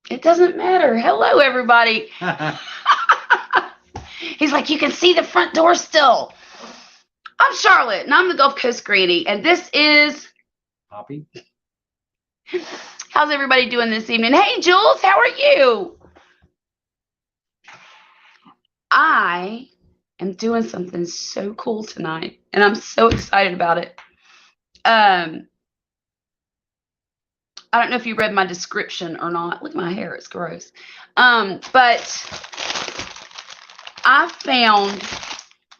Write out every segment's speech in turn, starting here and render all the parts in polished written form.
It doesn't matter. Hello, everybody. He's like, you can see the front door still. I'm Charlotte, and I'm the Gulf Coast Granny, and this is Poppy. How's everybody doing this evening? Hey, Jules, how are you? I am doing something so cool tonight, and I'm so excited about it. I don't know if you read my description or not. Look at my hair, it's gross. But I found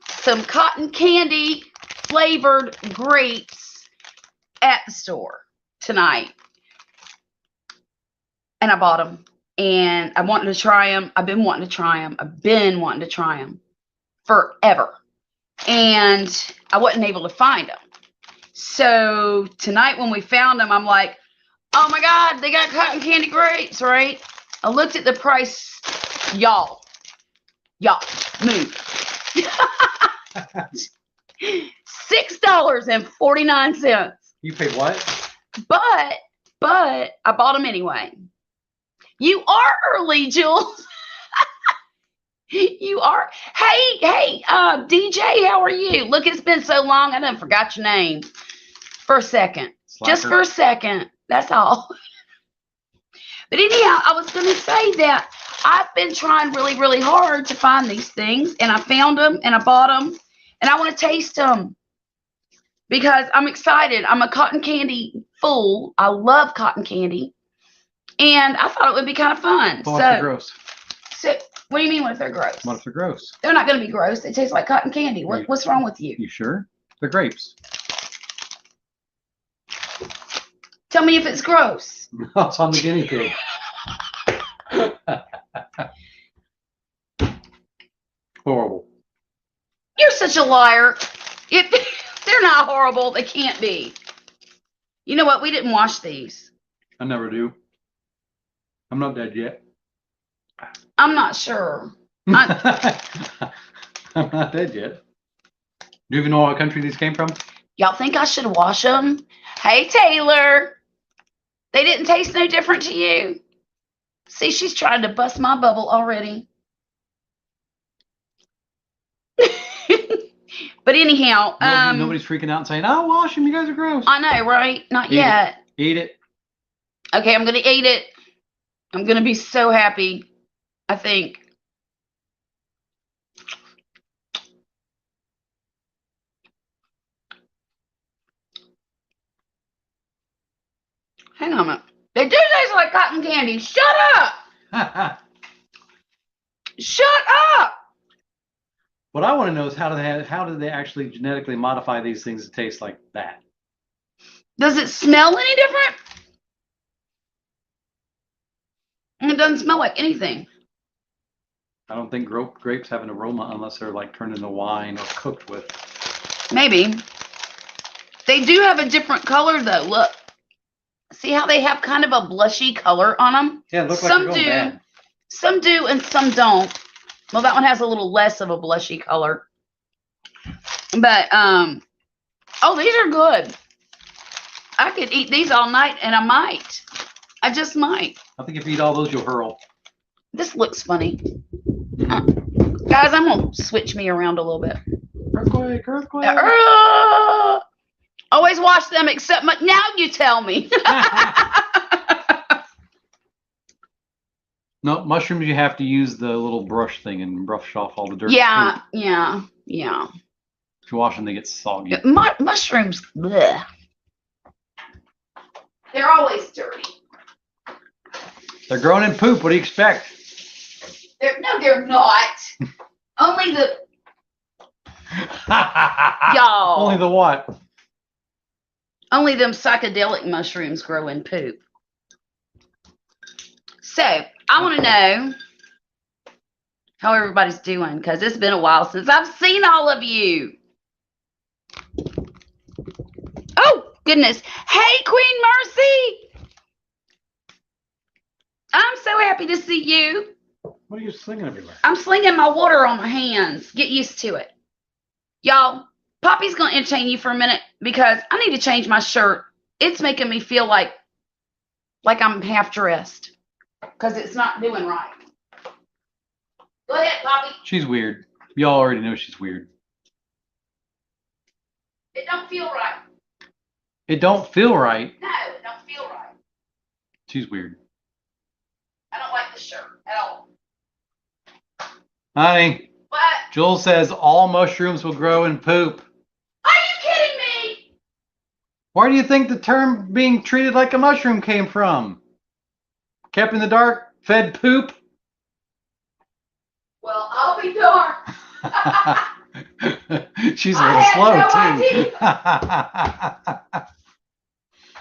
some cotton candy flavored grapes at the store tonight. And I bought them. And I wanted to try them. I've been wanting to try them forever. And I wasn't able to find them. So tonight when we found them, I'm like, oh my God, they got cotton candy grapes, right? I looked at the price. Y'all, move. $6.49. You paid what? But I bought them anyway. You are early, Jules. You are. Hey, DJ, how are you? Look, it's been so long, I done forgot your name. For a second. Slacker. Just for a second. That's all. But anyhow, I was going to say that I've been trying really, really hard to find these things, and I found them, and I bought them, and I want to taste them because I'm excited. I'm a cotton candy fool. I love cotton candy, and I thought it would be kind of fun. What if they're gross? So, what do you mean what if they're gross? What if they're gross? They're not going to be gross. They taste like cotton candy. What's wrong with you? You sure? They're grapes. Tell me if it's gross. It's on the guinea pig. Horrible. You're such a liar. They're not horrible. They can't be. You know what? We didn't wash these. I never do. I'm not dead yet. I'm not sure. I'm not dead yet. Do you even know what country these came from? Y'all think I should wash them? Hey, Taylor. They didn't taste no different to you. See, she's trying to bust my bubble already. But anyhow, nobody's freaking out and saying, "I'll wash them. You guys are gross." I know, right? Not yet. Eat it. Okay, I'm gonna eat it. I'm gonna be so happy. I think. Hang on a minute. They do taste like cotton candy. Shut up! Shut up! What I want to know is how do they actually genetically modify these things to taste like that? Does it smell any different? It doesn't smell like anything. I don't think grapes have an aroma unless they're like turned into wine or cooked with. Maybe. They do have a different color though. Look. See how they have kind of a blushy color on them? Yeah, it looks like they're going bad. Some do and some don't. Well, that one has a little less of a blushy color. But, oh, these are good. I could eat these all night, and I might. I just might. I think if you eat all those, you'll hurl. This looks funny. Guys, I'm going to switch me around a little bit. Earthquake. Always wash them except now you tell me. No, mushrooms you have to use the little brush thing and brush off all the dirt. Yeah. If you wash them, they get soggy. Mushrooms, bleh. They're always dirty. They're growing in poop. What do you expect? No, they're not. Only the y'all. Only the what? Only them psychedelic mushrooms grow in poop. So I want to know how everybody's doing because it's been a while since I've seen all of you. Oh, goodness. Hey, Queen Mercy. I'm so happy to see you. What are you slinging everywhere? I'm slinging my water on my hands. Get used to it. Y'all, Poppy's going to entertain you for a minute because I need to change my shirt. It's making me feel like I'm half dressed. because it's not doing right. Go ahead, Poppy. She's weird. Y'all already know she's weird. It don't feel right. It don't feel right. No, it don't feel right. She's weird. I don't like the shirt at all. Honey, What? Jules says all mushrooms will grow in poop. Are you kidding me? Where do you think the term being treated like a mushroom came from? Kept in the dark, fed poop? Well, I'll be darned. She's a little slow, no too.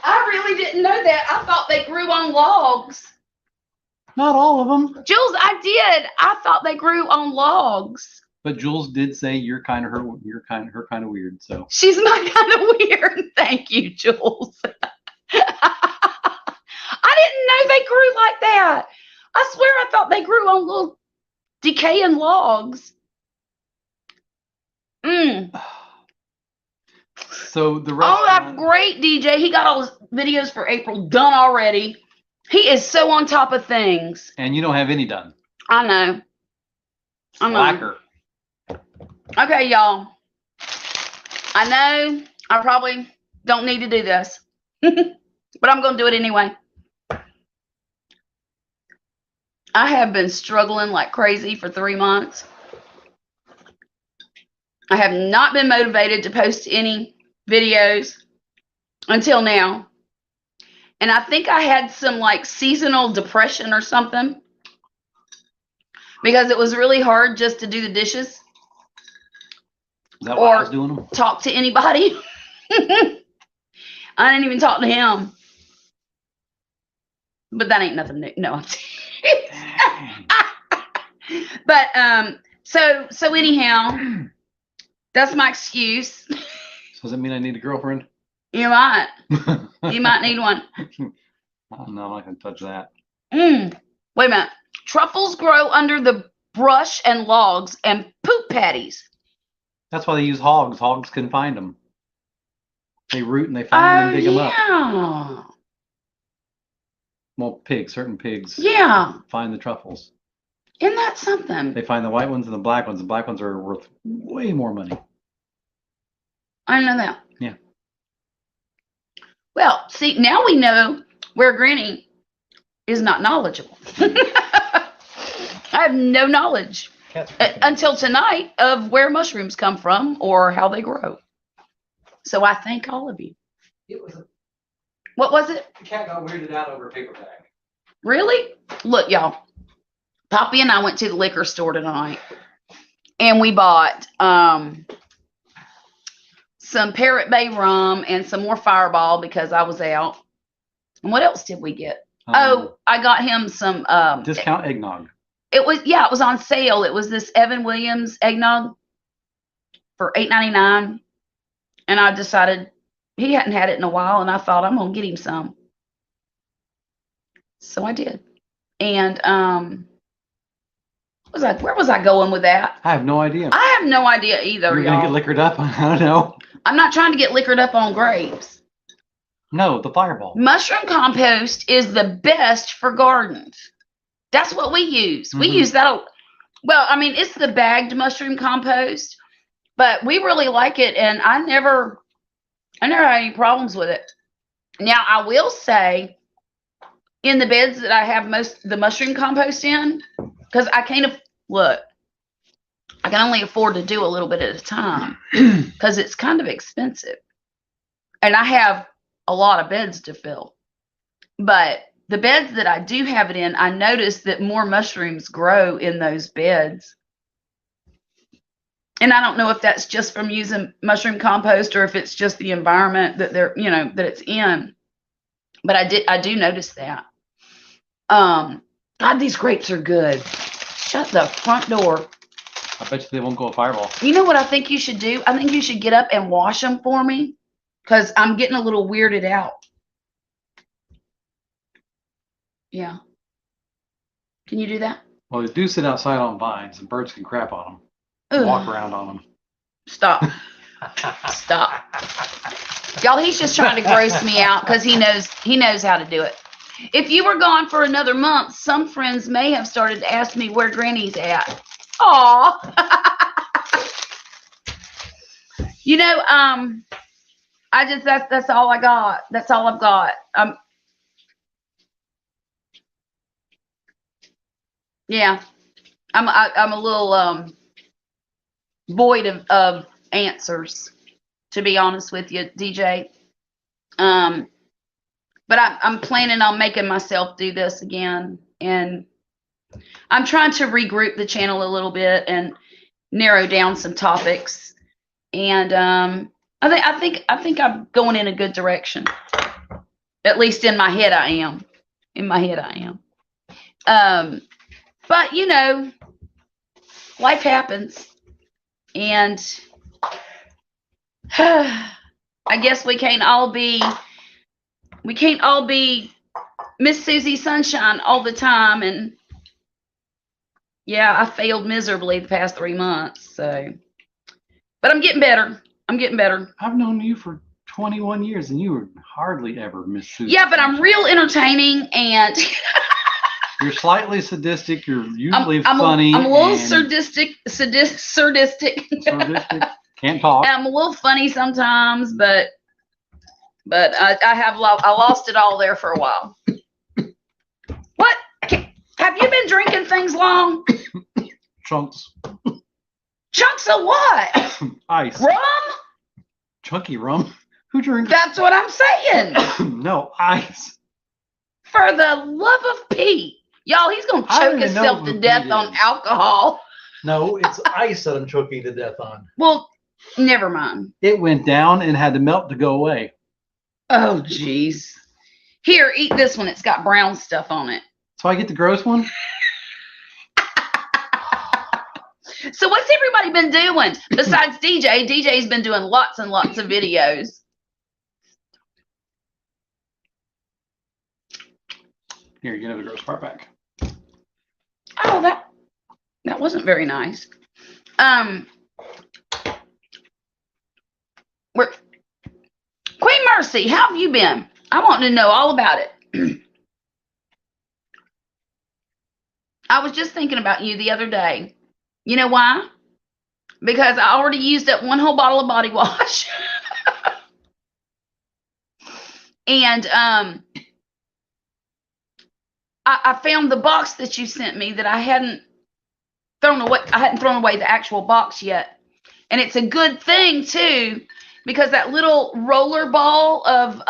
I really didn't know that. I thought they grew on logs. Not all of them. Jules, I did. I thought they grew on logs. But Jules did say you're kind of her kind of weird. So She's my kind of weird. Thank you, Jules. I didn't know they grew like that. I swear I thought they grew on little decaying logs. So the Oh, restaurant. that great DJ. He got all his videos for April done already. He is so on top of things. And you don't have any done. I know. I know. Slacker. Okay, y'all. I know I probably don't need to do this, but I'm going to do it anyway. I have been struggling like crazy for 3 months. I have not been motivated to post any videos until now. And I think I had some like seasonal depression or something because it was really hard just to do the dishes. Is that why I was doing them? Talk to anybody. I didn't even talk to him. But that ain't nothing new. No, I'm but so anyhow, that's my excuse. So does that mean I need a girlfriend? You might. You might need one. No, I'm not gonna touch that. Wait a minute. Truffles grow under the brush and logs and poop patties. That's why they use hogs. Hogs can find them. They root and they find them and dig them up. Yeah. Well, certain pigs Yeah. find the truffles. Isn't that something? They find the white ones and the black ones. The black ones are worth way more money. I didn't know that. Yeah. Well, see, now we know where Granny is not knowledgeable. I have no knowledge until tonight of where mushrooms come from or how they grow. So I thank all of you. What was it? The cat got weirded out over a paper bag. Really? Look, y'all. Poppy and I went to the liquor store tonight, and we bought some Parrot Bay rum and some more Fireball because I was out. And what else did we get? I got him some discount eggnog. It was on sale. It was this Evan Williams eggnog for $8.99, and I decided he hadn't had it in a while, and I thought I'm gonna get him some. So I did. And where was I going with that? I have no idea. I have no idea either. You're gonna get liquored up? I don't know. I'm not trying to get liquored up on grapes. No, the Fireball. Mushroom compost is the best for gardens. That's what we use. We use that. Well, I mean, it's the bagged mushroom compost, but we really like it, and I never had any problems with it. Now, I will say, in the beds that I have the mushroom compost in, because I can only afford to do a little bit at a time because it's kind of expensive, and I have a lot of beds to fill. But the beds that I do have it in, I notice that more mushrooms grow in those beds. And I don't know if that's just from using mushroom compost or if it's just the environment that that it's in. But I do notice that. God, these grapes are good. Shut the front door. I bet you they won't go a Fireball. You know what I think you should do? I think you should get up and wash them for me because I'm getting a little weirded out. Yeah. Can you do that? Well, they do sit outside on vines, and birds can crap on them. Ugh. Walk around on them. Stop. Stop. Y'all, he's just trying to gross me out because he knows how to do it. If you were gone for another month, some friends may have started to ask me where Granny's at. Aw. You know, I just that's all I got. That's all I've got. Yeah, I'm a little void of answers, to be honest with you, DJ. But I'm planning on making myself do this again, and I'm trying to regroup the channel a little bit and narrow down some topics. And I think I'm going in a good direction. At least in my head, I am. In my head, I am. But you know, life happens, and I guess we can't all be Miss Susie Sunshine all the time. And yeah, I failed miserably the past 3 months. So, but I'm getting better. I'm getting better. I've known you for 21 years, and you were hardly ever Miss Susie. Yeah, but I'm real entertaining, and you're slightly sadistic. You're usually funny. I'm a little sadistic. Sadistic. Can't talk. And I'm a little funny sometimes, but I lost it all there for a while. What? Have you been drinking things long? Chunks. Chunks of what? Ice. Rum? Chunky rum? Who drinks? That's what I'm saying. No, ice. For the love of Pete. Y'all, he's going to choke himself to death on alcohol. No, it's ice that I'm choking to death on. Well, never mind. It went down and had to melt to go away. Oh, jeez. Here, eat this one. It's got brown stuff on it. So I get the gross one? So what's everybody been doing besides DJ? DJ's been doing lots and lots of videos. Here, you can have the gross part back. Oh, that wasn't very nice. Queen Mercy, how have you been? I want to know all about it. I was just thinking about you the other day. You know why? Because I already used up one whole bottle of body wash. And I found the box that you sent me that I hadn't thrown away. I hadn't thrown away the actual box yet. And it's a good thing too, because that little roller ball of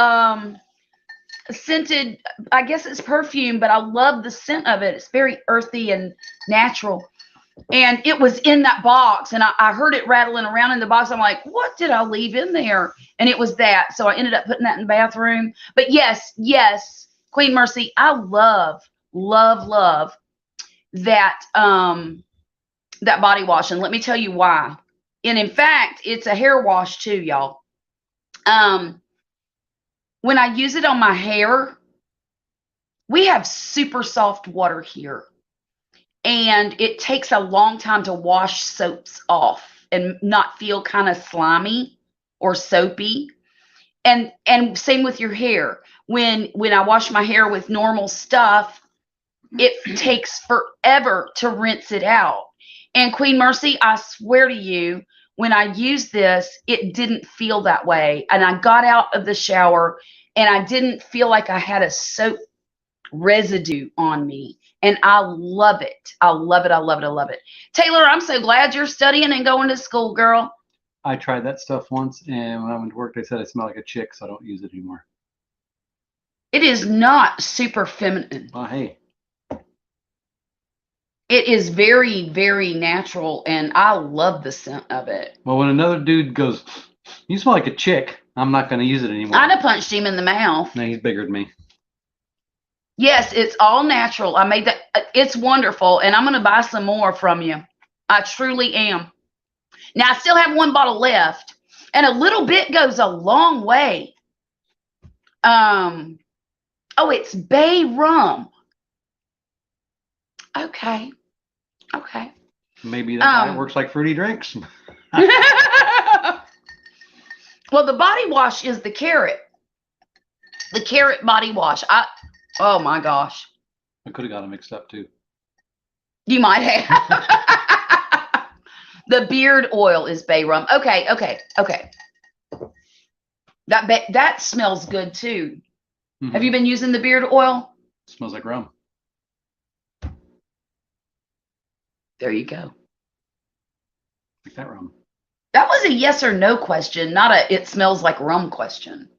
scented, I guess it's perfume, but I love the scent of it. It's very earthy and natural. And it was in that box, and I heard it rattling around in the box. I'm like, what did I leave in there? And it was that. So I ended up putting that in the bathroom. But yes, Queen Mercy, I love that that body wash. And let me tell you why. And in fact, it's a hair wash too, y'all. When I use it on my hair, we have super soft water here. And it takes a long time to wash soaps off and not feel kind of slimy or soapy. And same with your hair. When I wash my hair with normal stuff, it takes forever to rinse it out. And Queen Mercy, I swear to you, when I used this, it didn't feel that way. And I got out of the shower and I didn't feel like I had a soap residue on me. And I love it. I love it. I love it. I love it. Taylor, I'm so glad you're studying and going to school, girl. I tried that stuff once, and when I went to work, they said I smell like a chick, so I don't use it anymore. It is not super feminine. Well, hey. It is very, very natural, and I love the scent of it. Well, when another dude goes, you smell like a chick, I'm not going to use it anymore. I'd have punched him in the mouth. No, he's bigger than me. Yes, it's all natural. I made that. It's wonderful, and I'm going to buy some more from you. I truly am. Now, I still have one bottle left, and a little bit goes a long way. Oh, it's Bay Rum. Okay. Maybe that guy works like fruity drinks. Well, the body wash is the carrot. The carrot body wash. Oh my gosh. I could have got them mixed up too. You might have. The beard oil is bay rum. Okay. That smells good too. Mhm. Have you been using the beard oil? Smells like rum. There you go. Like that rum. That was a yes or no question, not a it smells like rum question.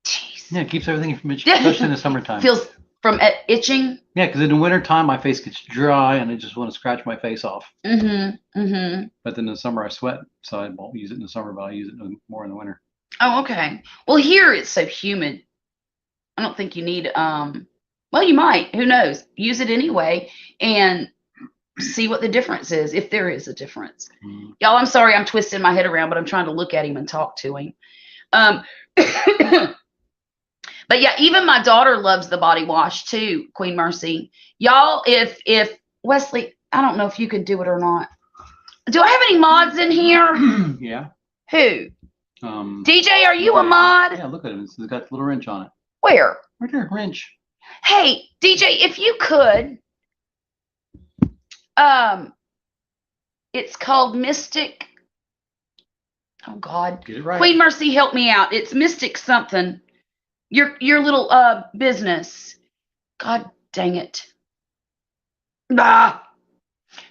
Jeez. Yeah, it keeps everything from itching, especially in the summertime. Feels from itching. Yeah, because in the wintertime, my face gets dry and I just want to scratch my face off. Mm-hmm. But then in the summer, I sweat, so I won't use it in the summer, but I use it more in the winter. Oh, okay. Well, here it's so humid. I don't think you need well, you might. Who knows? Use it anyway and see what the difference is, if there is a difference. Mm. Y'all, I'm sorry I'm twisting my head around, but I'm trying to look at him and talk to him. But yeah, even my daughter loves the body wash too, Queen Mercy. Y'all, if Wesley, I don't know if you could do it or not. Do I have any mods in here? Yeah. Who? DJ, are you a yeah. mod? Yeah, look at it. It's got a little wrench on it. Where? Right there, wrench. Hey, DJ, if you could, it's called Mystic. Oh God. Get it right. Queen Mercy, help me out. It's Mystic something. Your little business. God dang it. Ah.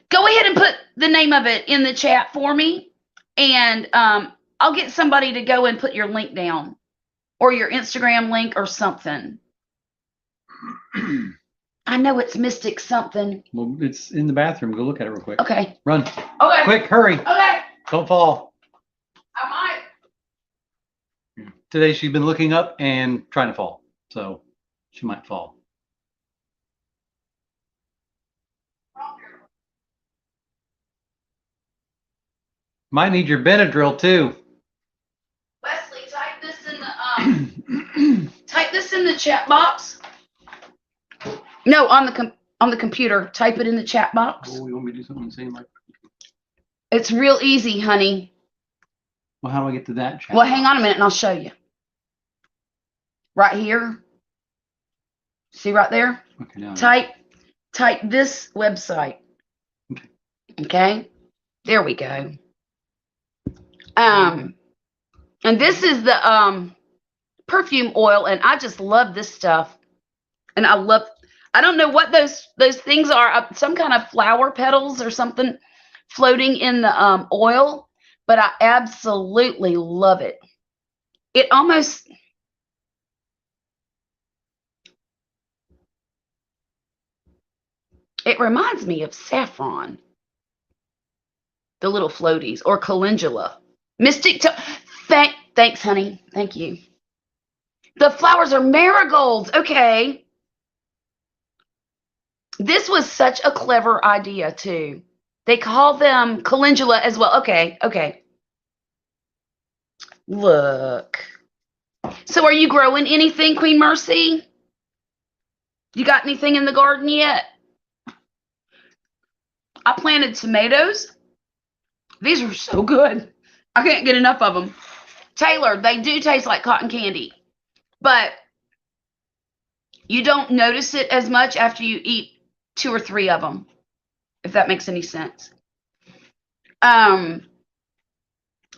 Go ahead and put the name of it in the chat for me, and I'll get somebody to go and put your link down, or your Instagram link or something. I know it's Mystic something. Well, it's in the bathroom. Go look at it real quick. Okay. Run. Okay. Quick, hurry. Okay. Don't fall. I might. Today she's been looking up and trying to fall, so she might fall. Might need your Benadryl too. Wesley, type this in the type this in the chat box. No, on the computer. Type it in the chat box. Oh, you want me to do something same like? It's real easy, honey. Well, how do I get to that chat? Well, hang on a minute and I'll show you. Right here. See right there? Okay, now. Type this website. Okay. Okay? There we go. And this is the perfume oil, and I just love this stuff. And I don't know what those things are, some kind of flower petals or something floating in the oil, but I absolutely love it. It reminds me of saffron, the little floaties, or calendula. Mystic. Thanks, honey. Thank you. The flowers are marigolds. Okay. This was such a clever idea, too. They call them calendula as well. Okay. Look. So are you growing anything, Queen Mercy? You got anything in the garden yet? I planted tomatoes. These are so good. I can't get enough of them. Taylor, they do taste like cotton candy, but you don't notice it as much after you eat 2 or 3 of them, if that makes any sense. I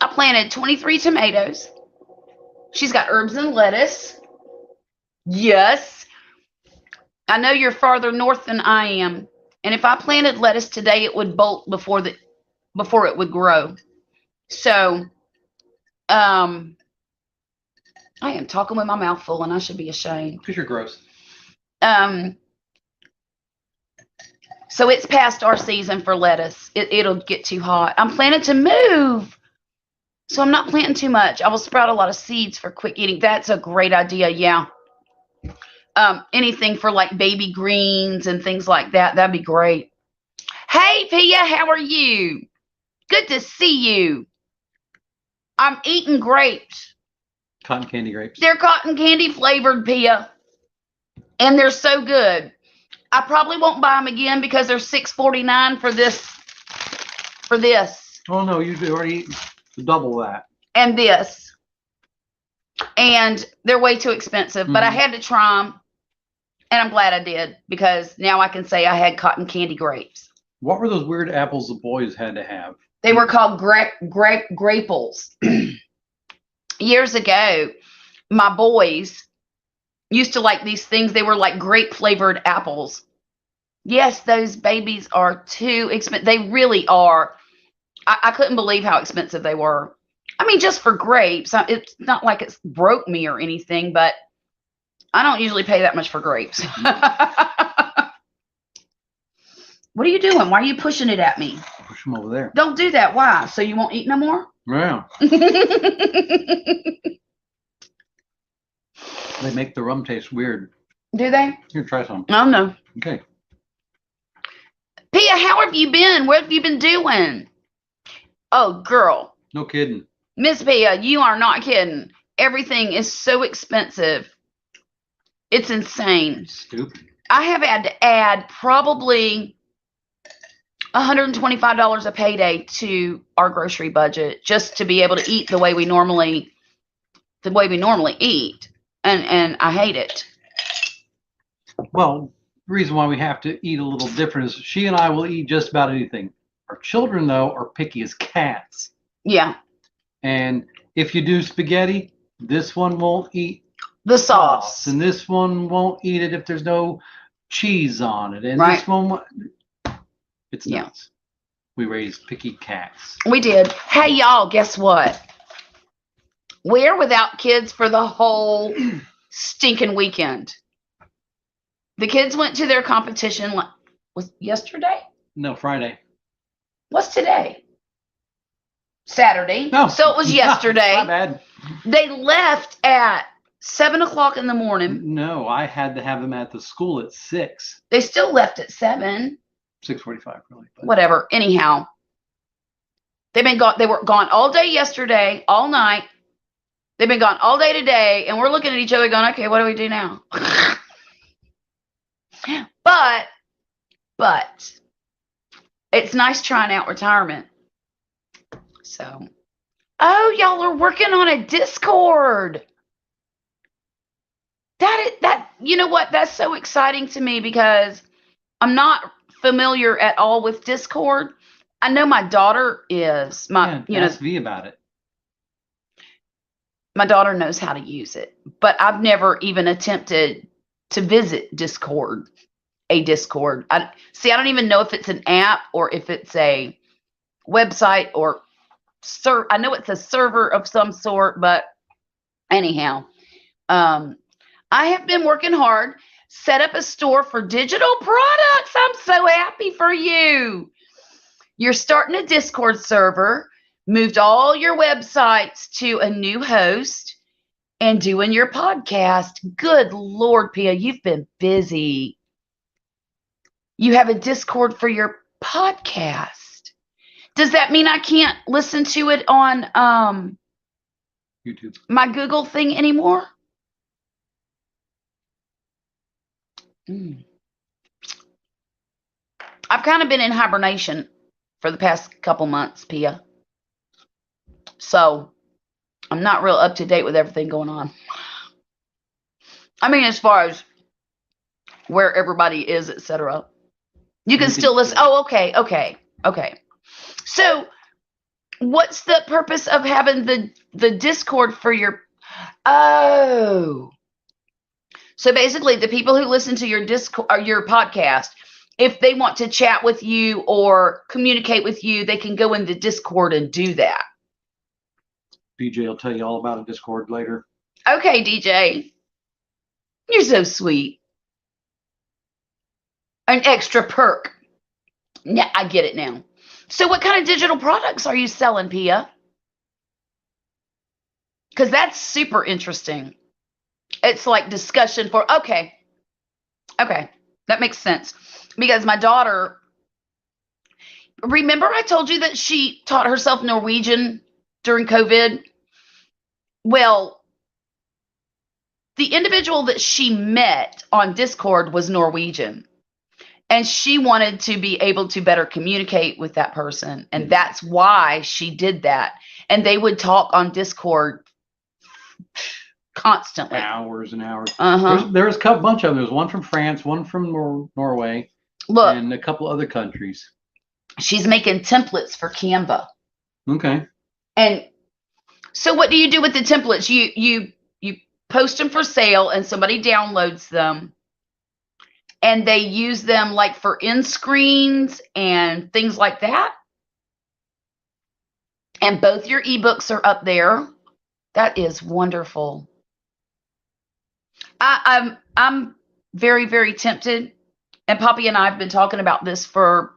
planted 23 tomatoes. She's got herbs and lettuce. Yes. I know you're farther north than I am. And if I planted lettuce today, it would bolt before it would grow. So, I am talking with my mouth full, and I should be ashamed. Because you're gross. So it's past our season for lettuce. It'll get too hot. I'm planning to move, so I'm not planting too much. I will sprout a lot of seeds for quick eating. That's a great idea. Yeah. Anything for like baby greens and things like that. That'd be great. Hey, Pia, how are you? Good to see you. I'm eating grapes. Cotton candy grapes. They're cotton candy flavored, Pia, and they're so good. I probably won't buy them again because they're $6.49 for this. Oh no, you already eaten double that. And this. And they're way too expensive, but I had to try them. And I'm glad I did, because now I can say I had cotton candy grapes. What were those weird apples the boys had to have? They were called grapes. Years ago, my boys used to like these things. They were like grape flavored apples. Yes, those babies are too expensive. They really are. I couldn't believe how expensive they were. I mean, just for grapes. It's not like it's broke me or anything, but I don't usually pay that much for grapes. What are you doing? Why are you pushing it at me? Push them over there. Don't do that. Why? So you won't eat no more? Yeah. Do They make the rum taste weird. they? Here, try some. Oh, no. Okay. Pia, how have you been? What have you been doing? Oh, girl. No kidding. Miss Pia, you are not kidding. Everything is so expensive. It's insane. Stupid. I have had to add probably $125 a payday to our grocery budget just to be able to eat the way we normally eat. And I hate it. Well, the reason why we have to eat a little different is she and I will eat just about anything. Our children, though, are picky as cats. Yeah. And if you do spaghetti, this one won't eat The sauce. and this one won't eat it if there's no cheese on it, and Right. this one it's Yeah. nuts. We raised picky cats. We did. Hey, y'all, guess what? We're without kids for the whole stinking weekend. The kids went to their competition, was yesterday? No, Friday. What's today? Saturday. No. So it was yesterday. My bad. They left at 7 o'clock in the morning. No, I had to have them at the school at 6. They still left at 7. 6:45 really. But Whatever. Anyhow, they were gone all day yesterday, all night. They've been gone all day today, and we're looking at each other going, okay, what do we do now? But it's nice trying out retirement. So, oh, y'all are working on a Discord. You know what? That's so exciting to me because I'm not familiar at all with Discord. I know my daughter is. ask V about it. My daughter knows how to use it, but I've never even attempted to visit Discord. I don't even know if it's an app or if it's a website or I know it's a server of some sort, but anyhow, I have been working hard, set up a store for digital products. I'm so happy for you. You're starting a Discord server, moved all your websites to a new host, and doing your podcast. Good Lord, Pia, you've been busy. You have a Discord for your podcast. Does that mean I can't listen to it on YouTube. my Google thing anymore? I've kind of been in hibernation for the past couple months, Pia. So I'm not real up to date with everything going on. I mean, as far as where everybody is, etc. You can still listen. Oh, okay. So what's the purpose of having the Discord for your... Oh. So basically, the people who listen to your Discord or your podcast, if they want to chat with you or communicate with you, they can go into Discord and do that. BJ will tell you all about a Discord later. Okay, DJ. You're so sweet. An extra perk. Yeah, I get it now. So what kind of digital products are you selling, Pia? Because that's super interesting. It's like discussion for, okay, that makes sense. Because my daughter, remember I told you that she taught herself Norwegian during COVID? Well, the individual that she met on Discord was Norwegian. And she wanted to be able to better communicate with that person. And that's why she did that. And they would talk on Discord constantly. Hours and hours. Uh-huh. There's a bunch of them. There's one from France, one from Norway, Look, and a couple other countries. she's making templates for Canva. Okay. And so what do you do with the templates? You post them for sale and somebody downloads them and they use them like for end screens and things like that. And both your ebooks are up there. That is wonderful. I'm very, very tempted. And Poppy and I have been talking about this for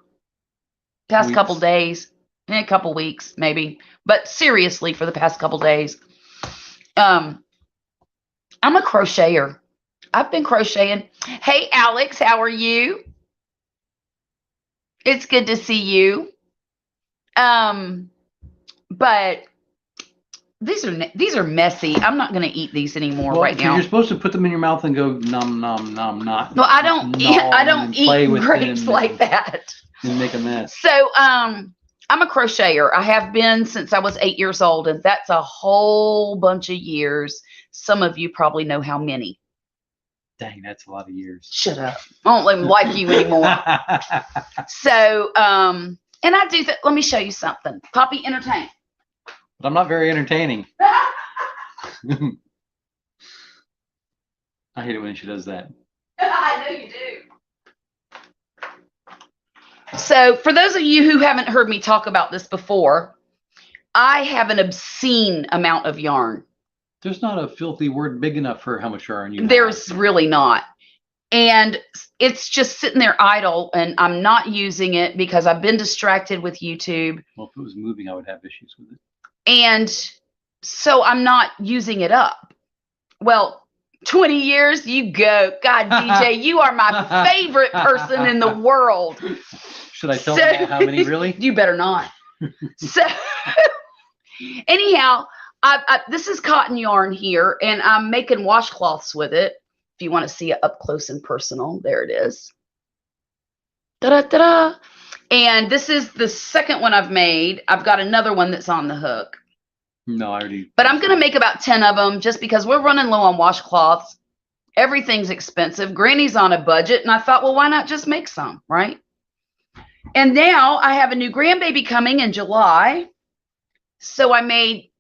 past Weeks. couple days, a couple weeks maybe, but seriously for the past couple days. I'm a crocheter. I've been crocheting. Hey, Alex, how are you? It's good to see you. But these are messy. I'm not going to eat these anymore right now. You're supposed to put them in your mouth and go nom nom nom not. No, I don't eat grapes like that. And make a mess. So, I'm a crocheter. I have been since I was 8 years old, and that's a whole bunch of years. Some of you probably know how many. Dang, that's a lot of years. Shut up. I don't even like you anymore. So, and I do that. Let me show you something. Poppy, entertain. But I'm not very entertaining. I hate it when she does that. I know you do. So, for those of you who haven't heard me talk about this before, I have an obscene amount of yarn. There's not a filthy word big enough for how much yarn you have. There's really not. And it's just sitting there idle, and I'm not using it because I've been distracted with YouTube. Well, if it was moving, I would have issues with it. And so I'm not using it up. Well, 20 years, you go. God, DJ, you are my favorite person in the world. Should I tell them how many really? You better not. So anyhow, this is cotton yarn here, and I'm making washcloths with it. If you want to see it up close and personal, there it is. Ta-da-ta-da. And this is the second one I've made. I've got another one that's on the hook. No, I already. But I'm going to make about 10 of them just because we're running low on washcloths. Everything's expensive. Granny's on a budget. And I thought, well, why not just make some, right? And now I have a new grandbaby coming in July. So I made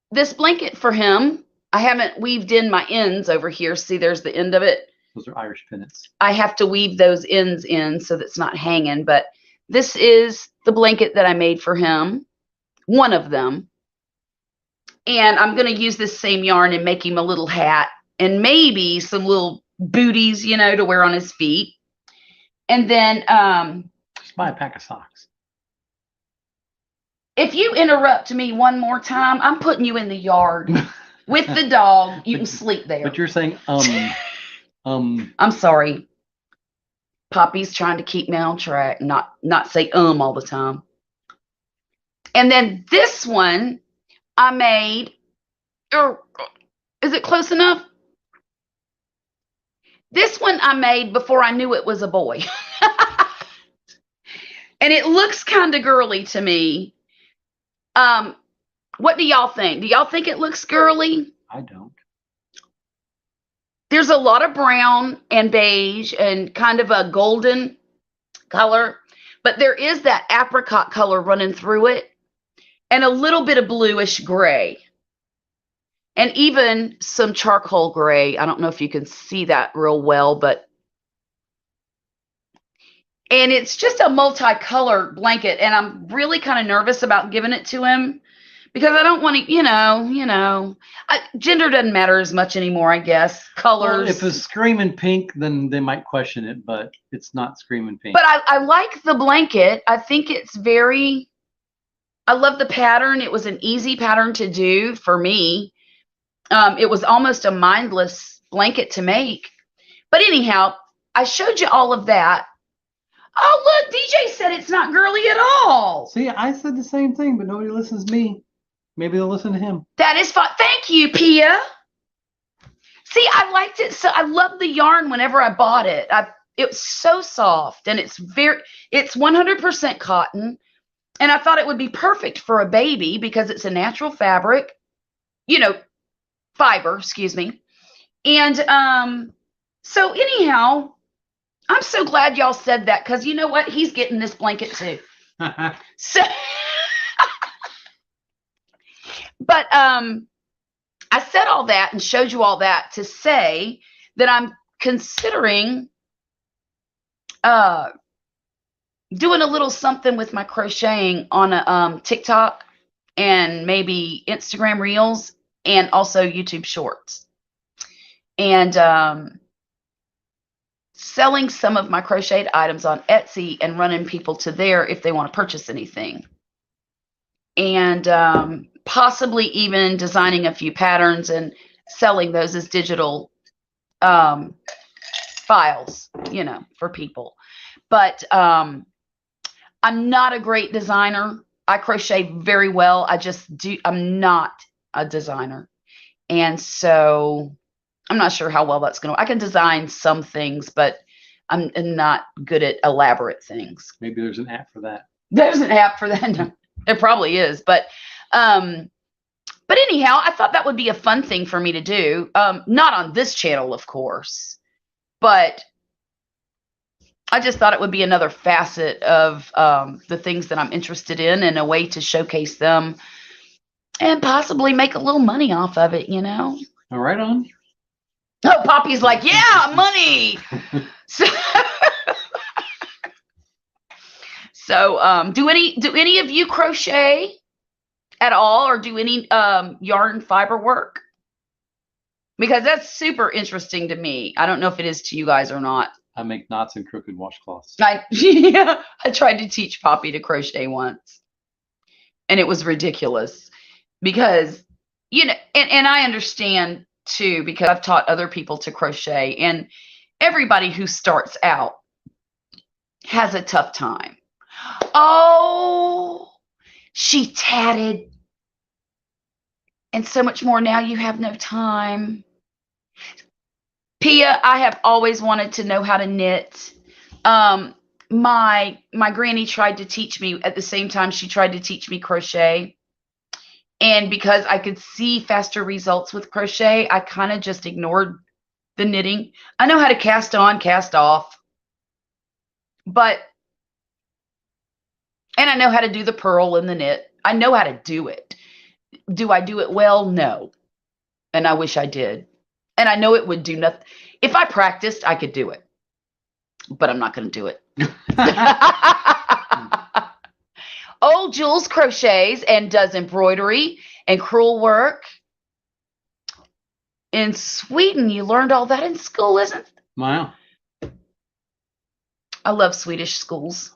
this blanket for him. I haven't weaved in my ends over here. See, there's the end of it. Those are Irish pennants. I have to weave those ends in so that it's not hanging. But this is the blanket that I made for him. One of them. And I'm going to use this same yarn and make him a little hat and maybe some little booties, you know, to wear on his feet. And then just buy a pack of socks. If you interrupt me one more time, I'm putting you in the yard with the dog. You can sleep there. But you're saying I'm sorry. Poppy's trying to keep me on track, not say all the time. And then this one I made, or is it close enough? This one I made before I knew it was a boy. And it looks kind of girly to me. What do y'all think? Do y'all think it looks girly? I don't. There's a lot of brown and beige and kind of a golden color, but there is that apricot color running through it and a little bit of bluish gray and even some charcoal gray. I don't know if you can see that real well, and it's just a multicolored blanket, and I'm really kind of nervous about giving it to him because I don't want to, gender doesn't matter as much anymore, I guess. Colors. Well, if it's screaming pink, then they might question it, but it's not screaming pink. But I like the blanket. I think it's I love the pattern. It was an easy pattern to do for me. It was almost a mindless blanket to make. But anyhow, I showed you all of that. Oh, look, DJ said it's not girly at all. See, I said the same thing, but nobody listens to me. Maybe they'll listen to him. That is fine. Thank you, Pia. See, I liked it. So I loved the yarn whenever I bought it. It was so soft, and it's 100% cotton. And I thought it would be perfect for a baby because it's a natural fabric. You know, fiber, excuse me. And so anyhow, I'm so glad y'all said that, because you know what? He's getting this blanket too. So, but I said all that and showed you all that to say that I'm considering doing a little something with my crocheting on a TikTok and maybe Instagram Reels and also YouTube Shorts. And selling some of my crocheted items on Etsy and running people to there if they want to purchase anything. And possibly even designing a few patterns and selling those as digital files, you know, for people. But I'm not a great designer. I crochet very well. I'm not a designer. And so I'm not sure how well that's going to, I can design some things, but I'm not good at elaborate things. Maybe there's an app for that. There's an app for that. There probably is. But anyhow, I thought that would be a fun thing for me to do. Not on this channel, of course, but I just thought it would be another facet of the things that I'm interested in and a way to showcase them and possibly make a little money off of it, you know? All right on. Oh, Poppy's like, yeah, money. So, do any of you crochet at all, or do any yarn fiber work? Because that's super interesting to me. I don't know if it is to you guys or not. I make knots and crooked washcloths. Yeah, I tried to teach Poppy to crochet once, and it was ridiculous because, you know, and I understand too, because I've taught other people to crochet, and everybody who starts out has a tough time. Oh, she tatted and so much more. Now you have no time. Pia, I have always wanted to know how to knit. My granny tried to teach me at the same time she tried to teach me crochet. And because I could see faster results with crochet, I kind of just ignored the knitting. I know how to cast on, cast off. And I know how to do the purl and the knit. I know how to do it. Do I do it well? No. And I wish I did. And I know it would do nothing. If I practiced, I could do it. But I'm not going to do it. Old Jules crochets and does embroidery and crewel work. In Sweden, you learned all that in school, isn't it? Wow. I love Swedish schools.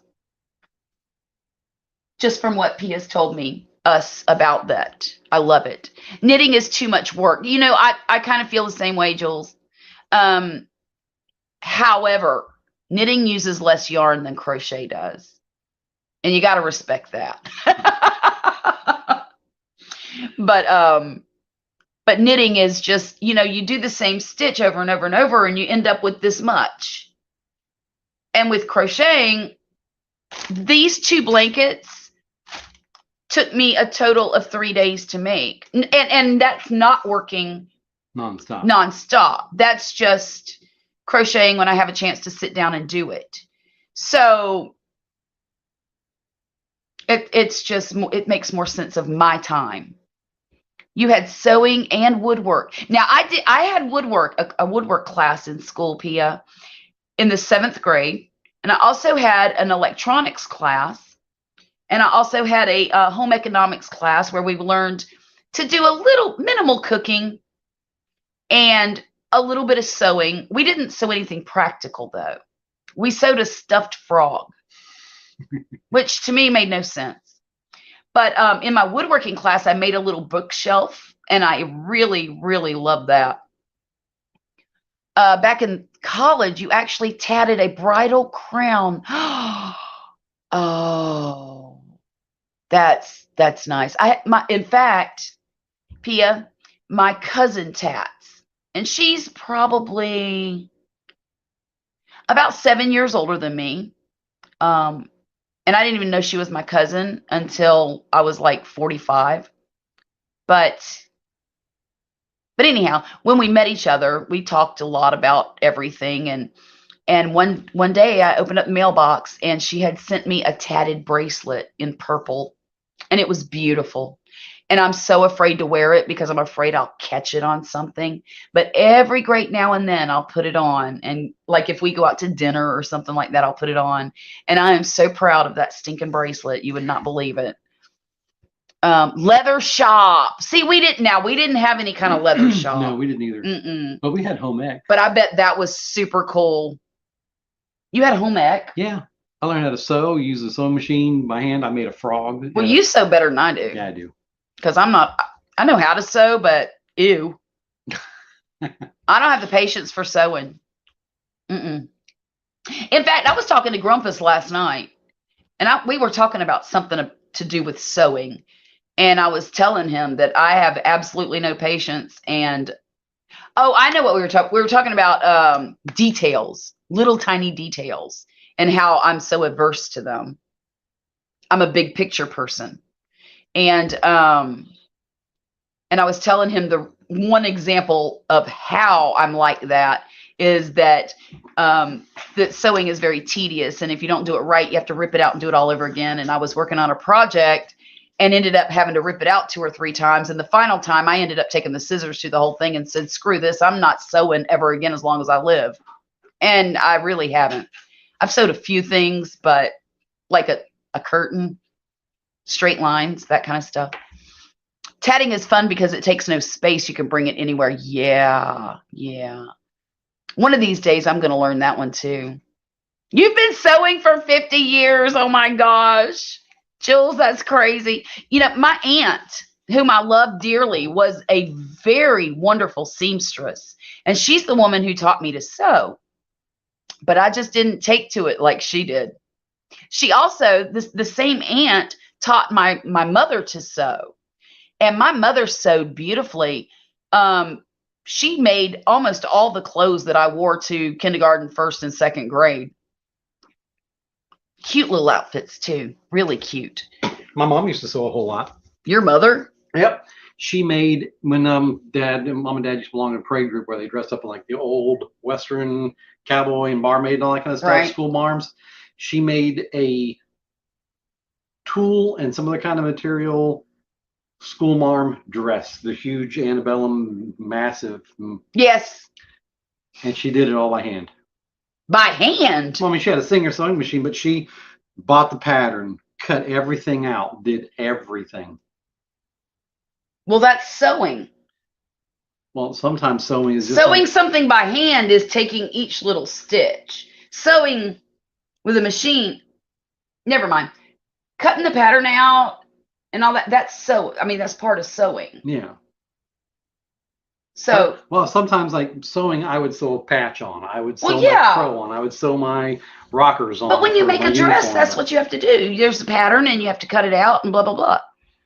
Just from what Pia's told us about that. I love it. Knitting is too much work. You know, I kind of feel the same way, Jules. However, knitting uses less yarn than crochet does. And you got to respect that. But knitting is just, you know, you do the same stitch over and over and over, and you end up with this much. And with crocheting, these 2 blankets took me a total of 3 days to make. And that's not working nonstop. That's just crocheting when I have a chance to sit down and do it. So it makes more sense of my time. You had sewing and woodwork. Now I had woodwork, a woodwork class in school, Pia, in the 7th grade. And I also had an electronics class. And I also had a home economics class where we learned to do a little minimal cooking and a little bit of sewing. We didn't sew anything practical, though. We sewed a stuffed frog, which to me made no sense. But in my woodworking class, I made a little bookshelf, and I really, really loved that. Back in college, you actually tatted a bridal crown. Oh, that's nice. In fact, Pia, my cousin tats, and she's probably about 7 years older than me. And I didn't even know she was my cousin until I was like 45. But But anyhow, when we met each other, we talked a lot about everything. And one day I opened up the mailbox and she had sent me a tatted bracelet in purple, and it was beautiful. And I'm so afraid to wear it because I'm afraid I'll catch it on something. But every great now and then I'll put it on. And like if we go out to dinner or something like that, I'll put it on. And I am so proud of that stinking bracelet. You would not believe it. Leather shop. See, we didn't have any kind of leather shop. No, we didn't either. Mm-mm. But we had home ec. But I bet that was super cool. You had a home ec? Yeah. I learned how to sew, use a sewing machine by hand. I made a frog. Well, you sew better than I do. Yeah, I do. Because I know how to sew, but ew. I don't have the patience for sewing. Mm-mm. In fact, I was talking to Grumpus last night, and we were talking about something to do with sewing. And I was telling him that I have absolutely no patience. And, I know what we were talking. We were talking about details, little tiny details, and how I'm so averse to them. I'm a big picture person. And I was telling him the one example of how I'm like that is that that sewing is very tedious, and if you don't do it right, you have to rip it out and do it all over again. And I was working on a project and ended up having to rip it out 2 or 3 times. And the final time, I ended up taking the scissors through the whole thing and said, "Screw this! I'm not sewing ever again as long as I live." And I really haven't. I've sewed a few things, but like a curtain, straight lines, that kind of stuff. Tatting is fun because it takes no space. You can bring it anywhere. Yeah. One of these days, I'm going to learn that one too. You've been sewing for 50 years. Oh my gosh. Jules, that's crazy. You know, my aunt, whom I love dearly, was a very wonderful seamstress. And she's the woman who taught me to sew. But I just didn't take to it like she did. She also, the same aunt, taught my mother to sew. And my mother sewed beautifully. She made almost all the clothes that I wore to kindergarten, 1st and 2nd grade. Cute little outfits too. Really cute. My mom used to sew a whole lot. Your mother? Yep. She made, when mom and dad used to belong to a parade group where they dressed up in like the old Western cowboy and barmaid and all that kind of stuff, Right. school marms. She made a tulle and some other kind of material school marm dress, the huge antebellum, massive. Yes. And she did it all by hand. By hand? Well, I mean, she had a Singer sewing machine, but she bought the pattern, cut everything out, did everything. Well, that's sewing. Well, sometimes sewing is just Sewing like, something by hand is taking each little stitch. Sewing with a machine, never mind. Cutting the pattern out and all that, that's that's part of sewing. yeah. So, Well, sometimes like sewing, I would sew a patch on. I would sew Well, yeah. my crow on. I would sew my rockers on. but when you for make my a dress, uniform. that's what you have to do. There's a pattern and you have to cut it out and blah, blah, blah.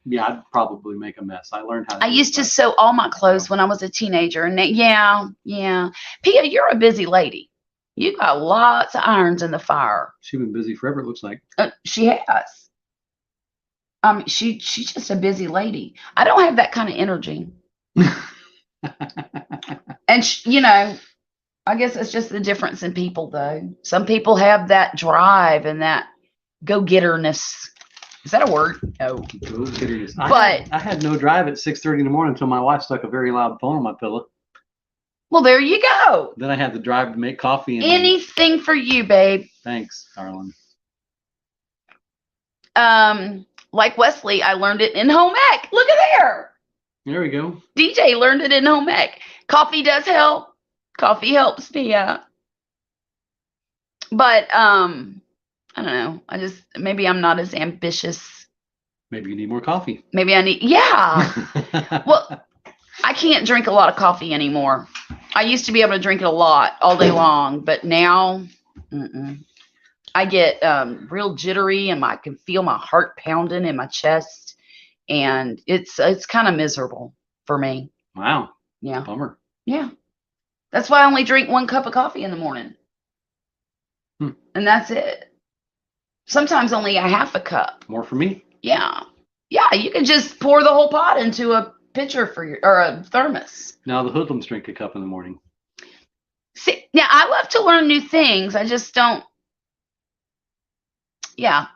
Yeah, I'd probably make a mess. I learned how to I do used it, to sew all my clothes when I was a teenager. And yeah. Pia, you're a busy lady. You got lots of irons in the fire. She's been busy forever, it looks like. She has. She's just a busy lady. I don't have that kind of energy. And I guess it's just the difference in people, though. Some people have that drive and that go-getterness. Is that a word? No. But I had no drive at 6:30 in the morning until my wife stuck a very loud phone on my pillow. well, there you go. Then I had the drive to make coffee. And Anything for you, babe. Thanks, darling. Like Wesley, I learned it in home ec. Look at there. There we go. DJ learned it in home ec. Coffee does help. Coffee helps me out. But I don't know. Maybe I'm not as ambitious. Maybe you need more coffee. Maybe I need, yeah. Well, I can't drink a lot of coffee anymore. I used to be able to drink it a lot all day long, but now I get real jittery and I can feel my heart pounding in my chest, and it's kind of miserable for me. Wow. Yeah. Bummer. Yeah. That's why I only drink 1 cup of coffee in the morning. And that's it. Sometimes only a half a cup. More for me. Yeah. Yeah, you can just pour the whole pot into a pitcher for your, or a thermos. Now the hoodlums drink a cup in the morning. See, now I love to learn new things. I just don't. Yeah.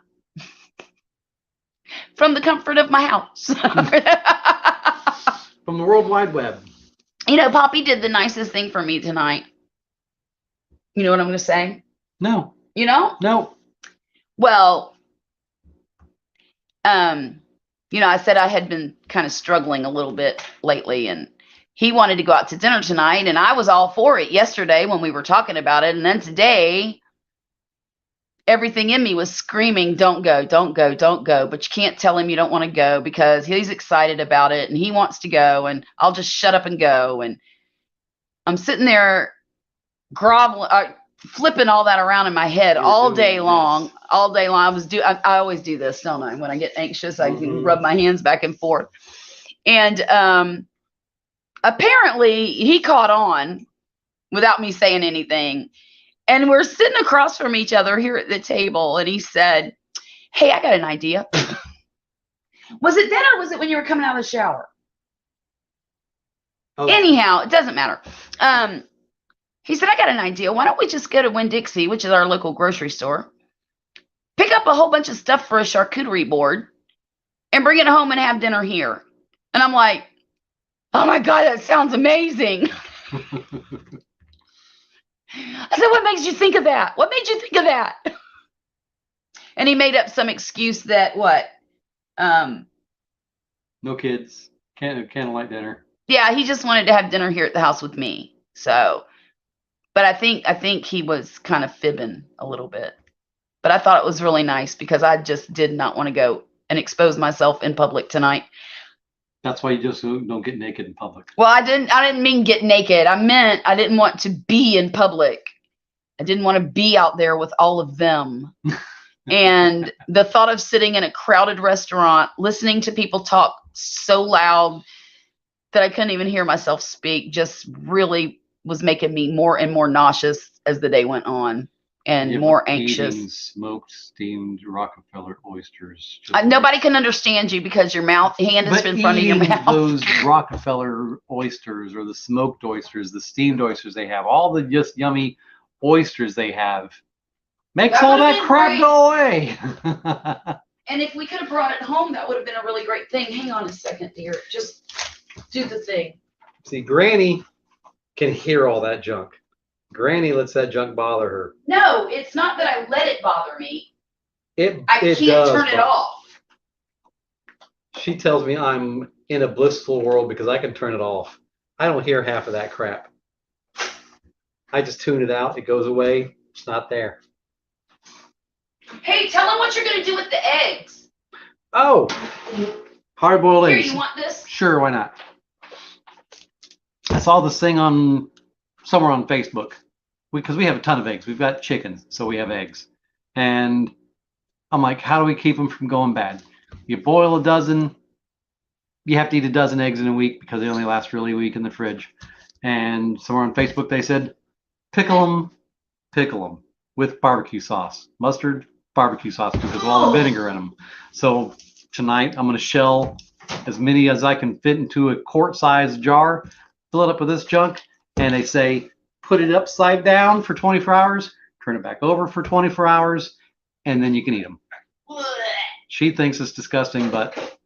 From the comfort of my house. From the World Wide Web. You know, Poppy did the nicest thing for me tonight. You know what I'm going to say? No. You know? No. Well, you know, I said I had been kind of struggling a little bit lately, and he wanted to go out to dinner tonight, and I was all for it yesterday when we were talking about it. And then today, everything in me was screaming, don't go, don't go, don't go. But you can't tell him you don't want to go because he's excited about it and he wants to go, and I'll just shut up and go. And I'm sitting there groveling, flipping all that around in my head all day long. All day long. I always do this, don't I? When I get anxious, I can rub my hands back and forth. And apparently he caught on without me saying anything. And we're sitting across from each other here at the table. And he said, hey, I got an idea. Was it then or was it when you were coming out of the shower? Oh. Anyhow, it doesn't matter. He said, I got an idea. Why don't we just go to Winn-Dixie, which is our local grocery store, pick up a whole bunch of stuff for a charcuterie board, and bring it home and have dinner here? And I'm like, oh my God, that sounds amazing. I said, what makes you think of that? What made you think of that? And he made up some excuse that what? No kids. Candlelight dinner. Yeah, he just wanted to have dinner here at the house with me. So, but I think he was kind of fibbing a little bit. But I thought it was really nice because I just did not want to go and expose myself in public tonight. That's why you just don't get naked in public. Well, I didn't mean get naked. I meant I didn't want to be in public. I didn't want to be out there with all of them. And the thought of sitting in a crowded restaurant, listening to people talk so loud that I couldn't even hear myself speak, just really was making me more and more nauseous as the day went on, and more anxious. Eating smoked, steamed Rockefeller oysters. Nobody can understand you because your hand is in front of your mouth. Those Rockefeller oysters, or the smoked oysters, the steamed oysters they have, all the just yummy oysters they have, makes all that crap go away. And if we could have brought it home, that would have been a really great thing. Hang on a second, dear. Just do the thing. See, Granny can hear all that junk. Granny lets that junk bother her. No, it's not that I let it bother me. I It can't does turn it off. She tells me I'm in a blissful world because I can turn it off. I don't hear half of that crap. I just tune it out. It goes away. It's not there. Hey, tell them what you're going to do with the eggs. Oh, Hard-boiled Here, eggs. you want this? Sure, why not? I saw this thing somewhere on Facebook, because we have a ton of eggs. We've got chickens, so we have eggs. And I'm like, how do we keep them from going bad? You boil a dozen. You have to eat a dozen eggs in a week because they only last really a week in the fridge. And somewhere on Facebook they said, pickle them with barbecue sauce, mustard, barbecue sauce, because of all the vinegar in them. So tonight I'm going to shell as many as I can fit into a quart-sized jar, fill it up with this junk, and they say put it upside down for 24 hours, turn it back over for 24 hours, and then you can eat them. She thinks it's disgusting, but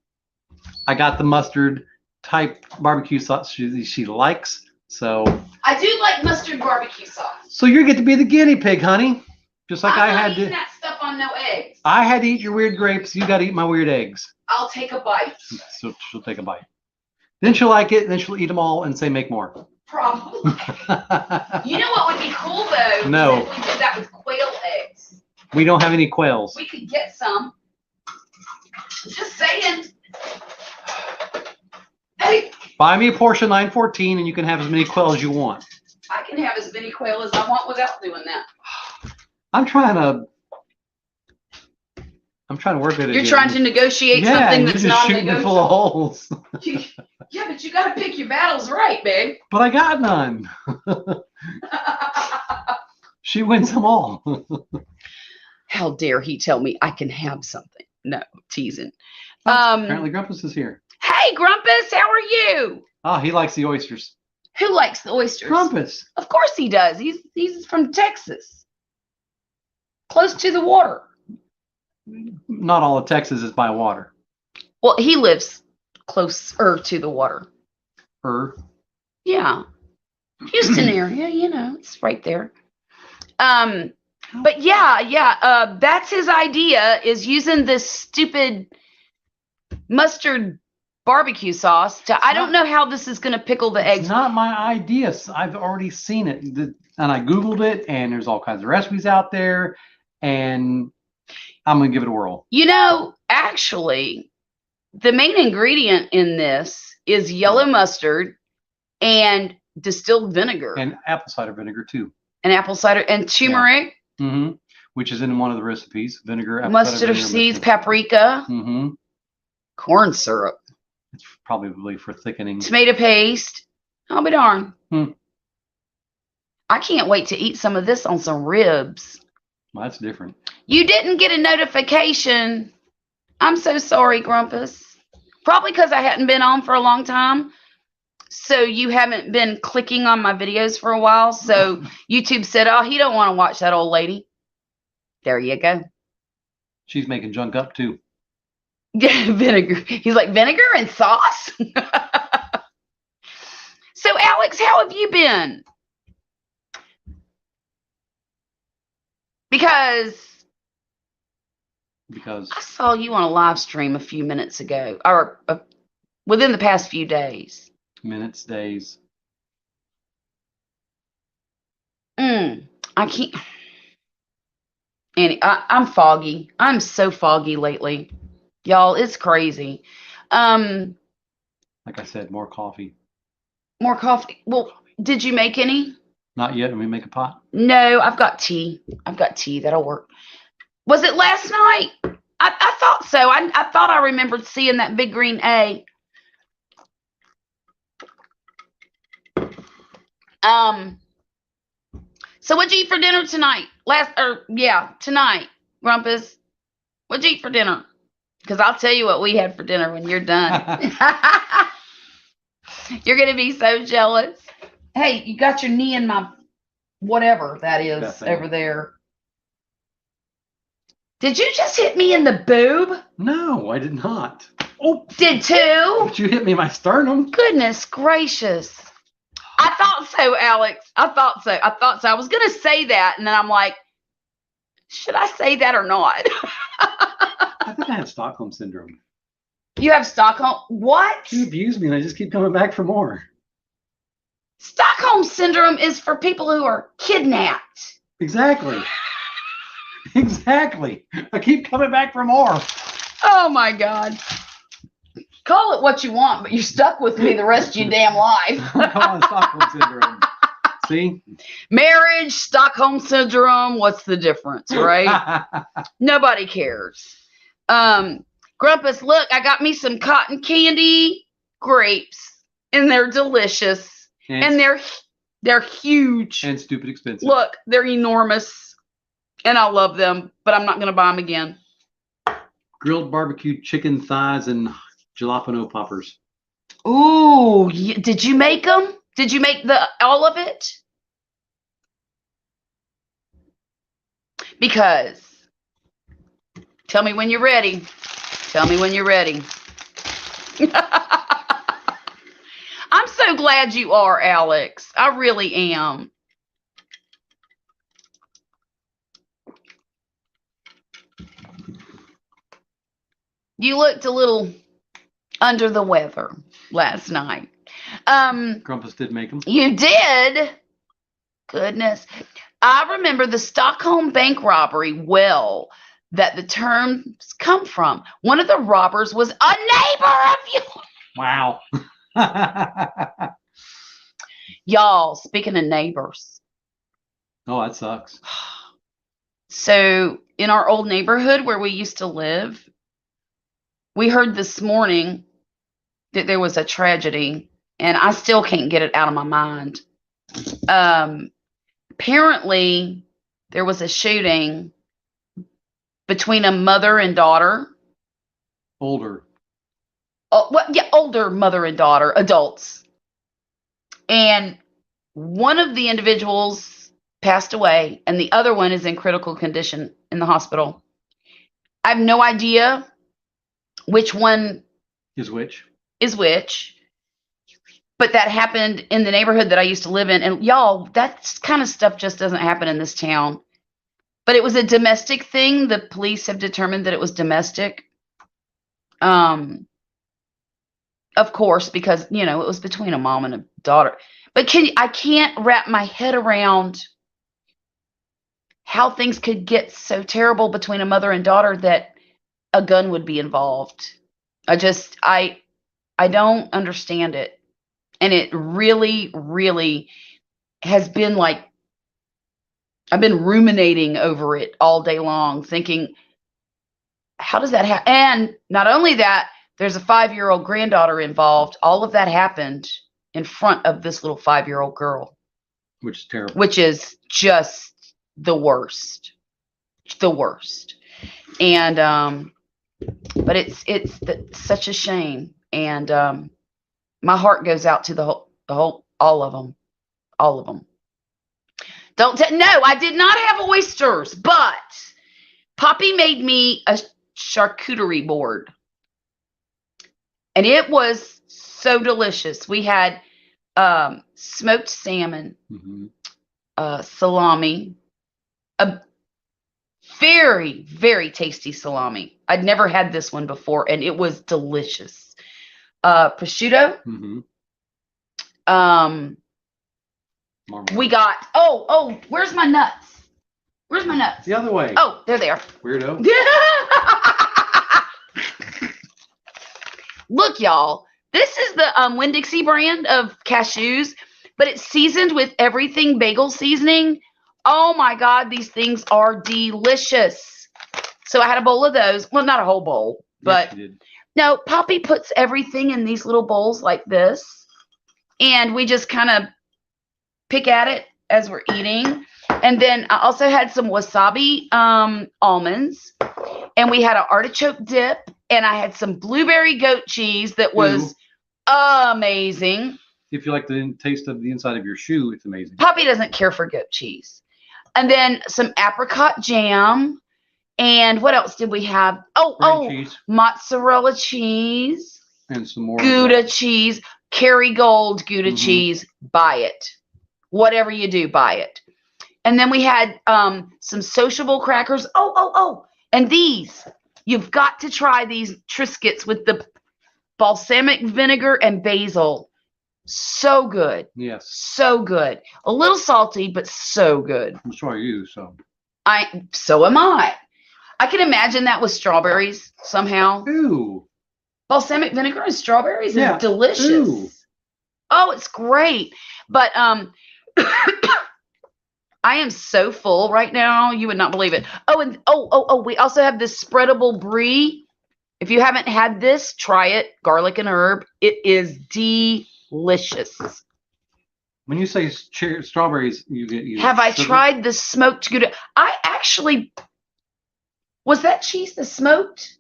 I got the mustard type barbecue sauce she likes. So I do like mustard barbecue sauce. So you get to be the guinea pig, honey. Just like I'm I not had eating to. that stuff on no eggs. I had to eat your weird grapes. You got to eat my weird eggs. I'll take a bite. So she'll take a bite. Then she'll like it. And then she'll eat them all and say, make more. Probably. You know what would be cool though? No. If we did that with quail eggs. We don't have any quails. We could get some. Just saying. Hey, Buy me a Porsche 914 and you can have as many quail as you want. I can have as many quail as I want without doing that. I'm trying to work at it. You're trying to negotiate something that's you're just shooting me full of holes. Yeah, but you got to pick your battles right, babe. But I got none. She wins them all. How dare he tell me I can have something? No, teasing. Apparently Grumpus is here. Hey, Hey, Grumpus, how are you? Oh, he likes the oysters. Who likes the oysters? Grumpus. Of course he does. He's from Texas, close to the water. Not all of Texas is by water. Well, he lives closer to the water. Yeah, Houston area. You know, it's right there. But yeah. That's his idea, is using this stupid mustard barbecue sauce to. I don't know how this is going to pickle the eggs. It's not my idea. I've already seen it, and I Googled it, and there's all kinds of recipes out there, and I'm gonna give it a whirl. You know, actually, the main ingredient in this is yellow mustard and distilled vinegar And apple cider vinegar too. and apple cider and turmeric, Mm-hmm. Which is in one of the recipes. Vinegar, apple mustard cider of vinegar, seeds, mustard. paprika, Mm-hmm. corn syrup, It's probably for thickening. tomato paste. I'll be darned. Hmm. I can't wait to eat some of this on some ribs. Well, that's different. You didn't get a notification. I'm so sorry, Grumpus. Probably because I hadn't been on for a long time. So you haven't been clicking on my videos for a while. So YouTube said, oh, he don't want to watch that old lady. There you go. She's making junk up too. Vinegar. He's like, vinegar and sauce? So, Alex, how have you been? Because I saw you on a live stream a few minutes ago, or within the past few days. Minutes, days. I can't. I'm foggy. I'm so foggy lately, y'all. It's crazy. Like I said, more coffee. More coffee. Well, did you make any? Not yet. Let me make a pot. No, I've got tea. That'll work. Was it last night? I thought so. I thought I remembered seeing that big green A. So what'd you eat for dinner tonight? Tonight, Grumpus. What'd you eat for dinner? Because I'll tell you what we had for dinner when you're done. You're gonna be so jealous. Hey, you got your knee in my whatever that is over there. Did you just hit me in the boob? No, I did not. Oh, Did too? but you hit me in my sternum. Goodness gracious. I thought so, Alex. I thought so. I was going to say that, and then I'm like, should I say that or not? I think I have Stockholm syndrome. You have Stockholm? What? You abuse me, and I just keep coming back for more. Stockholm syndrome is for people who are kidnapped. Exactly. Exactly. I keep coming back for more. Oh, my God. Call it what you want, but you're stuck with me the rest of your damn life. Come on, Stockholm syndrome. See? Marriage, Stockholm syndrome, what's the difference, right? Nobody cares. Grumpus, look, I got me some cotton candy grapes, and they're delicious, and they're huge. And stupid expensive. Look, they're enormous, and I love them, but I'm not going to buy them again. Grilled barbecue chicken thighs and jalapeno poppers. Ooh, did you make them? Did you make all of it? Because, tell me when you're ready. Tell me when you're ready. I'm so glad you are, Alex. I really am. You looked a little under the weather last night. Grumpus did make them. You did? Goodness. I remember the Stockholm bank robbery well, that the terms come from. One of the robbers was a neighbor of you. Wow. Y'all, speaking of neighbors. Oh, that sucks. So in our old neighborhood where we used to live, we heard this morning that there was a tragedy, and I still can't get it out of my mind. Apparently, there was a shooting between a mother and daughter. Older. older mother and daughter, adults. And one of the individuals passed away, and the other one is in critical condition in the hospital. I have no idea which one Is which? is which, but that happened in the neighborhood that I used to live in. And y'all, that kind of stuff just doesn't happen in this town. But it was a domestic thing. The police have determined that it was domestic. Of course, because, it was between a mom and a daughter. But I can't wrap my head around how things could get so terrible between a mother and daughter that a gun would be involved. I don't understand it. And it really, really has been like, I've been ruminating over it all day long, thinking, how does that happen? And not only that, there's a 5-year-old granddaughter involved. All of that happened in front of this little 5-year-old girl. Which is terrible. Which is just the worst. The worst. And, but it's such a shame. And my heart goes out to all of them. All of them. No, I did not have oysters, but Poppy made me a charcuterie board. And it was so delicious. We had smoked salmon, salami, a very, very tasty salami. I'd never had this one before, and it was delicious. Prosciutto. We got, where's my nuts? Where's my nuts? The other way. Oh, there they are. Weirdo. Look, y'all. This is the Winn-Dixie brand of cashews, but it's seasoned with everything bagel seasoning. Oh my God, these things are delicious. So I had a bowl of those. Well, not a whole bowl, but yes, you did. No, Poppy puts everything in these little bowls like this, and we just kind of pick at it as we're eating. And then I also had some wasabi almonds, and we had an artichoke dip, and I had some blueberry goat cheese that was amazing. If you like the taste of the inside of your shoe, it's amazing. Poppy doesn't care for goat cheese. And then some apricot jam. And what else did we have? Cheese. Mozzarella cheese. And some more Gouda cheese. Kerrygold Gouda cheese. Buy it. Whatever you do, buy it. And then we had some sociable crackers. And these. You've got to try these Triscuits with the balsamic vinegar and basil. So good. Yes. So good. A little salty, but so good. I'm sure you, so. So am I. I can imagine that with strawberries somehow. Ooh. Balsamic vinegar and strawberries is delicious. Ooh. Oh, it's great. But I am so full right now. You would not believe it. We also have this Spreadable Brie. If you haven't had this, try it. Garlic and herb. It is delicious. When you say strawberries, you get. Have I tried the smoked Gouda? Was that cheese the smoked?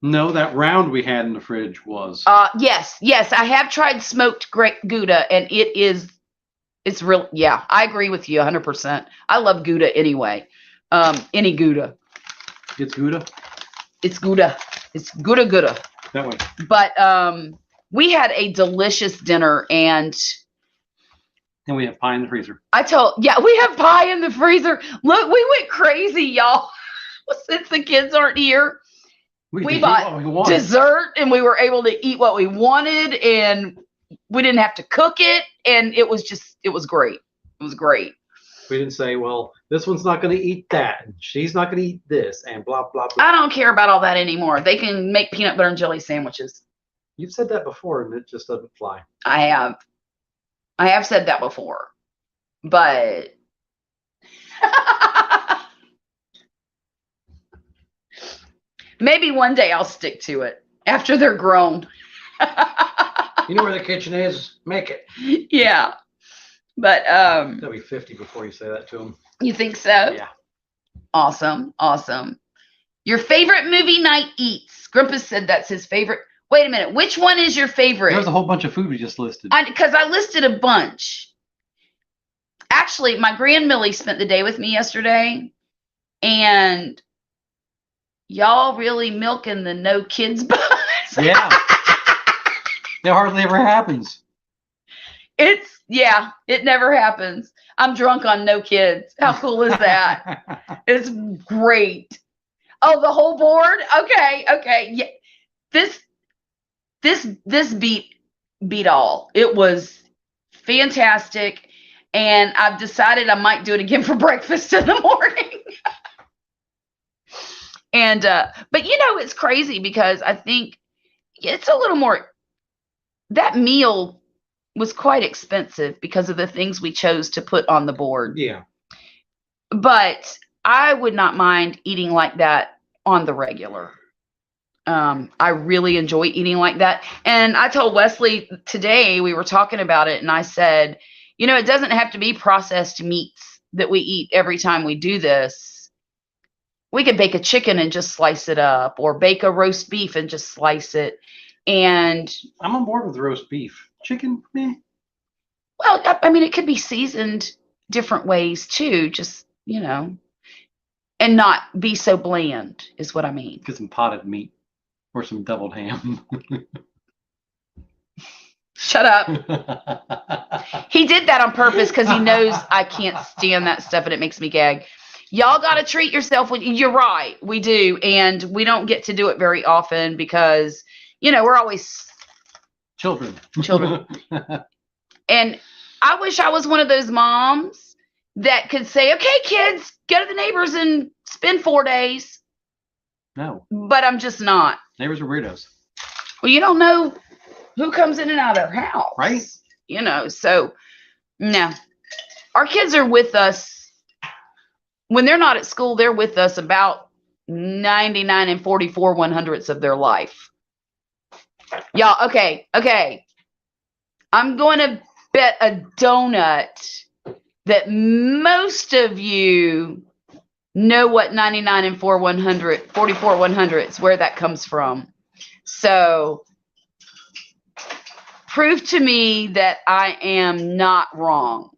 No, that round we had in the fridge was. Yes. I have tried smoked Gouda, and it's real. Yeah, I agree with you 100%. I love Gouda anyway. Any Gouda. It's Gouda? It's Gouda. It's Gouda. That way. But we had a delicious dinner, and we have pie in the freezer. We have pie in the freezer. Look, we went crazy, y'all. Since the kids aren't here, we bought dessert, and we were able to eat what we wanted, and we didn't have to cook it, and it was great. It was great. We didn't say, well, this one's not going to eat that, and she's not going to eat this, and blah, blah, blah. I don't care about all that anymore. They can make peanut butter and jelly sandwiches. You've said that before, and it just doesn't fly. I have said that before, but maybe one day I'll stick to it after they're grown. You know where the kitchen is? Make it. Yeah. But They'll be 50 before you say that to them. You think so? Yeah. Awesome. Your favorite movie night eats. Grumpus said that's his favorite. Wait a minute. Which one is your favorite? There's a whole bunch of food we just listed. Because I listed a bunch. Actually, my grand Millie spent the day with me yesterday, and y'all really milking the no kids bus. Yeah. It hardly ever happens. It never happens. I'm drunk on no kids. How cool is that? It's great. Oh, the whole board? Okay. Yeah. This beat all. It was fantastic. And I've decided I might do it again for breakfast in the morning. And but it's crazy because I think it's a little more, that meal was quite expensive because of the things we chose to put on the board. Yeah. But I would not mind eating like that on the regular. I really enjoy eating like that. And I told Wesley today, we were talking about it, and I said, it doesn't have to be processed meats that we eat every time we do this. We could bake a chicken and just slice it up, or bake a roast beef and just slice it. And I'm on board with roast beef. Chicken, meh. Well, I mean, it could be seasoned different ways too, just, and not be so bland is what I mean. Get some potted meat or some deviled ham. Shut up. He did that on purpose because he knows I can't stand that stuff and it makes me gag. Y'all got to treat yourself. You're right. We do. And we don't get to do it very often because, we're always Children. And I wish I was one of those moms that could say, okay, kids, go to the neighbors and spend 4 days. No. But I'm just not. Neighbors are weirdos. Well, you don't know who comes in and out of their house. Right. So, no. Our kids are with us. When they're not at school, they're with us about 99 and 44 100ths of their life. Y'all, okay. I'm going to bet a donut that most of you know what 99 and 44 100ths, where that comes from. So prove to me that I am not wrong.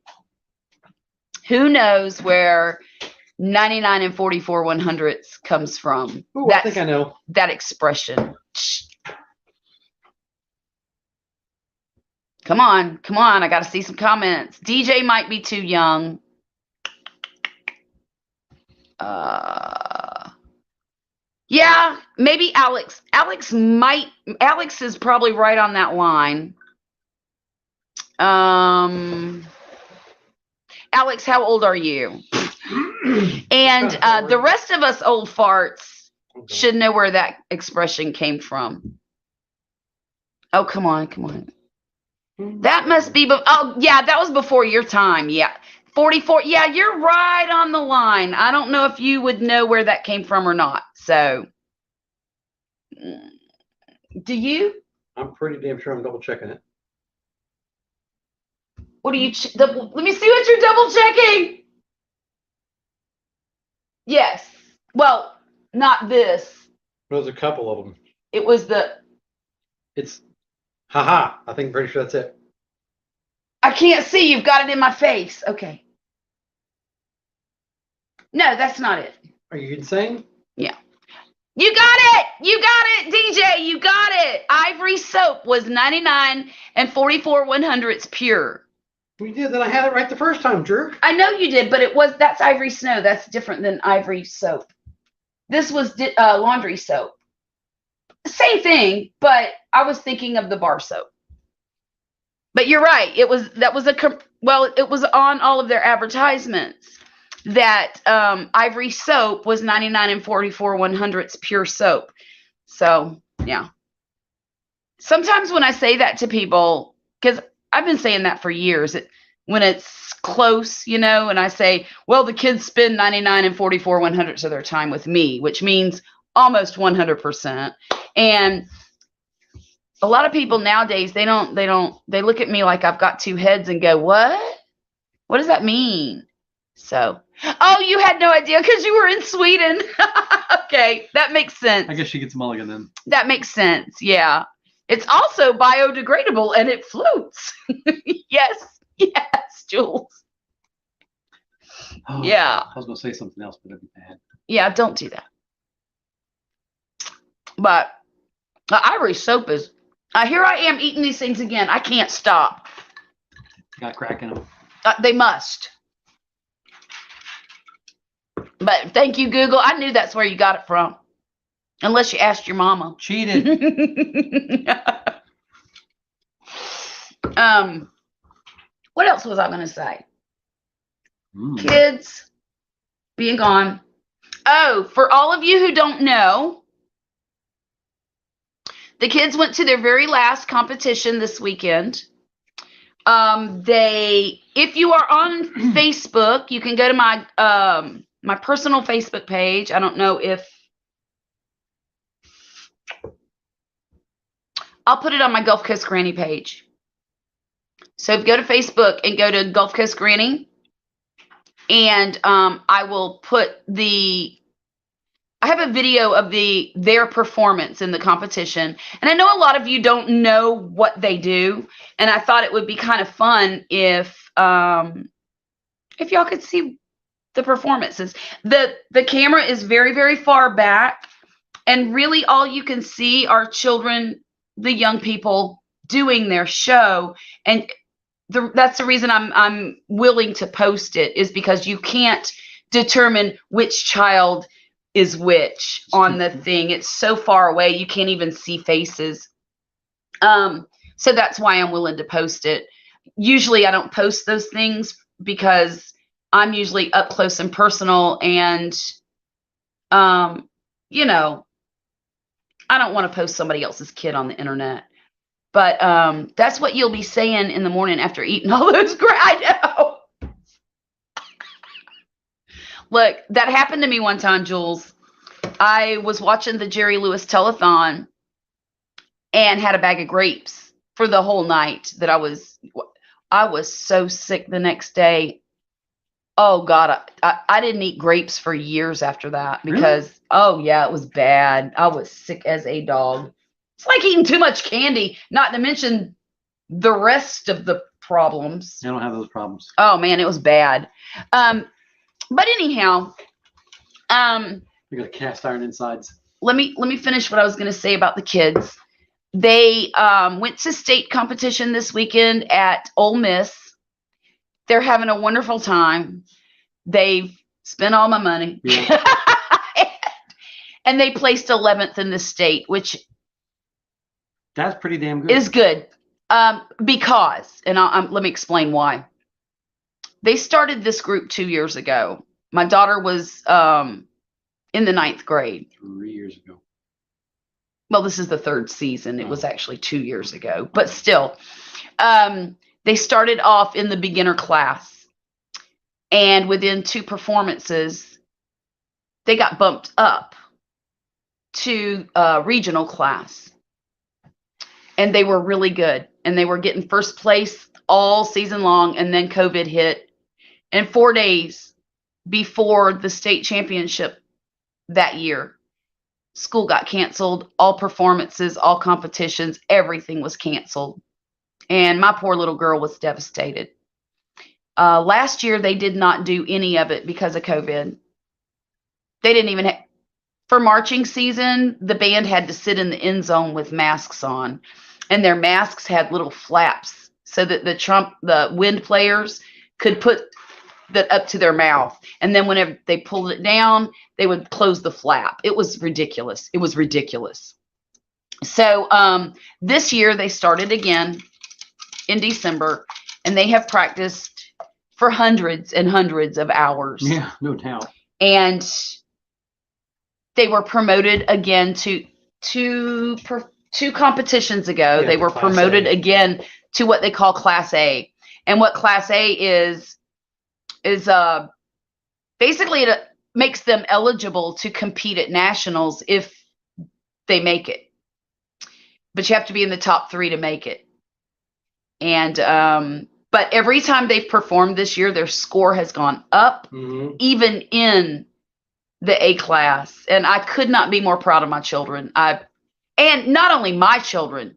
Who knows where 99 and 44 100ths comes from? Ooh, I think I know. That expression. Come on. I got to see some comments. DJ might be too young. Yeah, maybe Alex. Alex is probably right on that line. Alex, how old are you? And the rest of us old farts should know where that expression came from. Oh, come on. That must be, that was before your time. Yeah. 44. Yeah, you're right on the line. I don't know if you would know where that came from or not. So, do you? I'm pretty damn sure I'm double checking it. What are you? Let me see what you're double checking. Yes. Well, not this. There's a couple of them. It was It's, haha. I think pretty sure that's it. I can't see. You've got it in my face. Okay. No, that's not it. Are you insane? Yeah. You got it, DJ. You got it. Ivory soap was 99 and 44 100ths pure. We did. Then I had it right the first time, jerk. I know you did, but that's Ivory Snow. That's different than Ivory soap. This was laundry soap. Same thing, but I was thinking of the bar soap. But you're right. It was on all of their advertisements that Ivory soap was 99 and 44 100ths pure soap. So, yeah. Sometimes when I say that to people, because I've been saying that for years, when it's close, and I say, well, the kids spend 99 and 44 100ths of their time with me, which means almost 100%. And a lot of people nowadays, they look at me like I've got two heads and go, what? What does that mean? So, oh, you had no idea because you were in Sweden. Okay, that makes sense. I guess she gets a mulligan then. That makes sense. Yeah. It's also biodegradable and it floats. Yes, Jules. Oh, Yeah. I was going to say something else, but it'd be bad. Yeah, don't do that. But the Irish soap is. Here I am eating these things again. I can't stop. Got crack in them. They must. But thank you, Google. I knew that's where you got it from. Unless you asked your mama. Cheated. What else was I going to say? Mm. Kids being gone. Oh, for all of you who don't know, the kids went to their very last competition this weekend. If you are on Facebook, you can go to my my personal Facebook page. I don't know if I'll put it on my Gulf Coast Granny page. So if you go to Facebook and go to Gulf Coast Granny, and I will put I have a video of their performance in the competition. And I know a lot of you don't know what they do, and I thought it would be kind of fun if y'all could see the performances. The camera is very, very far back, and really all you can see are children, the young people doing their show. And that's the reason I'm willing to post it, is because you can't determine which child is which on the thing. It's so far away, you can't even see faces. So that's why I'm willing to post it. Usually I don't post those things because I'm usually up close and personal, and you know, I don't want to post somebody else's kid on the internet. But that's what you'll be saying in the morning after eating all those I know. Look, that happened to me one time, Jules. I was watching the Jerry Lewis telethon and had a bag of grapes for the whole night. That I was so sick the next day. Oh God, I didn't eat grapes for years after that because really? Oh yeah, it was bad. I was sick as a dog. It's like eating too much candy, not to mention the rest of the problems. I don't have those problems. Oh man, it was bad. But anyhow, we got cast iron insides. Let me finish what I was going to say about the kids. They went to state competition this weekend at Ole Miss. They're having a wonderful time. They've spent all my money. Yeah. And they placed 11th in the state, which that's pretty damn good. Is good. Because, and let me explain why. They started this group 2 years ago. My daughter was in the 9th grade. 3 years ago. Well, this is the 3rd season. It was actually 2 years ago. But still, they started off in the beginner class. And within 2 performances, they got bumped up to regional class. And they were really good. And they were getting first place all season long. And then COVID hit. And 4 days before the state championship that year, school got canceled. All performances, all competitions, everything was canceled. And my poor little girl was devastated. Last year, they did not do any of it because of COVID. They didn't even for marching season, the band had to sit in the end zone with masks on. And their masks had little flaps so that the wind players could put that up to their mouth. And then whenever they pulled it down, they would close the flap. It was ridiculous. It was ridiculous. So this year they started again in December, and they have practiced for hundreds and hundreds of hours. Yeah, no doubt. And they were promoted again to two competitions ago. Yeah, they were promoted again to what they call Class A. And what Class A is basically it makes them eligible to compete at nationals if they make it. But you have to be in the top 3 to make it. And but every time they've performed this year, their score has gone up, even in the A class. And I could not be more proud of my children. And not only my children,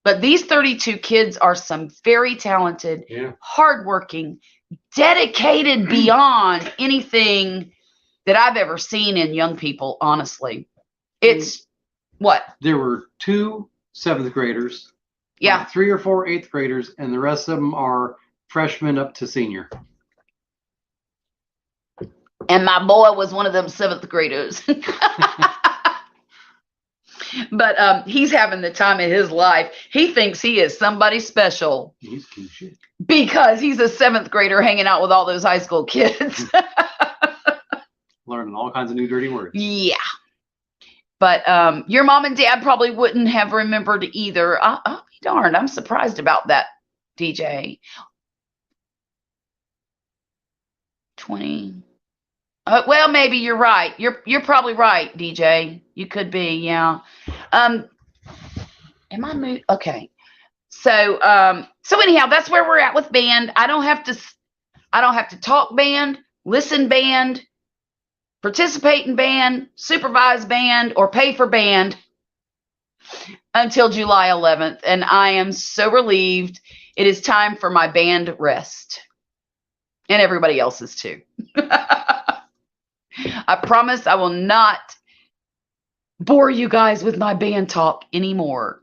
But these 32 kids are some very talented, Yeah. hardworking, dedicated beyond anything that I've ever seen in young people, honestly. It's what? There were 2 7th graders, Yeah. 3 or 4 8th graders, and the rest of them are freshmen up to senior. And my boy was one of them 7th graders. But he's having the time of his life. He thinks he is somebody special He's cute shit. because he's a 7th grader hanging out with all those high school kids. Learning all kinds of new dirty words. Yeah. But your mom and dad probably wouldn't have remembered either. I'll be darned. I'm surprised about that, DJ. 20. Well, maybe you're right. You're probably right, DJ. You could be, yeah. Am I moved? Okay. So anyhow, that's where we're at with band. I don't have to talk band, listen band, participate in band, supervise band, or pay for band until July 11th. And I am so relieved. It is time for my band rest. And everybody else's too. I promise I will not bore you guys with my band talk anymore.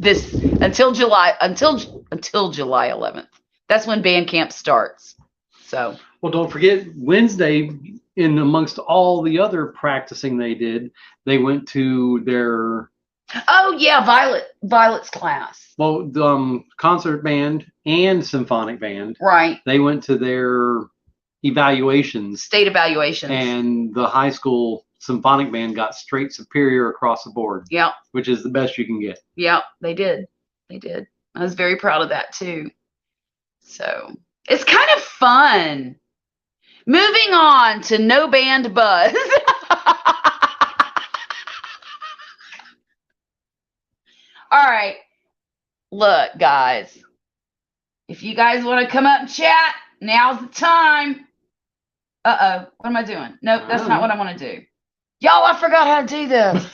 Until July 11th. That's when band camp starts. So, well, don't forget Wednesday, in amongst all the other practicing they did, they went to their Violet's class. Well, concert band and symphonic band. Right. They went to their evaluations. State evaluations. And the high school symphonic band got straight superior across the board. Yep. Which is the best you can get. Yep, they did. They did. I was very proud of that too. So it's kind of fun. Moving on to no band buzz. All right. Look, guys. If you guys want to come up and chat, now's the time. Uh-oh. What am I doing? Nope, that's not what I want to do. Y'all, I forgot how to do this.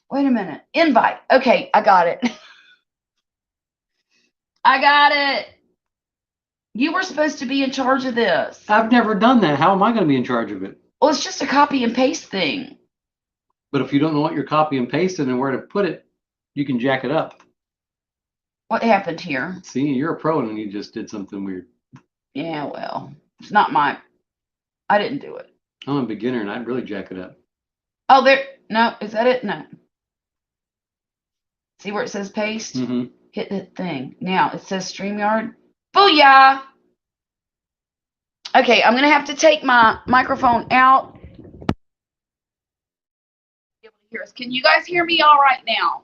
Wait a minute. Invite. Okay, I got it. I got it. You were supposed to be in charge of this. I've never done that. How am I going to be in charge of it? Well, it's just a copy and paste thing. But if you don't know what you're copy and pasting and where to put it, you can jack it up. What happened here? See, you're a pro and you just did something weird. Yeah, well, it's not I didn't do it. I'm a beginner and I'd really jack it up. Oh, there. No, is that it? No. See where it says paste? Mm-hmm. Hit the thing. Now it says StreamYard. Booyah! Okay, I'm going to have to take my microphone out. Be able to hear us. Can you guys hear me all right now?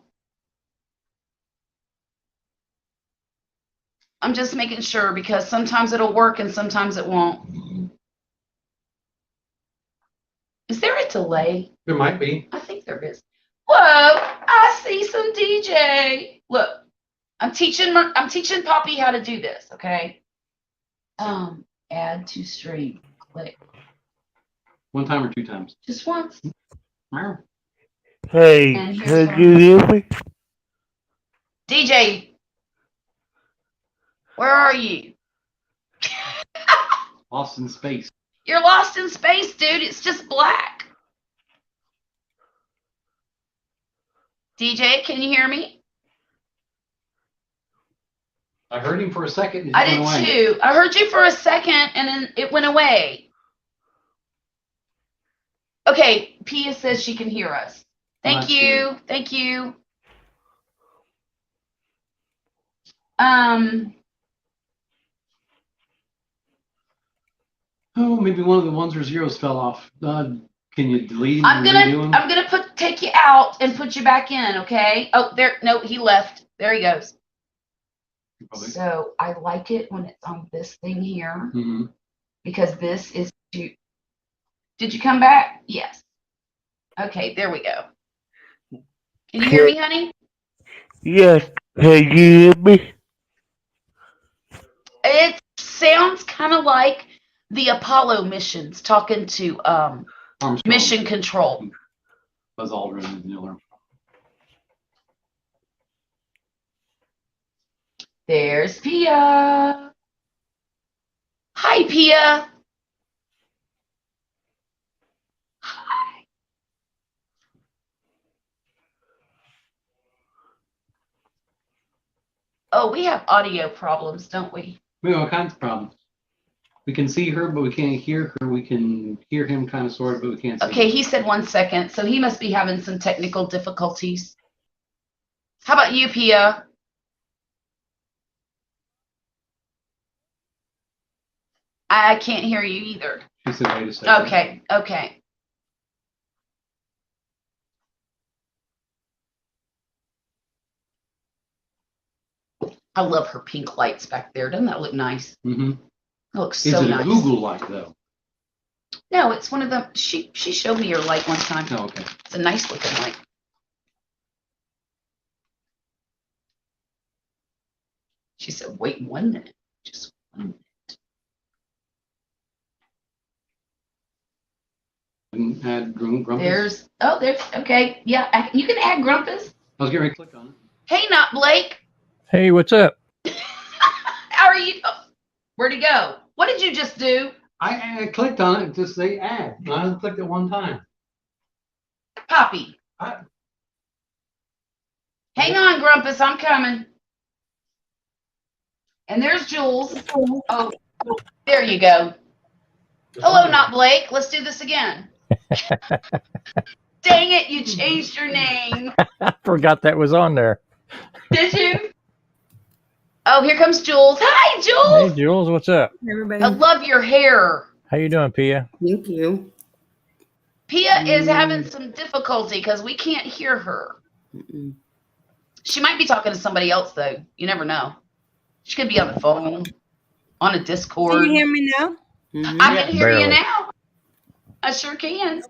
I'm just making sure because sometimes it'll work and sometimes it won't. Is there a delay? There might be. I think there is. Whoa, I see some DJ. Look, I'm teaching Poppy how to do this, okay? Add to stream. Click. One time or 2 times? Just once. Hey, can you hear me? DJ, where are you? Lost in space. You're lost in space, dude. It's just black. DJ, can you hear me? I heard him for a second. I did too. I heard you for a second and then it went away. Okay, Pia says she can hear us. Thank you. Good. Thank you. Oh, maybe one of the ones or zeros fell off. Can you delete? I'm gonna take you out and put you back in. Okay. Oh, there. No, he left. There he goes. Probably. So I like it when it's on this thing here because this is. Did you come back? Yes. Okay. There we go. Can you hear me, honey? Yes. Can you hear me? It sounds kind of like the Apollo missions talking to Mission Control. Buzz Aldrin and Neil Armstrong. There's Pia. Hi, Pia. Hi. Oh, we have audio problems, don't we? We have all kinds of problems. We can see her, but we can't hear her. We can hear him kind of sort of, but we can't see Okay, him. he said 1 second, so he must be having some technical difficulties. How about you, Pia? I can't hear you either. She said, wait a second. Okay, okay. I love her pink lights back there. Doesn't that look nice? Mm-hmm. It looks Is so it nice. a Google light, though? No, it's one of them. She showed me her light one time. Oh, okay. It's a nice looking light. She said, wait 1 minute. Just 1 minute. We can add Grumpus. There's, okay. Yeah, you can add Grumpus. I was getting ready to click on it. Hey, not Blake. Hey, what's up? How are you? Oh, where'd he go? What did you just do? I clicked on it to say add. And I only clicked it one time. Poppy. Hang on, Grumpus. I'm coming. And there's Jules. Oh, there you go. Hello, not Blake. Let's do this again. Dang it, you changed your name. I forgot that was on there. Did you? Oh, here comes Jules. Hi, Hey, Jules. Jules, what's up? Everybody, I love your hair. How you doing, Pia? thank you. Pia is having some difficulty because we can't hear her. Mm-mm. She might be talking to somebody else, though. You never know. She could be on the phone, on a Discord. Can you hear me now? Mhm. I can hear you Barely. now. I sure can.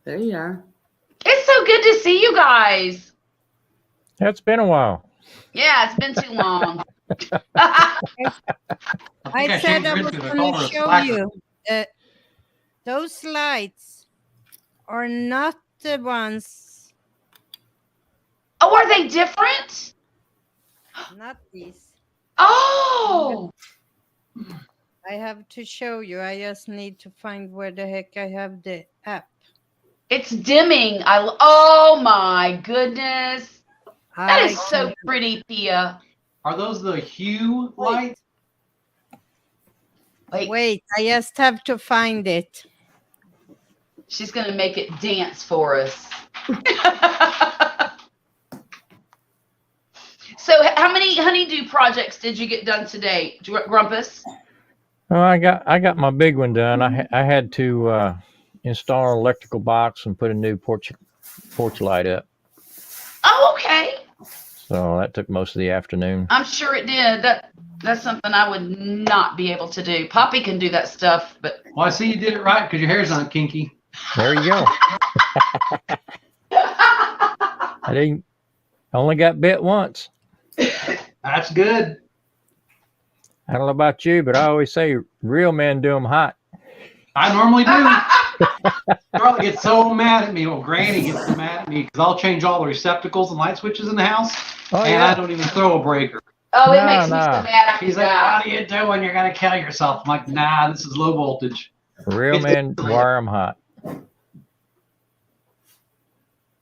There you are. It's so good to see you guys. It's been a while. Yeah, it's been too long. I think said changed I hers was 'cause I going called to her a show slacker. you. Those lights are not the ones, Oh, are they different? not these. Oh, I have to show you. I just need to find where the heck I have the app. it's dimming. Oh my goodness. That I is so pretty, Pia. Are those the hue Wait. lights? Wait, I just have to find it. She's going to make it dance for us. So how many honeydew projects did you get done today, Grumpus? Well, I got my big one done. I had to install an electrical box and put a new porch light up. Oh, okay. So that took most of the afternoon. I'm sure it did. That's something I would not be able to do. Poppy can do that stuff, but Well, I see you did it right because your hair's not kinky. There you go. I only got bit once. That's good. I don't know about you, but I always say real men do them hot. I normally do. Charlotte gets so mad at me. Well, Granny gets so mad at me because I'll change all the receptacles and light switches in the house, Oh and yeah. I don't even throw a breaker. oh, it No, makes me so no. mad. I She's like, forgot. "What are you doing? You're gonna kill yourself." I'm like, "Nah, this is low voltage." Real men wire them hot.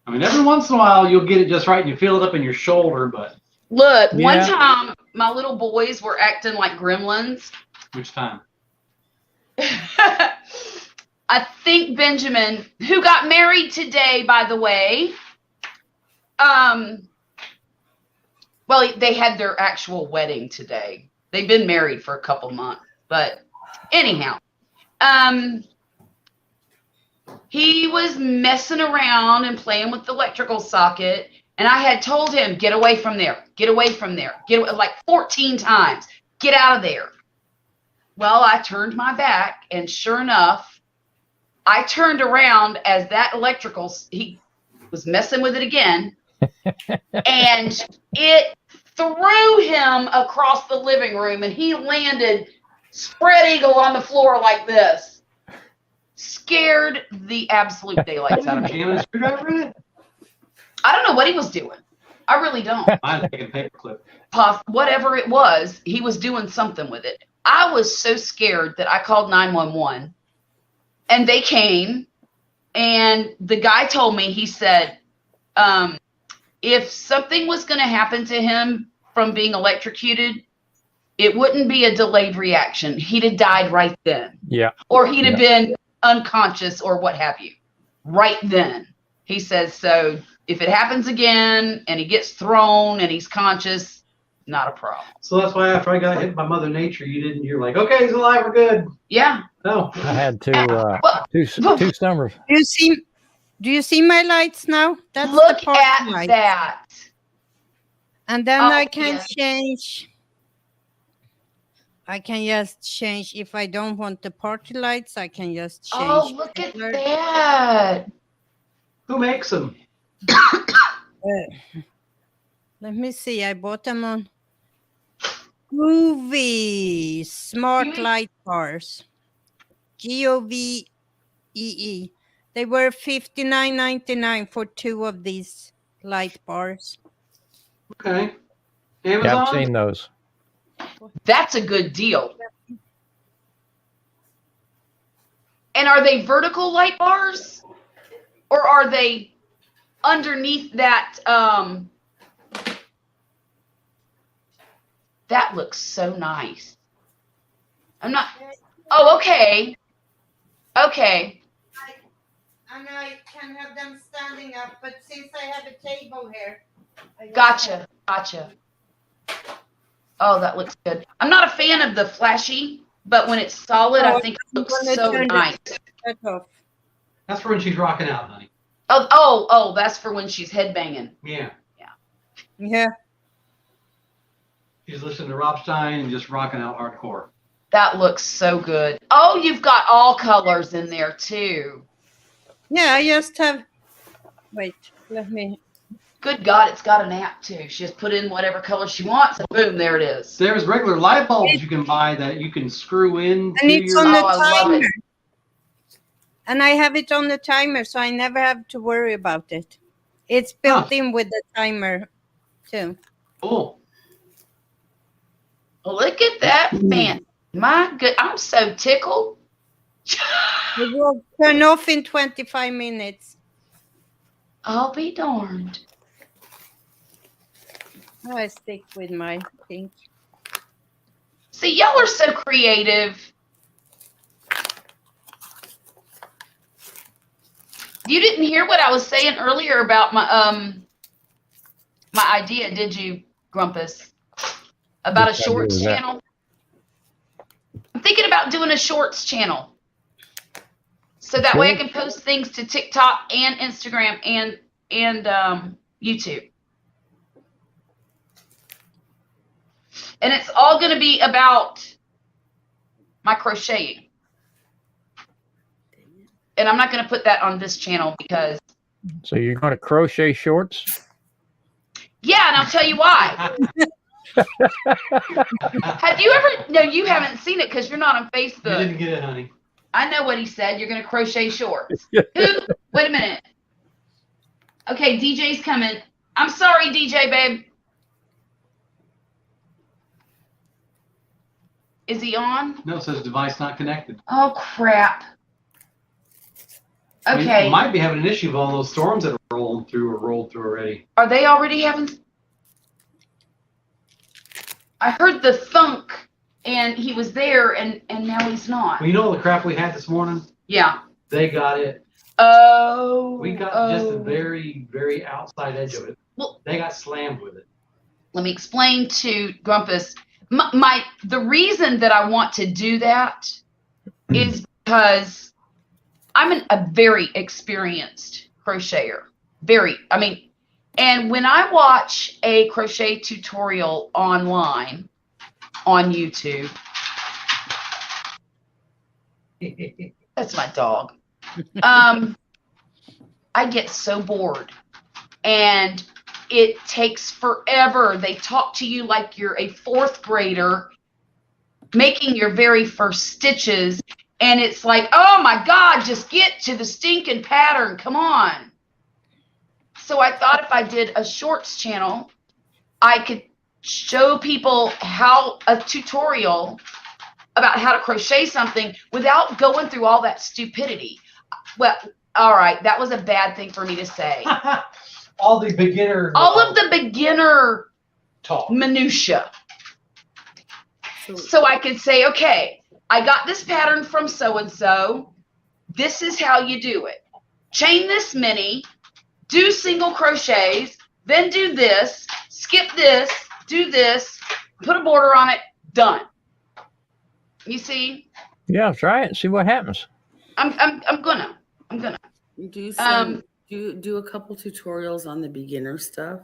I mean, every once in a while you'll get it just right and you feel it up in your sholdder, but Look, one Yeah. time my little boys were acting like gremlins. which time? I think Benjamin, who got married today, by the way, well, they had their actual wedding today. They've been married for a couple months, but anyhow, he was messing around and playing with the electrical socket, and I had told him, get away from there, get away from there, get away, like 14 times, get out of there. Well, I turned my back, and sure enough, I turned around as that he was messing with it again, and it threw him across the living room, and he landed spread eagle on the floor like this. Scared the absolute daylights out of me. Jamming a screwdriver in it? I don't know what he was doing. I really don't. Mine's like a paperclip. Whatever it was, he was doing something with it. I was so scared that I called 911 and they came, and the guy told me, he said, if something was going to happen to him from being electrocuted, it wouldn't be a delayed reaction. He'd have died right then. Yeah. Or he'd have been unconscious or what have you. Right then. He says, so if it happens again and he gets thrown and he's conscious, not a problem. So that's why after I got hit by Mother Nature, you're like, okay, he's alive, we're good. Yeah. No. I had Well, two summers. Do you see my lights now? That's look the party at light. that. And then Oh, I can yes. change. I can just change if I don't want the party lights. I can just change. Oh, look at color. that. Who makes them? Let me see. I bought them on Groovy Smart Groovy? Light Bars. GOVEE. They were $59.99 for 2 of these light bars. Okay. Yeah, Amazon? I've seen those. That's a good deal. And are they vertical light bars? Or are they underneath that? That looks so nice. I'm not. Oh, okay. Okay. And I can have them standing up, but since I have a table here. Gotcha. Oh, that looks good. I'm not a fan of the flashy, but when it's solid, I think it looks so nice. That's for when she's rocking out, honey. Oh, that's for when she's headbanging. Yeah. Yeah. She's listening to Rob Stein and just rocking out hardcore. That looks so good. Oh, you've got all colors in there too. Yeah, I just have. Wait, let me. Good God, it's got an app too. She just put in whatever color she wants, and boom, there it is. There's regular light bulbs you can buy that you can screw in. And it's on the Oh, I love timer. it. And I have it on the timer, so I never have to worry about it. It's built in with the timer too. Cool. Look at that, man. My good, I'm so tickled. It will turn off in 25 minutes. I'll be darned. I stick with my thing. See, y'all are so creative. You didn't hear what I was saying earlier about my idea, did you, Grumpus? About a Which idea shorts was that? channel. I'm thinking about doing a shorts channel. So that way I can post things to TikTok and Instagram and YouTube. And it's all going to be about my crocheting. And I'm not going to put that on this channel because, So you're going to crochet shorts? yeah, and I'll tell you why. Have you ever, no, you haven't seen it because you're not on You Facebook. didn't get it, honey. I know what he said. You're going to crochet shorts. Who? Wait a minute. Okay, DJ's coming. I'm sorry, DJ, babe. Is he on? No, it says device not connected. Oh, crap. I mean, Okay. you might be having an issue with all those storms that are rolled through already. Are they already having? I heard the thunk, and he was there, and now he's not. Well, you know all the crap we had this morning? Yeah. They got it. Oh. We got just the very, very outside edge of it. Well, They got slammed with it. let me explain to Grumpus. The reason that I want to do that is because I'm a very experienced crocheter. And when I watch a crochet tutorial online on YouTube, that's my dog. I get so bored, and it takes forever. They talk to you like you're a 4th grader making your very first stitches, and it's like, oh my God, just get to the stinking pattern. Come on. So I thought if I did a shorts channel, I could show people a tutorial about how to crochet something without going through all that stupidity. Well, all right, that was a bad thing for me to say. All the beginner. All of the beginner talk. minutia. So, So I could say, okay, I got this pattern from so-and-so. This is how you do it. Chain this many, do single crochets, then do this, skip this, do this, put a border on it, done. You see? Yeah, try it and see what happens. I'm gonna. do some, Um, do a couple tutorials on the beginner stuff.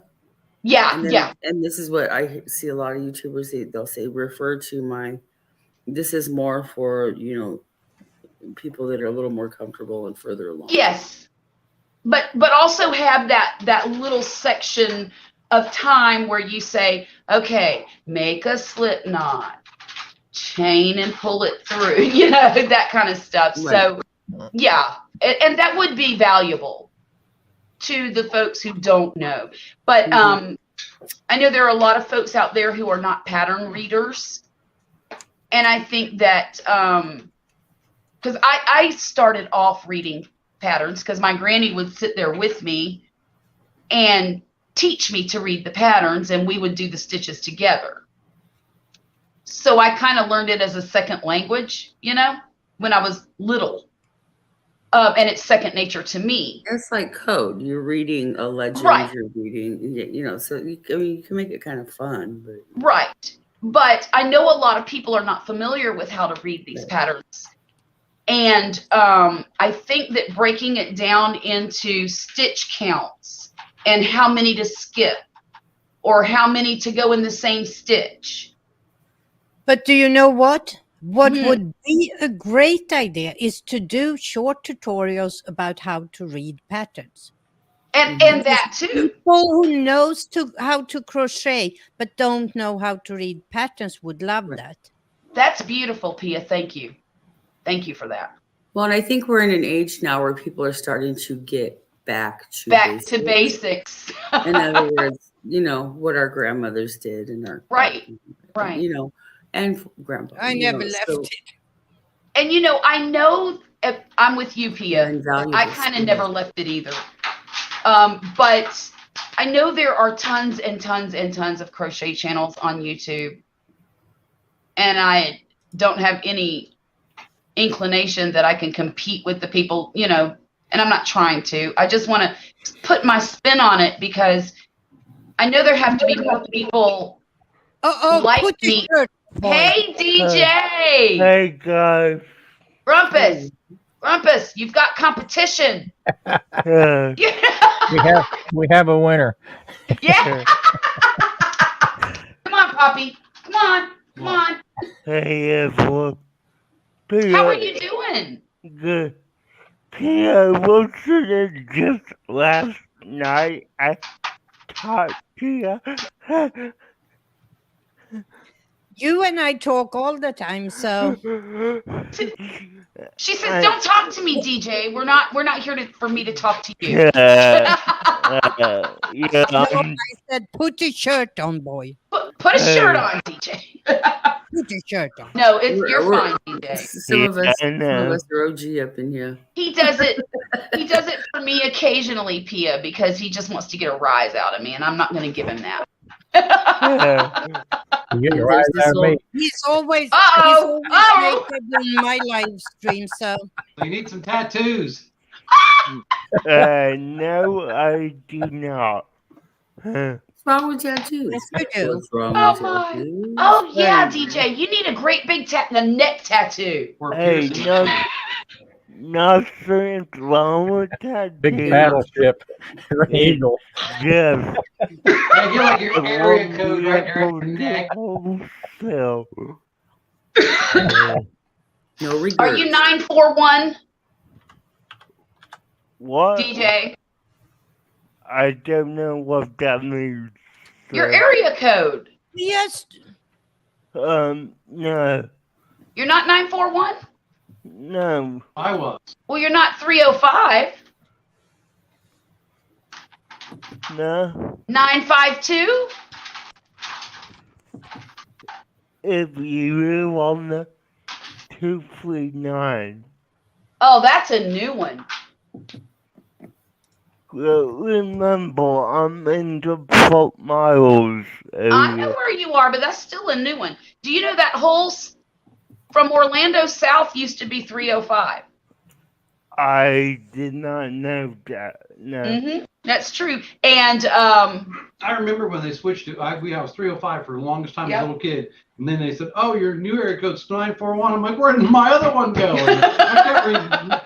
Yeah, And then, yeah. And this is what I see a lot of YouTubers say. They'll say, refer to this is more for, people that are a little more comfortable and further along. Yes. But also have that little section of time where you say, okay, make a slip knot, chain and pull it through, that kind of stuff. Right. So yeah, and that would be valuable to the folks who don't know. But I know there are a lot of folks out there who are not pattern readers. And I think that because I started off reading patterns because my granny would sit there with me and teach me to read the patterns, and we would do the stitches together. So I kind of learned it as a second language, when I was little. And it's second nature to me. It's like code. You're reading a legend. Right. You're reading, so you can make it kind of fun. But Right. But I know a lot of people are not familiar with how to read these patterns. And I think that breaking it down into stitch counts and how many to skip or how many to go in the same stitch. But do you know what? What Hmm. would be a great idea is to do short tutorials about how to read patterns. And that too. People who knows how to crochet but don't know how to read patterns would love that. That's beautiful, Pia. Thank you. Thank you for that. well, and I think we're in an age now where people are starting to get back to basics. In other words, what our grandmothers did and our Right. and grandpa. I never left so- it. And I know I'm with you, Pia. Invaluable I kind of skills. never left it either. But I know there are tons and tons and tons of crochet channels on YouTube. And I don't have any inclination that I can compete with the people, and I'm not trying to. I just want to put my spin on it because I know there have to be more people like put the me. shirt, boy. Hey, DJ! Hey guys. Rumpus, you've got competition. Uh, We have a winner. Yeah. Come on, Poppy. Come on. hey everyone. Pia, How are you doing? good. Pia, listening just last night. I taught Pia. You and I talk all the time, so She says, "Don't talk to me, DJ. We're not here for me to talk to you." Yeah, no, I said put a shirt on, boy. Put a shirt on, DJ. Put a shirt on. No, you're fine, DJ. Some of us are OG up in here. He does it for me occasionally, Pia, because he just wants to get a rise out of me, and I'm not going to give him that. You get a rise out of me. He's always Uh-oh. naked in my live stream, so You need some tattoos. no, I do not. What's wrong with tattoos? yes, we do. What's wrong Oh, with my. tattoos? Oh yeah, DJ, you need a great big neck tattoo. Or Hey, piercing. nothing's wrong with that. Big battleship. Eagle. Yes. Yeah, get like your area code right there on your neck. So, No regrets. Are you 941, what? DJ? I don't know what that means. Your area code. Yes, No. You're not 941? No. I was. Well, you're not 305. No. 952? If you want the 239. Oh, that's a new one. Remember, I'm in the Fort Miles I know area. where you are, but that's still a new one. Do you know that whole from Orlando south used to be 305? I did not know that. No. That's true. And I remember when they switched to, I was 305 for the longest time as Yep. a little kid. And then they said, oh, your new area code's 941. I'm like, where did my other one go? And I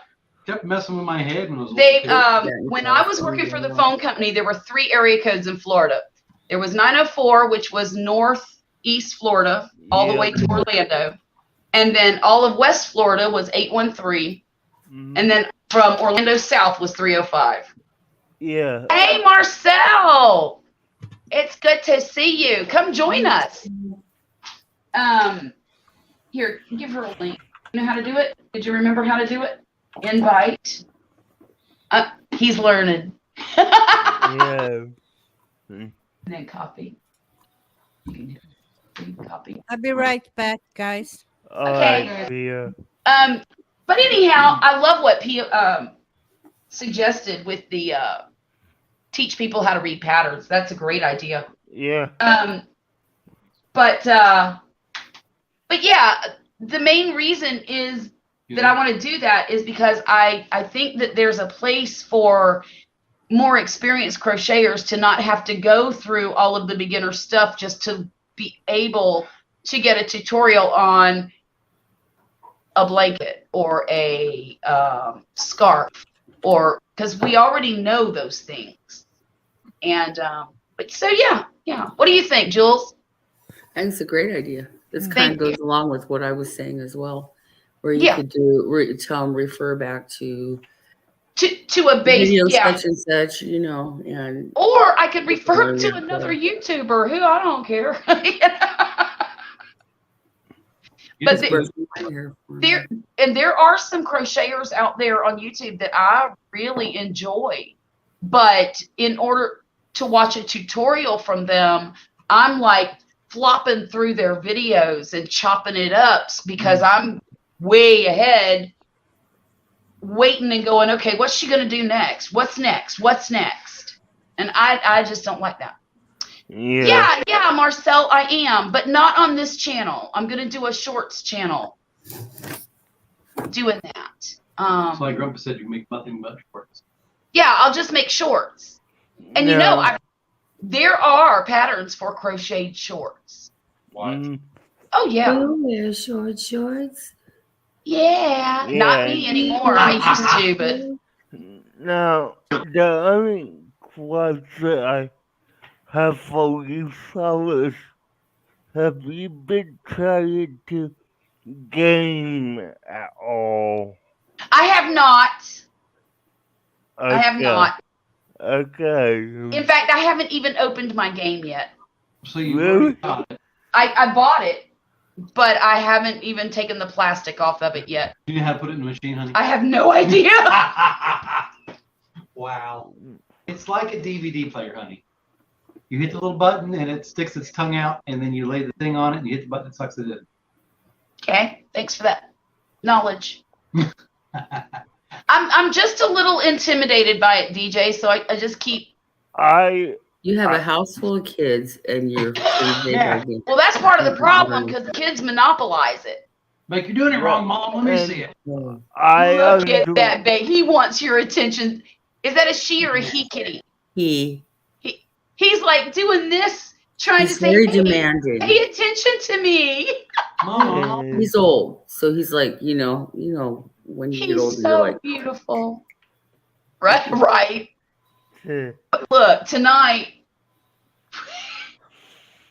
kept messing with my head when I was a they little kid. when I was working for the phone company, there were 3 area codes in Florida. There was 904, which was northeast Florida, all the way to Orlando. And then all of West Florida was 813. And then from Orlando south was 305. Yeah. Hey, Marcel. It's good to see you. Come join us. Here, give her a link. You know how to do it? Did you remember how to do it? Invite. He's learning. Yeah. And then copy. You can copy. I'll be right back, guys. Okay. Yeah. But anyhow, I love what P suggested with the teach people how to read patterns. That's a great idea. Yeah. But yeah, the main reason is that I want to do that is because I think that there's a place for more experienced crocheters to not have to go through all of the beginner stuff just to be able to get a tutorial on a blanket or a scarf, or because we already know those things. And but so yeah. What do you think, Jules? I think it's a great idea. This Thank kind of goes you. along with what I was saying as well, where you could tell them refer back to a base, video such and such, and or I could refer to another YouTuber who I don't care. But there are some crocheters out there on YouTube that I really enjoy, but in order to watch a tutorial from them, I'm like flopping through their videos and chopping it up because I'm way ahead, waiting and going, okay, what's she gonna do next? What's next? And I just don't like that. Yeah, Marcel, I am, but not on this channel. I'm gonna do a shorts channel doing that. So like Grandpa said, you can make nothing but shorts. Yeah, I'll just make shorts. And there are patterns for crocheted shorts. What? Oh yeah. You wear shorts. Yeah, not me anymore. I used to, but Now, the only question I have for you fellas, have you been trying to game at all? I have not. Okay. I have not. Okay. In fact, I haven't even opened my game yet. So you really got it. I bought it, but I haven't even taken the plastic off of it yet. Do you know how to put it in the machine, honey? I have no idea. Wow. It's like a DVD player, honey. You hit the little button and it sticks its tongue out, and then you lay the thing on it and you hit the button that sucks it in. Okay, thanks for that knowledge. I'm just a little intimidated by it, DJ, so I just keep... You have a house full of kids and you're... Well, that's part of the problem because the kids monopolize it. Like, you're doing it wrong, Mom. Let me see it. Look at that, babe. He wants your attention. Is that a she or a he, kitty? He's like doing this, trying to say, very demanding. Pay attention to me. Mom. He's old, so he's like, when you get older, so you're like, beautiful. Right. But look, tonight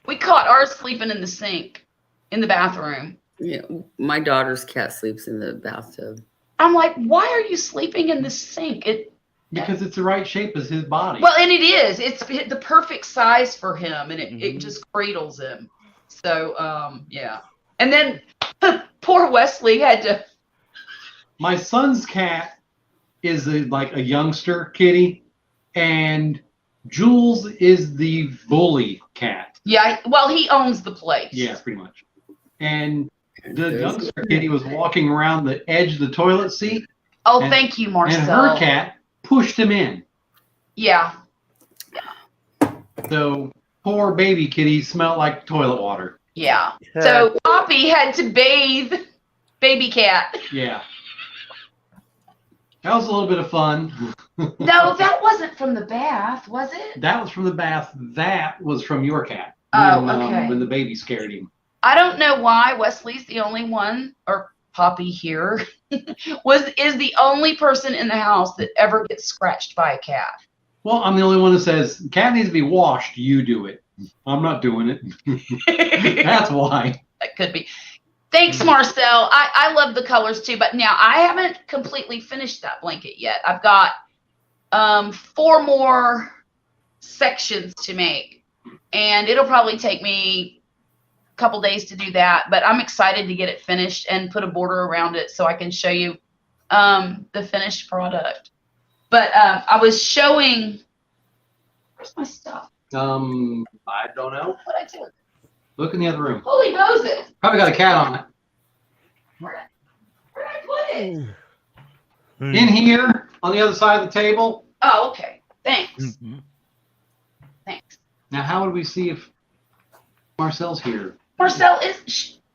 we caught ours sleeping in the sink in the bathroom. Yeah, my daughter's cat sleeps in the bathtub. I'm like, why are you sleeping in the sink? Because it's the right shape as his body. Well, and it is. It's the perfect size for him, and it just cradles him. So, yeah. And then poor Wesley had to... My son's cat is like a youngster kitty, and Jules is the bully cat. Yeah, well, he owns the place. Yeah, pretty much. And the There's- youngster kitty was walking around the edge of the toilet seat, Oh, And- thank you, and Marcel. her cat pushed him in. Yeah. So poor baby kitty smelled like toilet water. Yeah. So Poppy had to bathe baby cat. Yeah. That was a little bit of fun. No, that wasn't from the bath, was it? That was from the bath. That was from your cat. Oh, when, okay. When the baby scared him. I don't know why Wesley's the only one, or Poppy here, is the only person in the house that ever gets scratched by a cat. Well, I'm the only one that says cat needs to be washed. You do it. I'm not doing it. That's why. That could be. Thanks, Marcel. I love the colors too, but now I haven't completely finished that blanket yet. I've got 4 more sections to make, and it'll probably take me a couple days to do that, but I'm excited to get it finished and put a border around it so I can show you the finished product. But I was showing, where's my stuff? I don't know. What'd I do? Look in the other room. Holy Moses! Probably got a cat on it. Where'd I put it? In here, on the other side of the table. Oh, okay. Thanks. Mhm. Thanks. Now, how would we see if Marcel's here? Marcel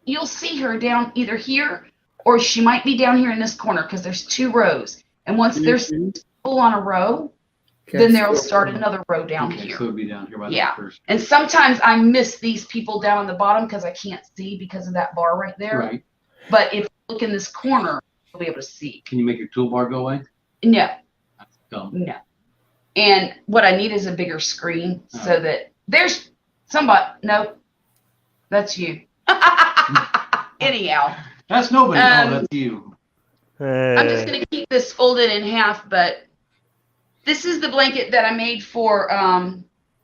you'll see her down either here or she might be down here in this corner because there's 2 rows. And once there's Mhm. full on a row, then they'll start another row down Okay, here. so it'd be down here by Yeah. the first. And sometimes I miss these people down on the bottom because I can't see because of that bar right there. Right. But if you look in this corner, you'll be able to see. Can you make your toolbar go away? No, That's dumb. no. And what I need is a bigger screen so Oh. that there's somebody. No, that's you. Anyhow. That's nobody. Um, Oh, that's you. I'm just going to keep this folded in half, but this is the blanket that I made for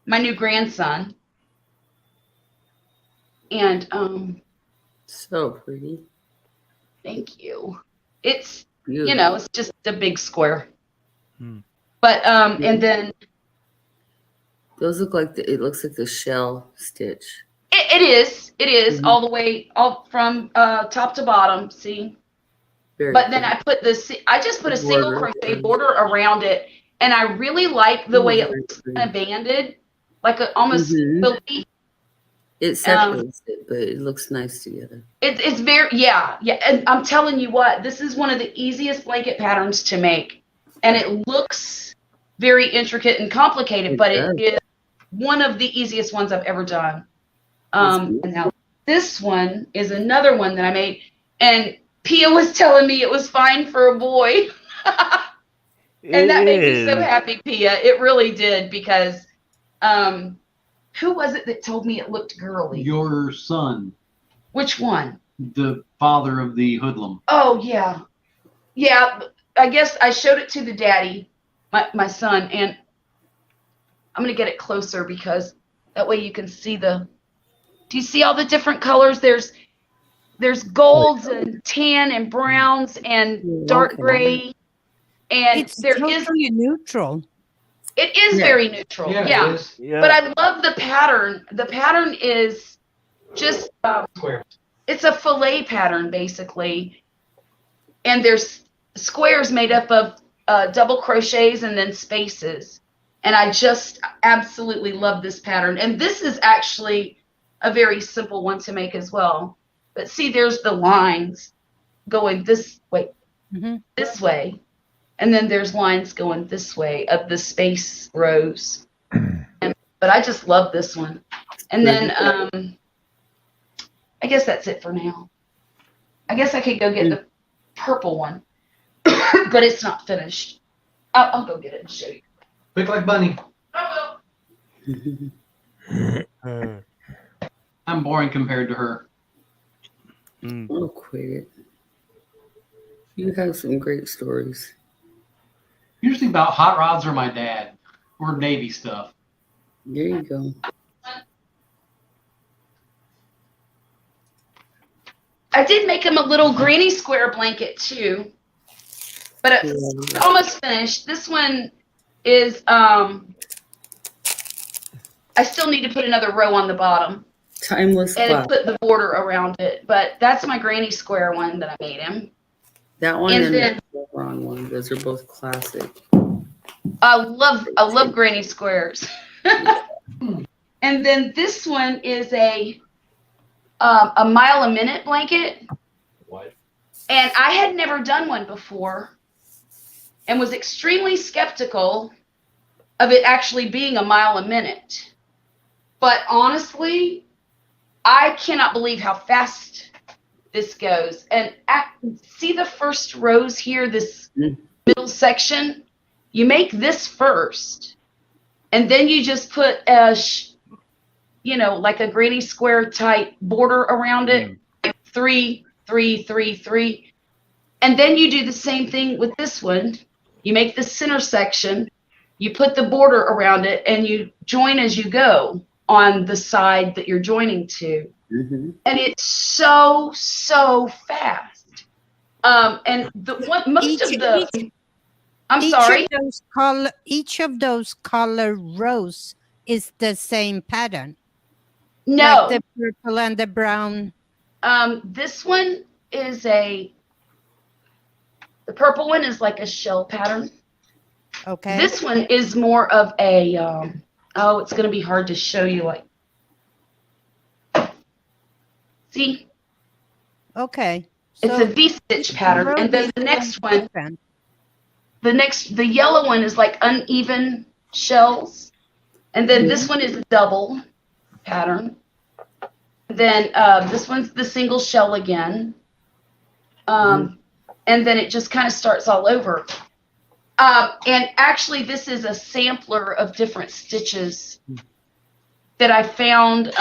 my new grandson. And So pretty. thank you. It's, Beautiful. you know, it's just a big square. Hmm. But, and then Those look like it looks like the shell stitch. it is Mhm. all the way, all from top to bottom, see? Very But then cool. I just put a single Border. crochet border around it. And I really like the way it Very looks pretty. kind of banded, like a, almost Mhm. quilty. It separates it, but it looks nice together. It's very, yeah. And I'm telling you what, this is one of the easiest blanket patterns to make. And it looks very intricate and complicated, It but does. it is one of the easiest ones I've ever done. That's And now this one is another one that I made. And Pia was telling me it was fine for a boy. And that made me so happy, Pia. It really did, because who was it that told me it looked girly? Your son, Which one? the father of the hoodlum. Oh, yeah. Yeah, I guess I showed it to the daddy, my son, and I'm going to get it closer because that way you can see do you see all the different colors? There's golds and tan and browns and dark Okay. gray. And It's there is, totally neutral. it is Yeah. very neutral. Yeah. It is. Yeah. But I love the pattern. The pattern is just, Square. it's a fillet pattern, basically. And there's squares made up of double crochets and then spaces. And I just absolutely love this pattern. And this is actually a very simple one to make as well. But see, there's the lines going this way, Mhm. this way. And then there's lines going this way of the space rows. But I just love this one. And then I guess that's it for now. I guess I could go get the purple one, but it's not finished. I'll go get it and show you. Quick like bunny. I will. Uh, I'm boring compared to her. mm. Oh, quit. You have some great stories. Usually about hot rods or my dad or Navy stuff. There you go. I did make him a little granny square blanket too, but it's almost finished. This one is I still need to put another row on the bottom Timeless and class. put the border around it. But that's my granny square one that I made him. That one And and then- the wrong one. Those are both classic. I love granny squares. And then this one is a mile a minute blanket. What? And I had never done one before and was extremely skeptical of it actually being a mile a minute. But honestly, I cannot believe how fast this goes. And see the first rows here, this middle section? You make this first, and then you just put like a granny square type border around it, like 3, 3, 3, 3. And then you do the same thing with this one. You make the center section, you put the border around it, and you join as you go on the side that you're joining to. Mm-hmm. And it's so fast. And Each of those color rows is the same pattern. No. Like the purple and the brown. This one is the purple one is like a shell pattern. Okay. This one is more of a, it's going to be hard to show you. Like, see? Okay. It's a V-stitch pattern. And then the next one, the yellow one is like uneven shells. And then this one is a double pattern. Then this one's the single shell again. And then it just kind of starts all over. And actually, this is a sampler of different stitches that I found.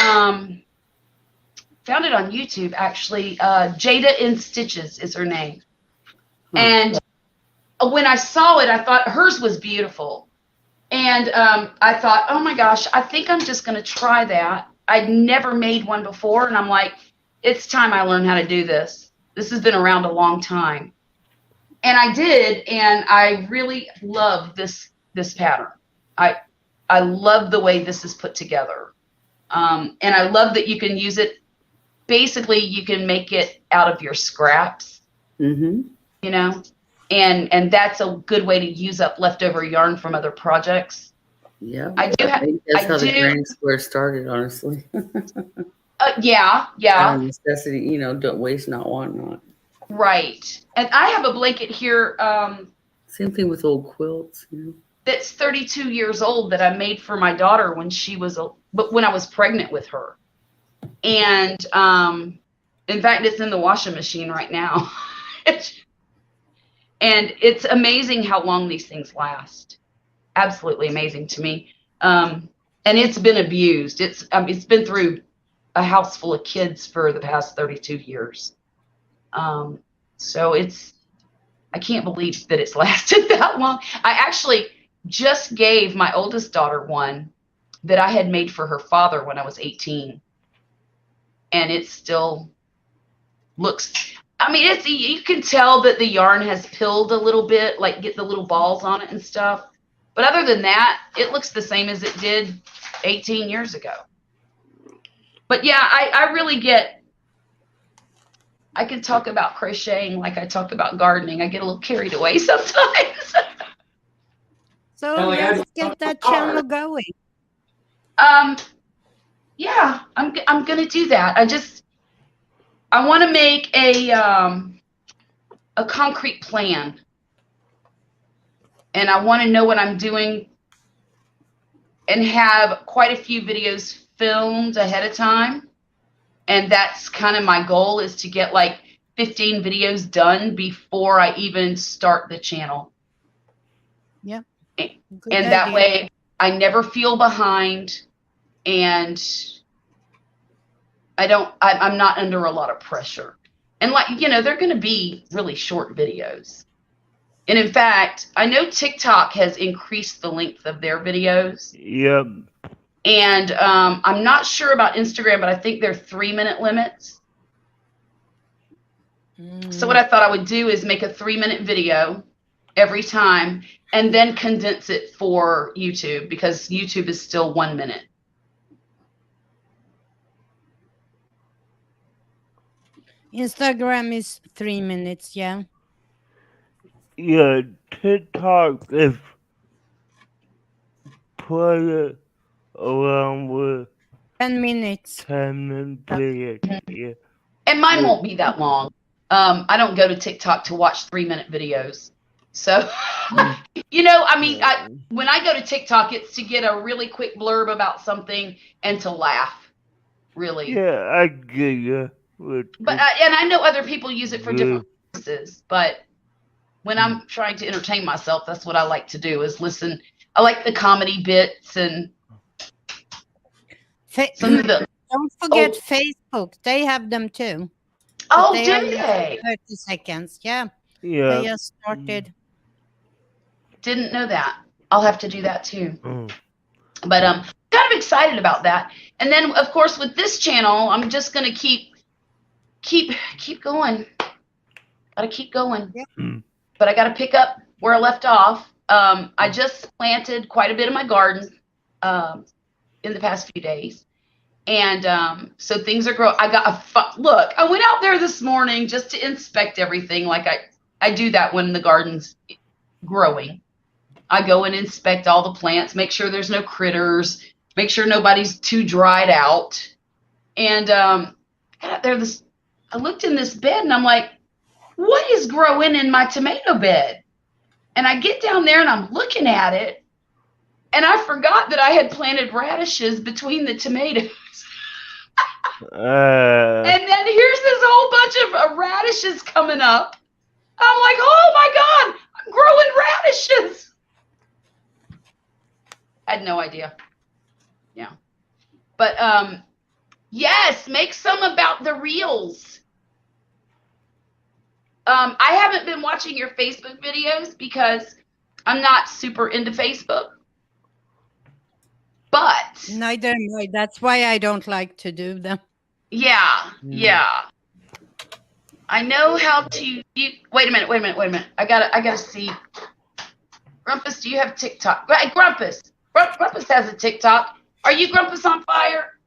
Found it on YouTube, actually. Jada in Stitches is her name. And when I saw it, I thought hers was beautiful. And I thought, oh my gosh, I think I'm just going to try that. I'd never made one before. And I'm like, it's time I learn how to do this. This has been around a long time. And I did, and I really love this pattern. I love the way this is put together. And I love that you can use it. Basically, you can make it out of your scraps, and that's a good way to use up leftover yarn from other projects. Yeah, I think that's how the granny square started, honestly. Yeah. Out of necessity, don't waste, not want, not. Right. And I have a blanket here. Same thing with old quilts. That's 32 years old that I made for my daughter when I was pregnant with her. And in fact, it's in the washing machine right now. And it's amazing how long these things last. Absolutely amazing to me. And it's been abused. It's been through a house full of kids for the past 32 years. So I can't believe that it's lasted that long. I actually just gave my oldest daughter one that I had made for her father when I was 18. And it still looks, you can tell that the yarn has pilled a little bit, like get the little balls on it and stuff. But other than that, it looks the same as it did 18 years ago. But yeah, I really I can talk about crocheting like I talk about gardening. I get a little carried away sometimes. So let's get that channel going. Yeah, I'm gonna do that. I want to make a concrete plan, and I want to know what I'm doing, and have quite a few videos filmed ahead of time. And that's kind of my goal, is to get like 15 videos done before I even start the channel. Yeah. And that way I never feel behind, and I'm not under a lot of pressure. And they're going to be really short videos. And in fact, I know TikTok has increased the length of their videos. Yep. And I'm not sure about Instagram, but I think they're 3-minute limits. So what I thought I would do is make a 3-minute video every time and then condense it for YouTube, because YouTube is still 1 minute. Instagram is 3 minutes, yeah. Yeah, TikTok is play around with 10 minutes. 10 minutes. Yeah. And mine Yeah. won't be that long. I don't go to TikTok to watch 3-minute videos. So, you know, I mean, when I go to TikTok, it's to get a really quick blurb about something and to laugh, really. Yeah, I get you. But and I know other people use it for different purposes. But when I'm trying to entertain myself, that's what I like to do is listen. I like the comedy bits and some of the. Don't forget Facebook. They have them too. Oh, But do are just they? 30 seconds. Yeah. Yeah. They just started. Didn't know that. I'll have to do that too. But kind of excited about that. And then of course with this channel, I'm just gonna keep going. Gotta keep going. Yeah. But I gotta pick up where I left off. I just planted quite a bit of my garden in the past few days. And so things are growing. I got look, I went out there this morning just to inspect everything like I do that when the garden's growing. I go and inspect all the plants, make sure there's no critters, make sure nobody's too dried out. And I got out there I looked in this bed and I'm like, what is growing in my tomato bed? And I get down there and I'm looking at it and I forgot that I had planted radishes between the tomatoes. And then here's this whole bunch of radishes coming up. I'm like, oh my God, I'm growing radishes. I had no idea. Yeah. But yes, make some about the reels. I haven't been watching your Facebook videos because I'm not super into Facebook. But Neither am I. That's why I don't like to do them. yeah. I know how to. Wait a minute. I gotta see. Grumpus, do you have TikTok? Grumpus has a TikTok. Are you Grumpus on fire?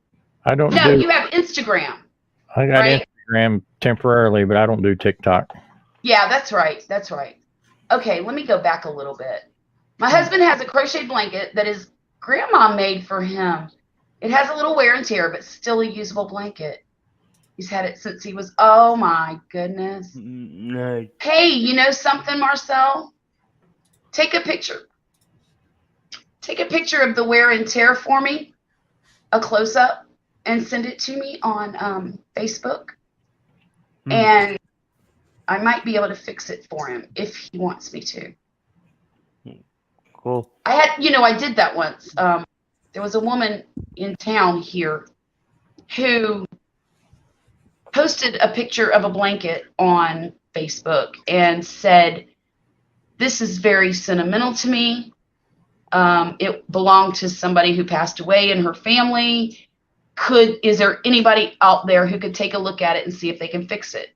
I don't No, do. you have Instagram. I got right? Instagram temporarily, but I don't do TikTok. Yeah, that's right. Okay, let me go back a little bit. My husband has a crochet blanket that his grandma made for him. It has a little wear and tear, but still a usable blanket. He's had it since he was, oh my goodness. Nice. Hey, you know something, Marcel? Take a picture. Take a picture of the wear and tear for me, a close-up, and send it to me on Facebook. And I might be able to fix it for him if he wants me to. Cool. I did that once. There was a woman in town here who posted a picture of a blanket on Facebook and said, this is very sentimental to me. It belonged to somebody who passed away in her family. Is there anybody out there who could take a look at it and see if they can fix it?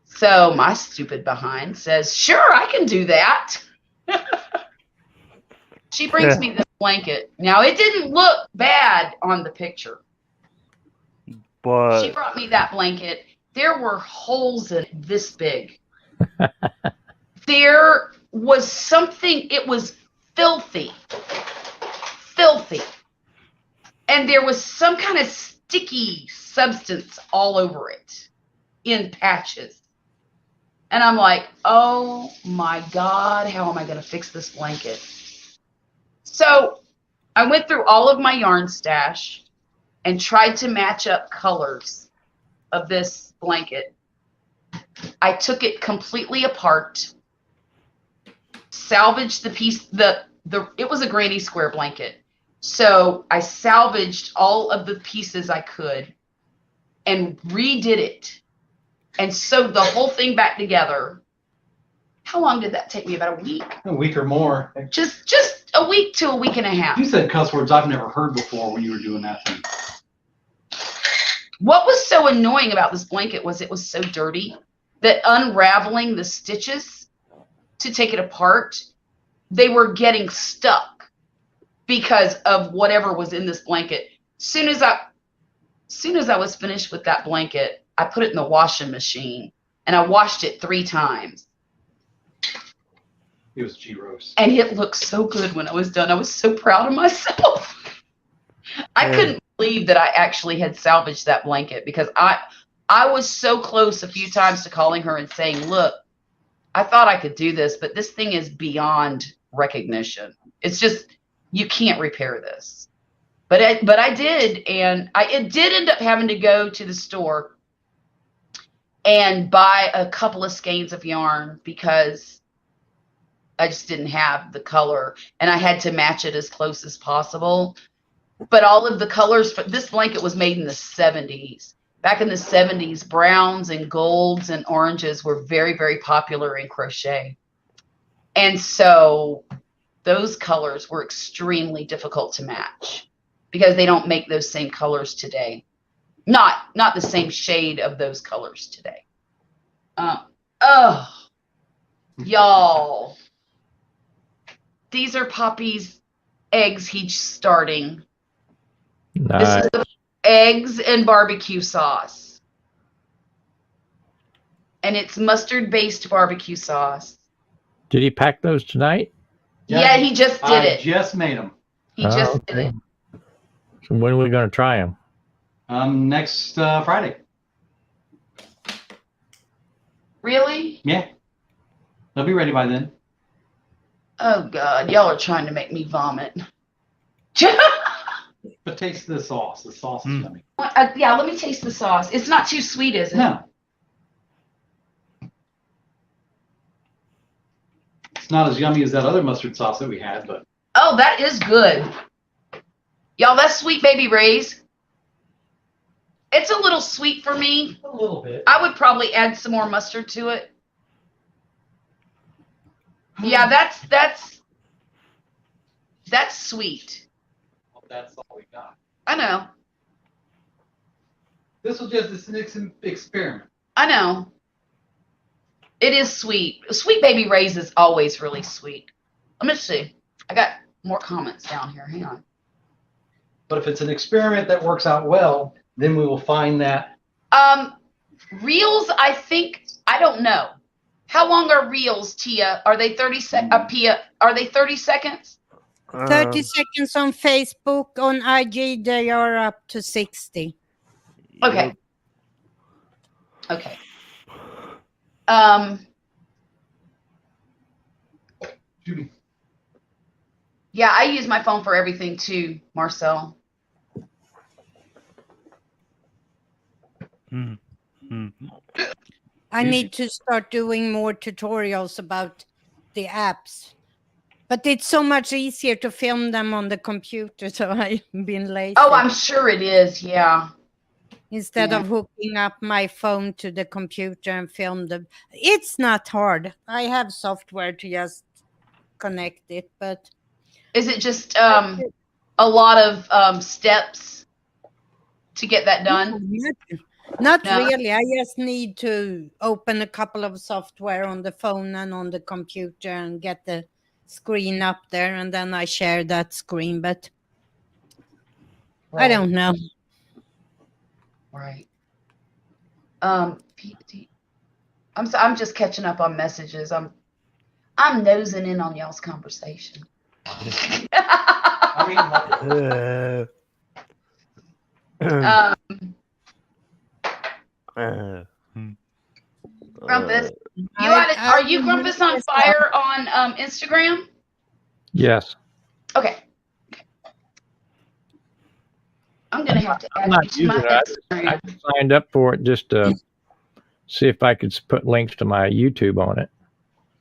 So my stupid behind says, sure, I can do that. She brings me this blanket. Now, it didn't look bad on the picture. But She brought me that blanket. There were holes in it this big. There was something, it was filthy. And there was some kind of sticky substance all over it in patches. And I'm like, oh my God, how am I going to fix this blanket? So I went through all of my yarn stash and tried to match up colors of this blanket. I took it completely apart, salvaged the piece, it was a granny square blanket. So I salvaged all of the pieces I could and redid it and sewed the whole thing back together. How long did that take me? About a week? A week or more. Just a week to a week and a half. You said cuss words I've never heard before when you were doing that thing. What was so annoying about this blanket was it was so dirty that unraveling the stitches to take it apart, they were getting stuck because of whatever was in this blanket. Soon as I was finished with that blanket, I put it in the washing machine and I washed it 3 times. It was G-Rose. And it looked so good when I was done. I was so proud of myself. I couldn't believe that I actually had salvaged that blanket because I was so close a few times to calling her and saying, look, I thought I could do this, but this thing is beyond recognition. It's just, you can't repair this. But I did, and it did end up having to go to the store and buy a couple of skeins of yarn because I just didn't have the color, and I had to match it as close as possible. But all of the colors, this blanket was made in the 70s. Back in the 70s, browns and golds and oranges were very, very popular in crochet. And so those colors were extremely difficult to match because they don't make those same colors today. Not the same shade of those colors today. Y'all. These are Poppy's eggs he's starting. Nice. This is the eggs and barbecue sauce. And it's mustard-based barbecue sauce. Did he pack those tonight? Yeah, he just did it. I just made them. He just did it. So when are we going to try them? Next Friday. Really? Yeah. They'll be ready by then. Oh, God. Y'all are trying to make me vomit. But taste the sauce. The sauce is yummy. Yeah, let me taste the sauce. It's not too sweet, is it? No. It's not as yummy as that other mustard sauce that we had, but. Oh, that is good. Y'all, that's Sweet Baby Ray's. It's a little sweet for me. A little bit. I would probably add some more mustard to it. Yeah, that's sweet. Well, that's all we got. I know. It's an experiment. I know. It is sweet. Sweet Baby Ray's is always really sweet. Let me see. I got more comments down here. Hang on. But if it's an experiment that works out well, then we will find that. Reels, I think, I don't know. How long are reels, Tia? Are they 30 Pia, are they 30 seconds? 30 seconds on Facebook. On IG, they are up to 60. Okay. Okay. Judy. Yeah, I use my phone for everything too, Marcel. I need to start doing more tutorials about the apps. But it's so much easier to film them on the computer, so I've been lazy. Oh, I'm sure it is, yeah. Instead of hooking up my phone to the computer and film them. It's not hard. I have software to just connect it, but... Is it just a lot of steps to get that done? Not No. really. I just need to open a couple of software on the phone and on the computer and get the screen up there, and then I share that screen, but I don't know. Right. I'm just catching up on messages. I'm nosing in on y'all's conversation. Grumpus, are you Grumpus on fire on Instagram? Yes. Okay. I'm gonna have to I'm add not you to my using it. Instagram. I signed up for it just to see if I could put links to my YouTube on it.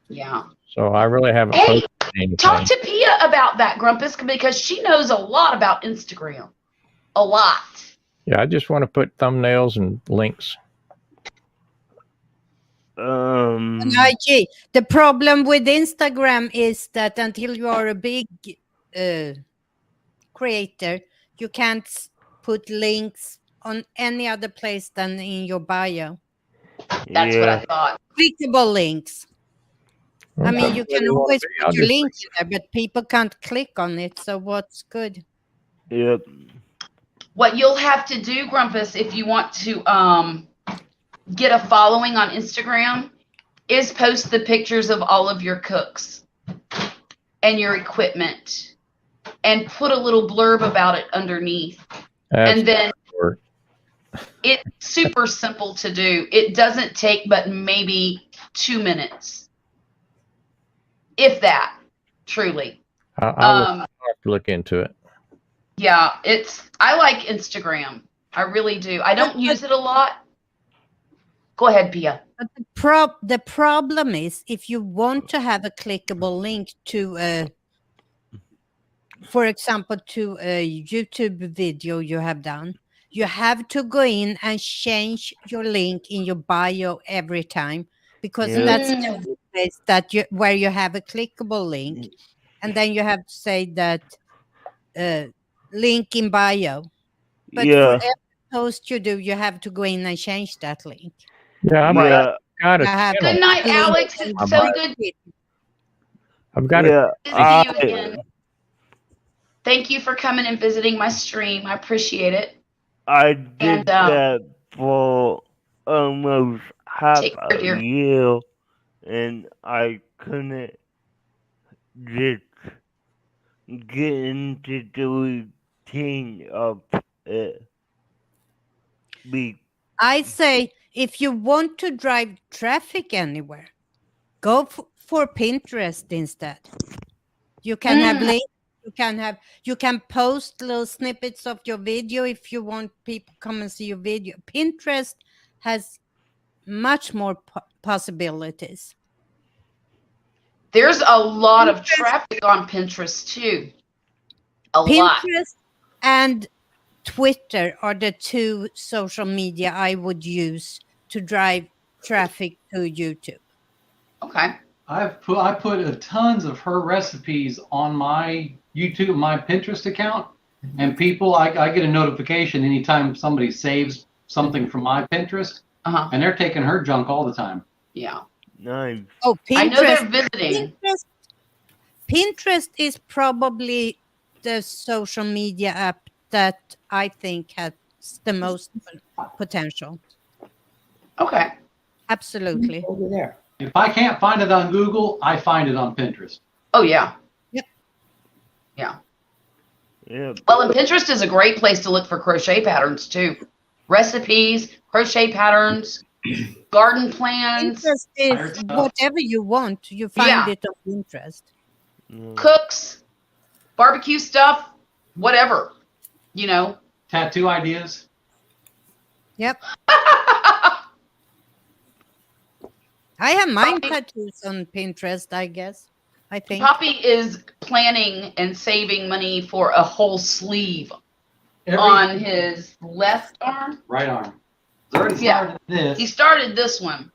Yeah. So I really haven't Hey, posted anything. talk to Pia about that, Grumpus, because she knows a lot about Instagram. A lot. Yeah, I just want to put thumbnails and links. On IG, the problem with Instagram is that until you are a big creator, you can't put links on any other place than in your bio. That's what I thought. Clickable links. I mean, you can always I'll put your just- link in there, but people can't click on it. So what's good? Yep. What you'll have to do, Grumpus, if you want to get a following on Instagram is post the pictures of all of your cooks and your equipment and put a little blurb about it underneath. That's And then work. it's super simple to do. It doesn't take but maybe 2 minutes, if that, truly. I'll have to look into it. Yeah, I like Instagram. I really do. I don't use it a lot. Go ahead, Pia. But the problem is, if you want to have a clickable link to for example, to a YouTube video you have done, you have to go in and change your link in your bio every time, because Yeah. that's the only place that where you have a clickable link, and then you have to say that link in bio. But for Yeah. every post you do, you have to go in and change that link. Yeah, Yeah. got a I have- channel. Good night, Link Alex. in It's bio. so good I've got Yeah. to see you again. Thank you for coming and visiting my stream. I appreciate it. I did And, that for almost half Take care, a dear. year, and I couldn't just get into the routine of it. I say, if you want to drive traffic anywhere, go for Pinterest instead. You can have links. You can post little snippets of your video if you want people come and see your video. Pinterest has much more possibilities. There's a lot of traffic on Pinterest too. A lot. Pinterest and Twitter are the two social media I would use to drive traffic to YouTube. Okay. I put tons of her recipes on my YouTube, my Pinterest account, and people, I get a notification anytime somebody saves something from my Pinterest, and they're taking her junk all the time. Yeah. Nice. Oh, Pinterest. I know they're visiting. Pinterest is probably the social media app that I think has the most potential. Okay. Absolutely. Over there. If I can't find it on Google, I find it on Pinterest. Oh, yeah. Yep. Yeah. Yeah. Well, and Pinterest is a great place to look for crochet patterns too. Recipes, crochet patterns, garden plans, Pinterest is whatever you want. You find it on Pinterest. cooks, barbecue stuff, whatever, you know. Tattoo ideas. Yep. I have mine tattoos on Pinterest, I guess. I think. Poppy is planning and saving money for a whole sleeve on his left arm. Right arm. He's already started this. He started this one.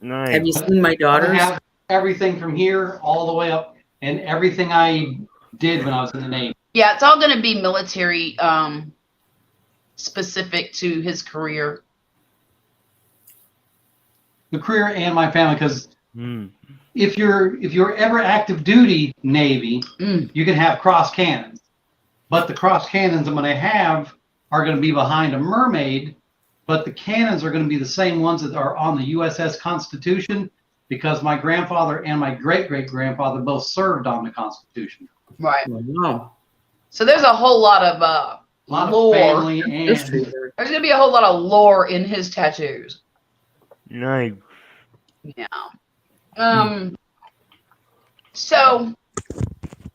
Nice. Have you seen my daughters? I have everything from here all the way up, and everything I did when I was in the Navy. Yeah, it's all going to be military specific to his career. The career and my family, because if you're ever active duty Navy, you can have cross cannons, but the cross cannons I'm going to have are going to be behind a mermaid, but the cannons are going to be the same ones that are on the USS Constitution, because my grandfather and my great-great-grandfather both served on the Constitution. Right. Wow. So there's a whole lot of lore. Of family and History. There's going to be a whole lot of lore in his tattoos. Nice. Yeah. So,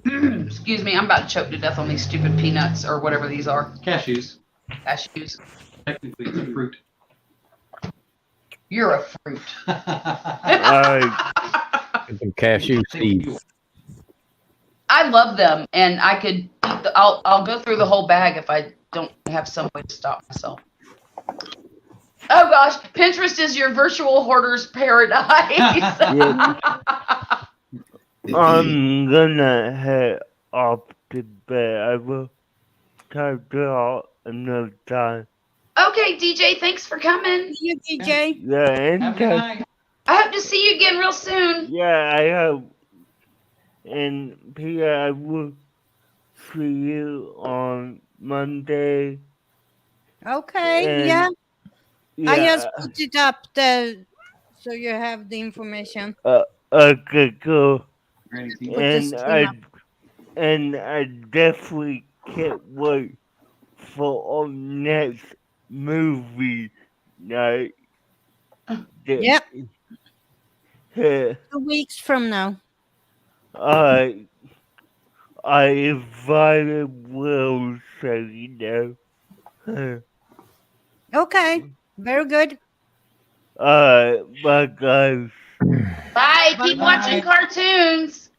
excuse me, I'm about to choke to death on these stupid peanuts or whatever these are. cashews. Cashews. Technically, it's a fruit. You're a fruit. Some cashew seeds. I love them, and I could eat I'll go through the whole bag if I don't have some way to stop myself. Oh gosh, Pinterest is your virtual hoarder's paradise. I'm gonna head off to bed. I will talk to y'all another time. Okay, DJ, thanks for coming. See you, DJ. Yeah, Have a good anytime. night. I hope to see you again real soon. Yeah, I hope. And Peter, I will see you on Monday. Okay, And- yeah. I just Yeah. put it up there so you have the information. Okay, cool. Ready, Steve? Put the And stream up. I definitely can't wait for our next movie night. Yep, Uh, 2 weeks from now. I invited Will, so you know. Okay, very good. Bye guys. Bye. Bye Keep watching bye. cartoons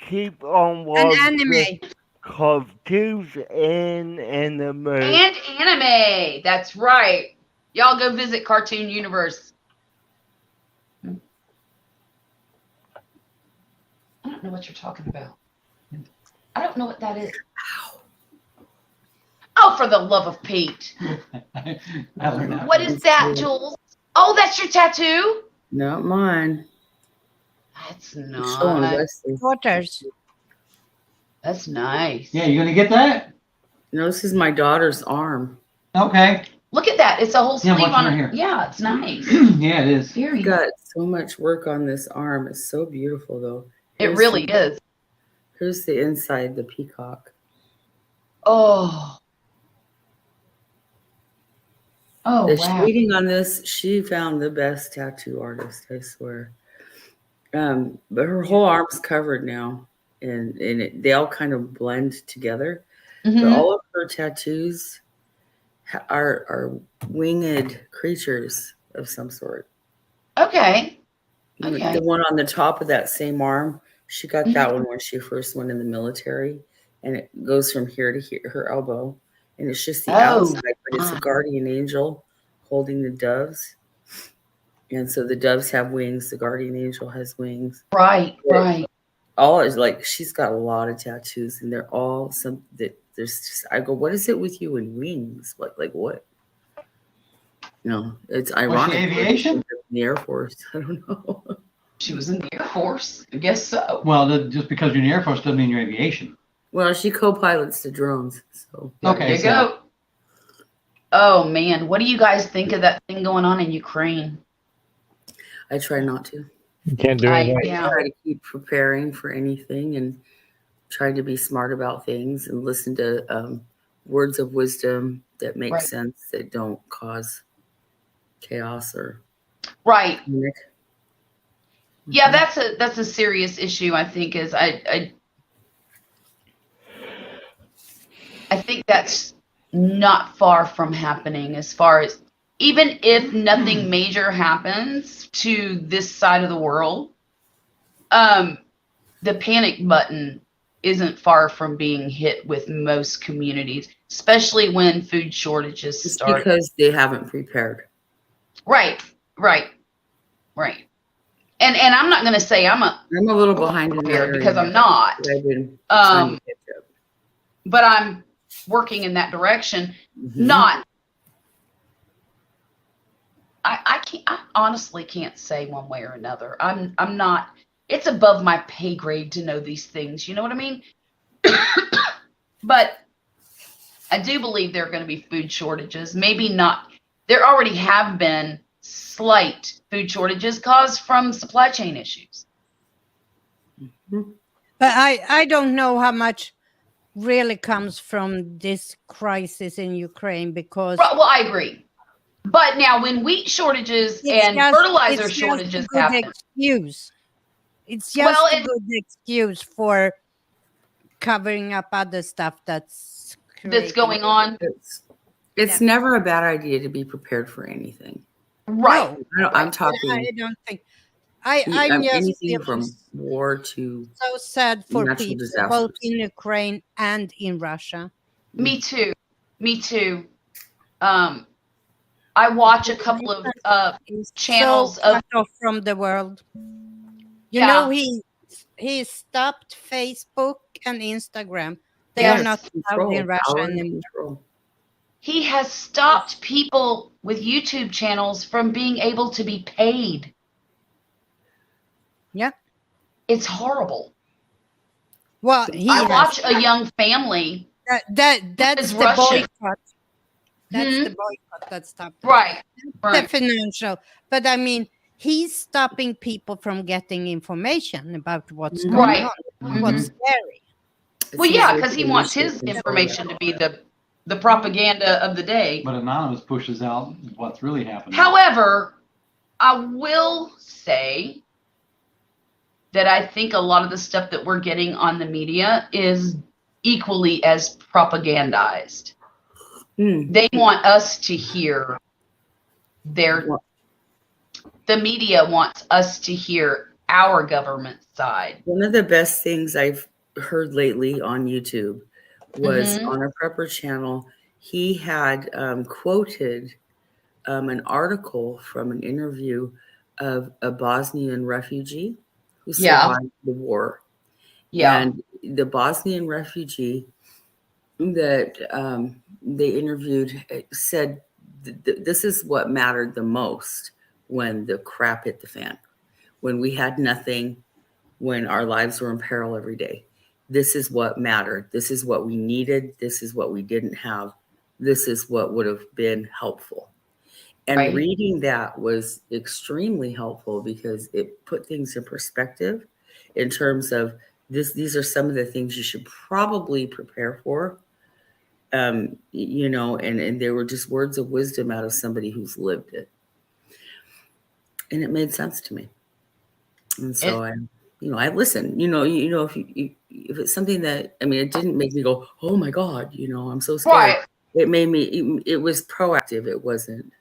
Keep on An watching anime. cartoons and anime. and anime. That's right. Y'all go visit Cartoon Universe. I don't know what you're talking about. I don't know what that is. Oh, for the love of Pete. I learned that. What is that, Jules? Oh, that's your tattoo? Not mine. That's It's showing nice. Wesley. Daughters. That's nice. Yeah, you gonna get that? No, this is my daughter's arm. Okay. Look at that. It's a whole Yeah, sleeve I'm on watching it. right here. Yeah, it's nice. Yeah, it is. Very I've nice. got so much work on this arm. It's so beautiful, though. It really is. Here's the inside, the peacock. Oh. Oh, The wow. shading on this, she found the best tattoo artist, I swear. But her whole arm's covered now, and they all kind of blend together. But Mhm. all of her tattoos are winged creatures of some sort. Okay. Okay. The one on the top of that same arm, she got Mhm. that one when she first went in the military, and it goes from here to here, her elbow, and it's just the Oh, outside, but it's a my. guardian angel holding the doves, and so the doves have wings, the guardian angel has wings. Right, right. All is like she's got a lot of tattoos, and they're all some that there's. Just, I go, what is it with you and wings? Like what? You know, it's ironic. aviation? In the Air Force. I don't know. She was in the Air Force. I guess so. Well, just because you're in the Air Force doesn't mean you're aviation. Well, she co-pilots the drones, so Okay, There you so go. Oh, man. What do you guys think of that thing going on in Ukraine? I try not to. You can't do anything. Yeah. I try to keep preparing for anything and try to be smart about things and listen to words of wisdom that make Right. sense, that don't cause chaos or Right. panic. Yeah, that's a serious issue. I think is I think that's not far from happening. As far as even if nothing major happens to this side of the world, the panic button isn't far from being hit with most communities, especially when food shortages It's start. because they haven't prepared. Right. And I'm not going to say I'm a little behind in that prepared area, because I'm not. but I've been trying to catch up. But I'm working in that direction. Mhm. Not. I can't. I honestly can't say one way or another. I'm not. It's above my pay grade to know these things. You know what I mean? But I do believe there are going to be food shortages. Maybe not. There already have been slight food shortages caused from supply chain issues. But I don't know how much really comes from this crisis in Ukraine because Well, I agree. But now when wheat shortages and fertilizer shortages it's just a good happen, excuse. It's just a good excuse for covering up other stuff that's going on. It's never a bad idea to be prepared for anything. Right. No, I'm talking. I don't think. I'm just anything from war to so sad for natural people disasters. both in Ukraine and in Russia. Me too. I watch a couple of channels so of cut off from the world. You Yeah. know, he stopped Facebook and Instagram. They are not allowed in Russia anymore. He has stopped people with YouTube channels from being able to be paid. Yeah. It's horrible. Well, I watch a young family that's is the Russian. boycott. That's Hmm? the boycott that stopped it. Right. The Right. financial. But I mean, he's stopping people from getting information about what's Mhm. going Right. on. Mhm. What's scary. It's Well, yeah, easier because he to wants lose his control information that to be the propaganda of the day. But Anonymous pushes out what's really happening. However, I will say that I think a lot of the stuff that we're getting on the media is equally as propagandized. Mm. They want us to hear the media wants us to hear our government side. One of the best things I've heard lately on YouTube was Mhm. on a prepper channel. He had quoted an article from an interview of a Bosnian refugee who Yeah. survived the war. Yeah. And the Bosnian refugee that they interviewed said this is what mattered the most when the crap hit the fan, when we had nothing, when our lives were in peril every day. This is what mattered. This is what we needed. This is what we didn't have. This is what would have been helpful. And Right. reading that was extremely helpful because it put things in perspective in terms of these are some of the things you should probably prepare for. You know, and there were just words of wisdom out of somebody who's lived it. And it made sense to me. And so I listen. If it's something that it didn't make me go, oh my God, I'm so scared. Right. It made me. It was proactive. It wasn't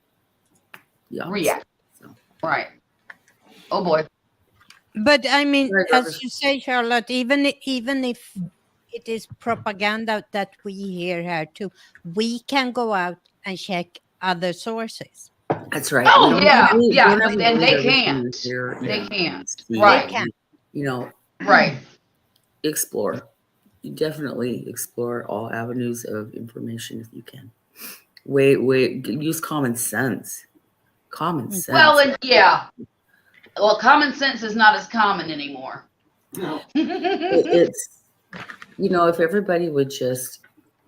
the opposite. React. So. Right. Oh boy. But I mean, Right, as Robert. you say, Charlotte, even if it is propaganda that we hear here too, we can go out and check other sources. That's right. Oh, We don't yeah, don't and ever they believe everything can't. you hear They and can't. see. Right. And, Right. explore. You definitely explore all avenues of information if you can. Use common sense. Common sense. Well, and yeah. Well, common sense is not as common anymore. No. It's if everybody would just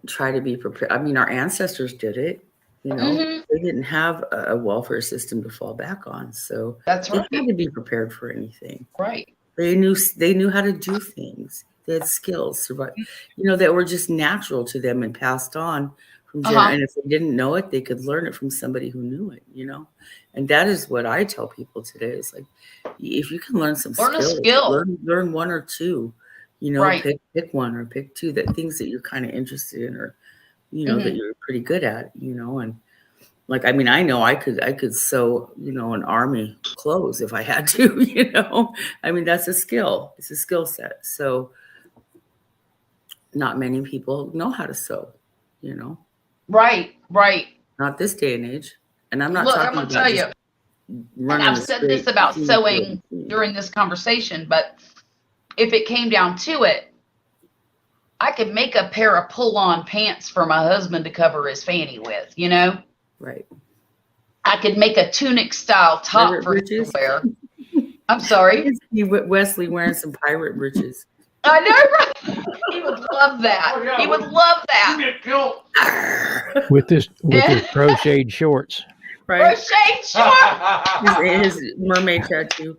try to be prepared. Our ancestors did it. Mhm. They didn't have a welfare system to fall back on, so That's they right. had to be prepared for anything. Right. They knew how to do things. They had skills, that were just natural to them and passed on from and if they didn't know it, they could learn it from somebody who knew it. And that is what I tell people today. Is like, if you can learn some skills, learn one or two. Right. Pick one or pick two things that you're kind of interested in, or that you're pretty good at. And like, I know I could sew, an army clothes if I had to, that's a skill. It's a skill set. So not many people know how to sew, Right. Right. not this day and age. And I'm not Look, talking I'm gonna about tell just you, running and I've the said straight this about seam sewing through. during this conversation, but if it came down to it, I could make a pair of pull-on pants for my husband to cover his fanny with, Right. I could make a tunic style top Pirate for him britches? to wear. I'm sorry. See Wesley wearing some pirate britches. I know, right? He would love that. Oh, yeah, He would love that. Get killed. with his crocheted shorts. Right. Crochet short. His mermaid tattoo.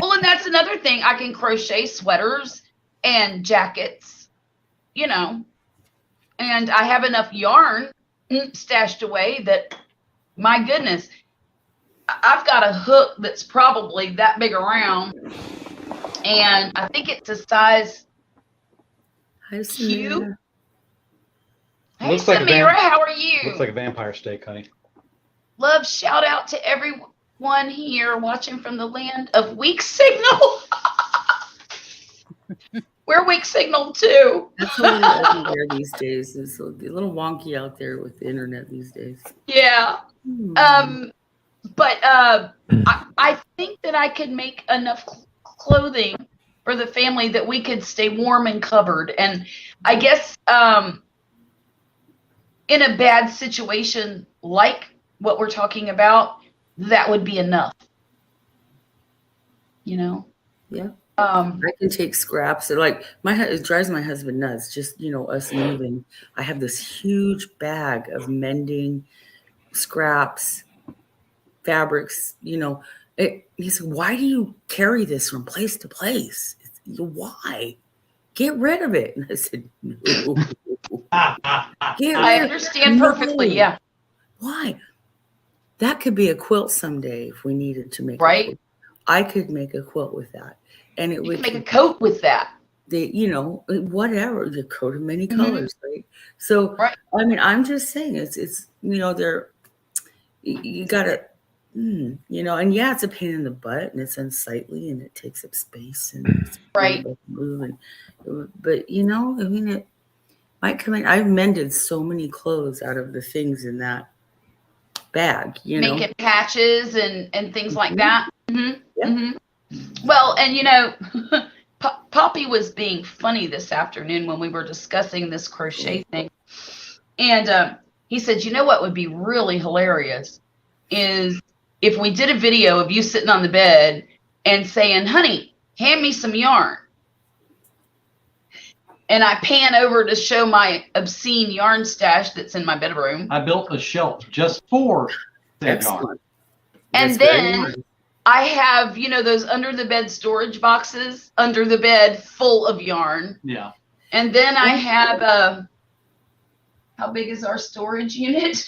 Well, and that's another thing. I can crochet sweaters and jackets, and I have enough yarn stashed away that, my goodness, I've got a hook that's probably that big around, and I think it's a size Hi, Q. Samira. Hey, Looks like a Samira, how are you? Looks like a vampire steak, honey. Love, shout out to everyone here watching from the land of weak signal. We're weak signal too. That's a little everywhere these days. It's a little wonky out there with the internet these days. Yeah. But I think that I could make enough clothing for the family that we could stay warm and covered. And I guess in a bad situation like what we're talking about, that would be enough. Yeah. I can take scraps. Like it drives my husband nuts. Just us moving. I have this huge bag of mending scraps, fabrics. He said, "Why do you carry this from place to place? Why? Get rid of it." And I said, "No, get I rid of understand perfectly. No. Yeah. Why? That could be a quilt someday if we needed to make a Right. quilt. I could make a quilt with that, and it You would can make a coat with that. whatever, the coat of many Mhm. colors, right? So, Right. I mean, I'm just saying it's they're you gotta, and yeah, it's a pain in the butt, and it's unsightly, and it takes up space, and it's Right. move, but I mean, it might come in. I've mended so many clothes out of the things in that bag, Making patches and things like that. Mm-hmm. Yeah. Mm-hmm. Well, and Poppy was being funny this afternoon when we were discussing this crochet thing, and he said, "You know what would be really hilarious is if we did a video of you sitting on the bed and saying, 'Honey, hand me some yarn.' And I pan over to show my obscene yarn stash that's in my bedroom. I built a shelf just for that yarn. Excellent. And That's very then nice. I have, those under the bed storage boxes under the bed full of yarn. Yeah. And then I have how big is our storage unit?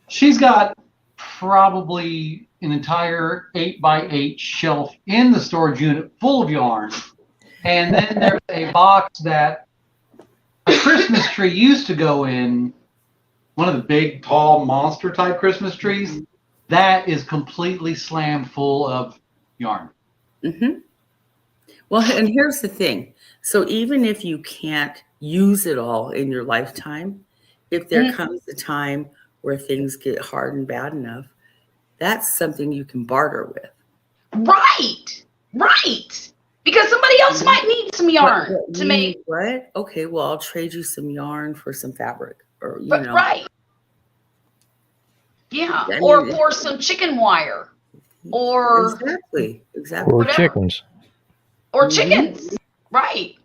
She's got probably an entire 8x8 shelf in the storage unit full of yarn. And then there's a box that a Christmas tree used to go in, one of the big, tall, monster type Christmas trees. That is completely slammed full of yarn. Mm-hmm. Well, and here's the thing. So even if you can't use it all in your lifetime, if there comes a time where things get hard and bad enough, that's something you can barter with. Right. Because somebody else might need some yarn to make. What? Okay, well, I'll trade you some yarn for some fabric, or Right. Yeah. I Or mean, for some chicken wire. Or exactly. Or whatever. chickens. Or chickens. Right.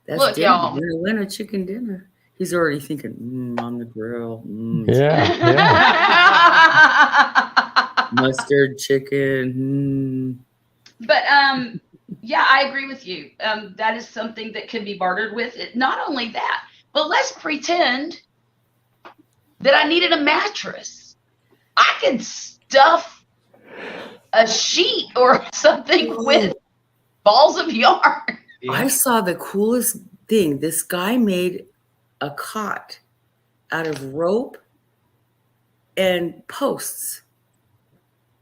That's Look, dinner. y'all. You're gonna win a chicken dinner. He's already thinking on the grill. Yeah. Mustard chicken. But yeah, I agree with you. That is something that can be bartered with. Not only that, but let's pretend that I needed a mattress. I could stuff a sheet or something with balls of yarn. Yeah. I saw the coolest thing. This guy made a cot out of rope and posts.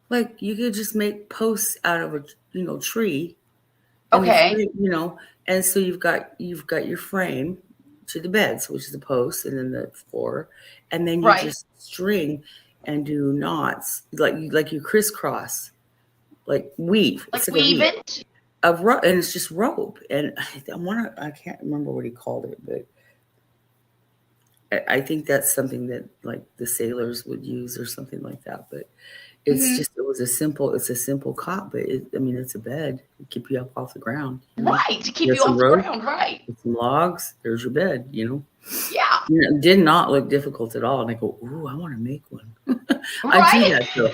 Like you could just make posts out of a tree. And Okay. and so you've got your frame to the beds, which is the post, and then the floor, and then you just string and do knots like you crisscross, like weave. Like It's weave a it. of rope, and it's just rope. And I can't remember what he called it, but I think that's something that like the sailors would use or something like that. But it's it's a simple cot, but it's a bed to keep you up off the ground. Right. To keep There's you off some the rope. ground. Right. With some logs, there's your bed, Yeah. It did not look difficult at all. And I go, ooh, I want to make one. I Right. do that though.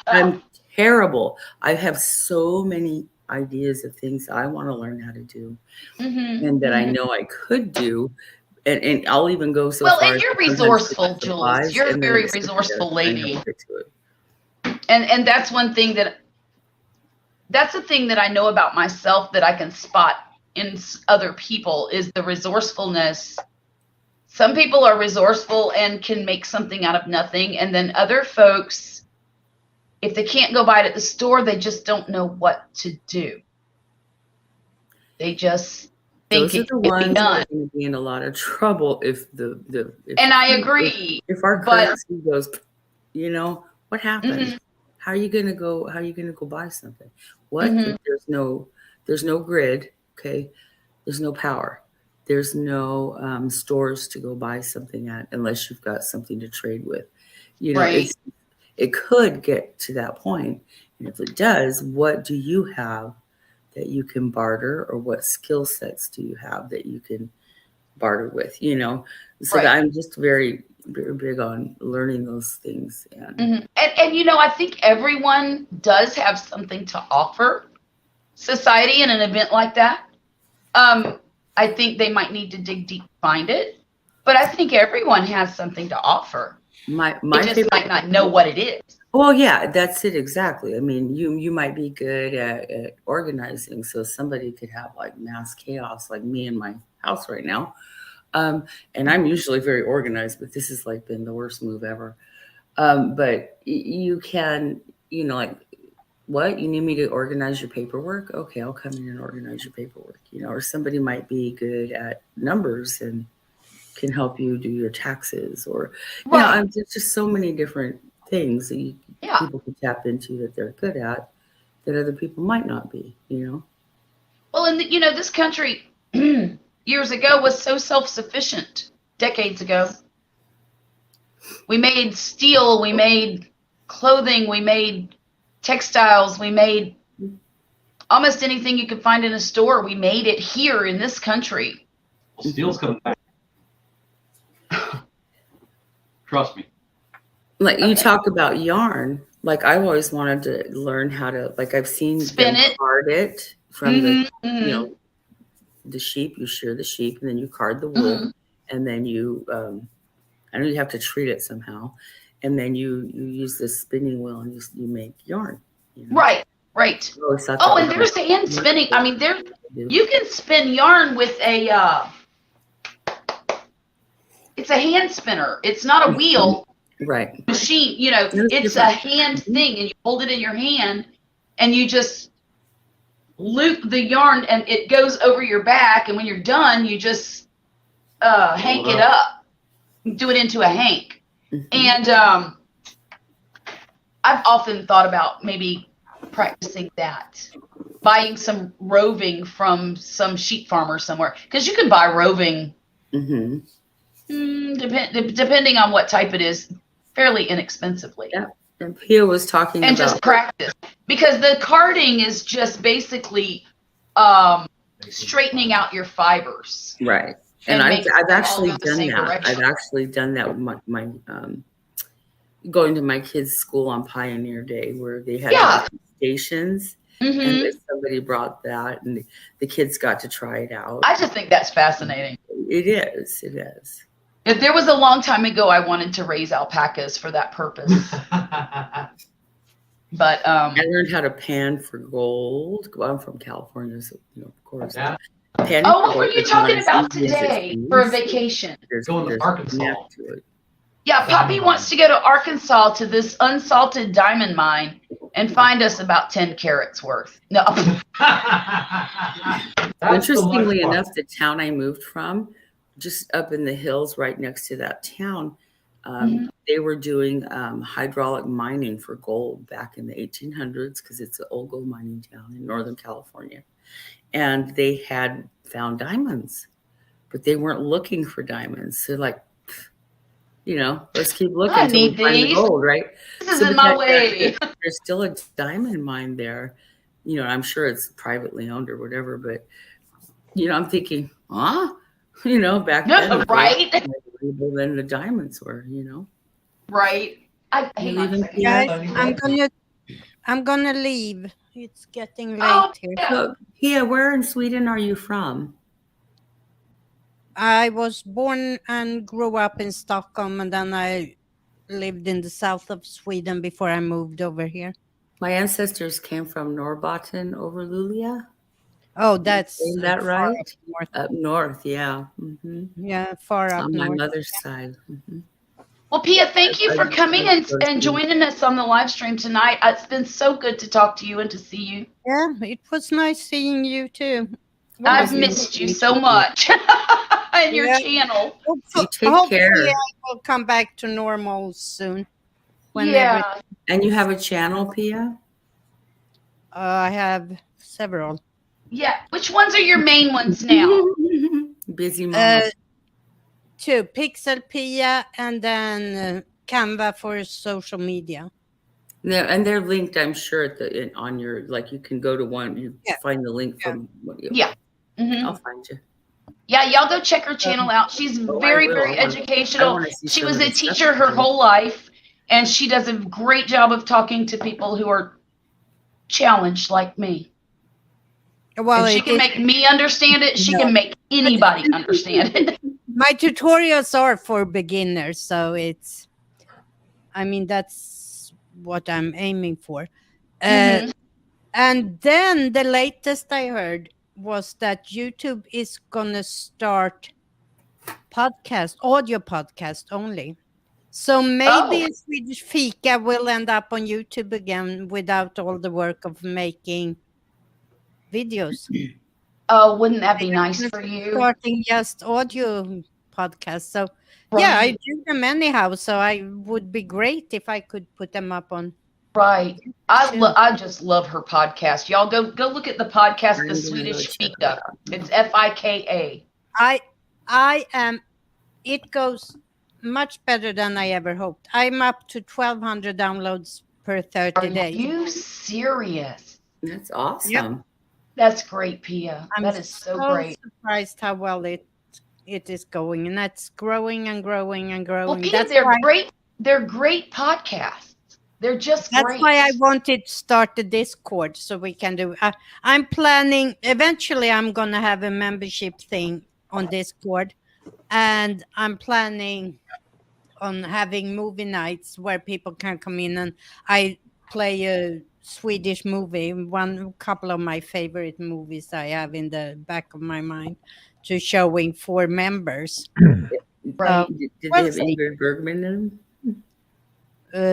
I'm terrible. I have so many ideas of things I want to learn how to do and that I know I could do. And I'll even go so far. And you're as resourceful, Jules. You're a very resourceful lady. And that's one thing that's the thing that I know about myself that I can spot in other people is the resourcefulness. Some people are resourceful and can make something out of nothing. And then other folks, if they can't go buy it at the store, they just don't know what to do. They just think those are it the can ones be that are done. going to be in a lot of trouble if And I agree. If our but- currency goes, what happens? How are you gonna go buy something? What if there's no grid, okay? There's no power. There's no stores to go buy something at unless you've got something to trade with. Right. It could get to that point. And if it does, what do you have that you can barter, or what skill sets do you have that you can barter with, So Right. that I'm just very, very big on learning those things. And And I think everyone does have something to offer society in an event like that. I think they might need to dig deep to find it, but I think everyone has something to offer. my They just favorite, might not know what it is. well, yeah, that's it exactly. I mean, you might be good at organizing, so somebody could have like mass chaos, like me in my house right now. And I'm usually very organized, but this has like been the worst move ever. But you can, like, what, you need me to organize your paperwork? Okay, I'll come in and organize your paperwork. Or somebody might be good at numbers and can help you do your taxes, or Right. there's just so many different things that Yeah. people can tap into that they're good at that other people might not be. Well, and this country years ago was so self-sufficient. Decades ago, we made steel, we made clothing, we made textiles, we made almost anything you could find in a store. We made it here in this country. Well, steel's coming back. Trust me. Like you Okay. talk about yarn, like I've always wanted to learn how to, like I've seen Spin them it. card it from the, Mhm. the sheep. You shear the sheep, and then you card the wool, Mhm. and then you, I know you have to treat it somehow, and then you use this spinning wheel and you make yarn. Right. I always thought Oh, that and was there's the hand spinning. I mean, do. you can spin yarn with it's a hand spinner. It's not a wheel Right. machine. There's It's a different- hand thing, and you hold it in your hand, and you just loop the yarn, and it goes over your back. And when you're done, you just hank it up, do it into a hank. Mhm. And I've often thought about maybe practicing that, buying some roving from some sheep farmer somewhere, because you can buy roving, Mhm. depending on what type it is, fairly inexpensively. Yeah. And Pia was talking And about just practice, because the carding is just basically straightening out your fibers. right. And and I've makes them all actually go the done same that. direction. I've actually done that with my going to my kids' school on Pioneer Day, where they had Yeah. different stations, and Mhm. then somebody brought that, and the kids got to try it out. I just think that's fascinating. It is. It is. If there was a long time ago, I wanted to raise alpacas for that purpose. But I learned how to pan for gold. Well, I'm from California, so of course. Yeah. Panning oh, for what were gold you is not talking as about easy as it today seems. for a vacation? Going to There's Arkansas. depth to it. Yeah, Poppy wants to go to Arkansas to this unsalted diamond mine and find us about 10 carats worth. No. Interestingly enough, the town I moved from, just up in the hills right next to that town, they were doing hydraulic mining for gold back in the 1800s, because it's an old gold mining town in Northern California. And they had found diamonds, but they weren't looking for diamonds. So let's keep looking I until we need find the these. gold, right? This is in my way. There's still a diamond mine there. I'm sure it's privately owned or whatever, but I'm thinking, back then, Right? than the diamonds were, Right. Hang on a second. Guys, I'm gonna leave. It's getting late Oh, here. yeah. So, Pia, where in Sweden are you from? I was born and grew up in Stockholm, and then I lived in the south of Sweden before I moved over here. My ancestors came from Norrbotten over Luleå. Oh, that's Is that far right? up north. Up north, yeah. Mm-hmm. Yeah, far up On my north. mother's side. Mm-hmm. Well, Pia, thank you for coming and joining us on the live stream tonight. It's been so good to talk to you and to see you. Yeah, it was nice seeing you too. I've missed you so much and your channel. You take Hopefully care. I will come back to normal soon. Yeah. And you have a channel, Pia? I have several. Yeah. Which ones are your main ones now? Busy mom. 2, Pixel Pia, and then Canva for social media. And they're linked, I'm sure, on your, like, you can go to one, you Yeah. find the link Yeah. from what you. Yeah. Mhm. I'll find you. Yeah, y'all go check her channel out. She's Oh, I very, will. very I educational. want to see She some was of a the stuff teacher her you do. whole life, and she does a great job of talking to people who are challenged like me. Well, If she it can is. make me understand it, she No. can make anybody understand it. My tutorials are for beginners, so it's. I mean, that's what I'm aiming for. Mhm. And then the latest I heard was that YouTube is gonna start audio podcast only. So maybe Oh. Swedish Fika will end up on YouTube again without all the work of making videos. Oh, wouldn't that be nice for you? Starting just audio podcasts. So yeah, I Right. do them anyhow. So I would be great if I could put them up on. Right. too. I just love her podcast. Y'all go look at the podcast, I'm The gonna Swedish go check Fika. that out. It's Fika. I am. It goes much better than I ever hoped. I'm up to 1,200 downloads per 30 Are days. you serious? That's awesome. That's great, Pia. I'm That is so great. surprised how well it is going, and that's growing and growing and growing. Well, Pia, that's they're why, great. They're great podcasts. They're just that's great. why I wanted to start the Discord so we can do. I'm planning. Eventually, I'm gonna have a membership thing on Discord, and I'm planning on having movie nights where people can come in and I play a Swedish movie, couple of my favorite movies I have in the back of my mind, to showing for members. Right. Did they Well, have Ingrid Bergman in them?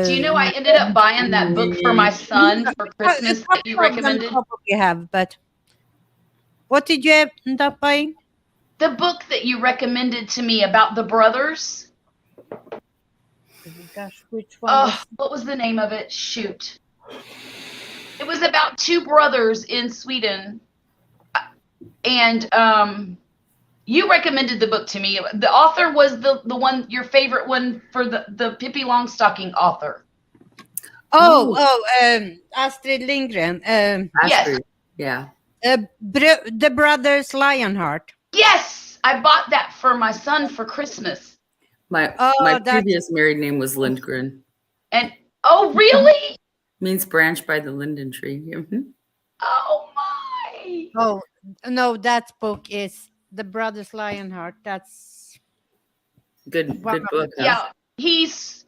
Do you know I ended up buying that book for my son for Christmas that you recommended? Probably have, but what did you end up buying? The book that you recommended to me about the brothers. Gosh, which one? Was What was the name of it? Shoot. It was about two brothers in Sweden. And you recommended the book to me. The author was the one, your favorite one for the Pippi Longstocking author. Astrid Lindgren. Yes. Yeah. The Brothers Lionheart. Yes, I bought that for my son for Christmas. My that's- previous married name was Lindgren. And oh, really? Means branch by the linden tree. Mhm. Oh my! Oh no, that book is The Brothers Lionheart. That's Good Wow. book. Huh? Yeah, he's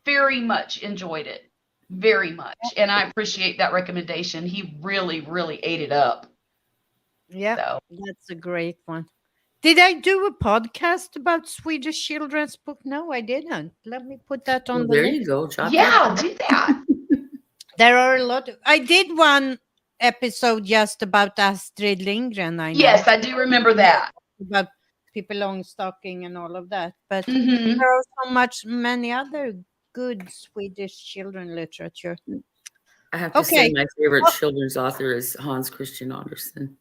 very much enjoyed it, very much, and I appreciate that recommendation. He really, really ate it up. yeah, So that's a great one. Did I do a podcast about Swedish children's book? No, I didn't. Let me put that on Well, the there list. you go. Jot yeah, that do that. There are a lot. I did one episode just about Astrid Lindgren. I know. Yes, I do remember that. About Pippi Longstocking and all of that. But Hmm. there are many other good Swedish children literature. I have to say Okay. my favorite children's author is Hans Christian Andersen.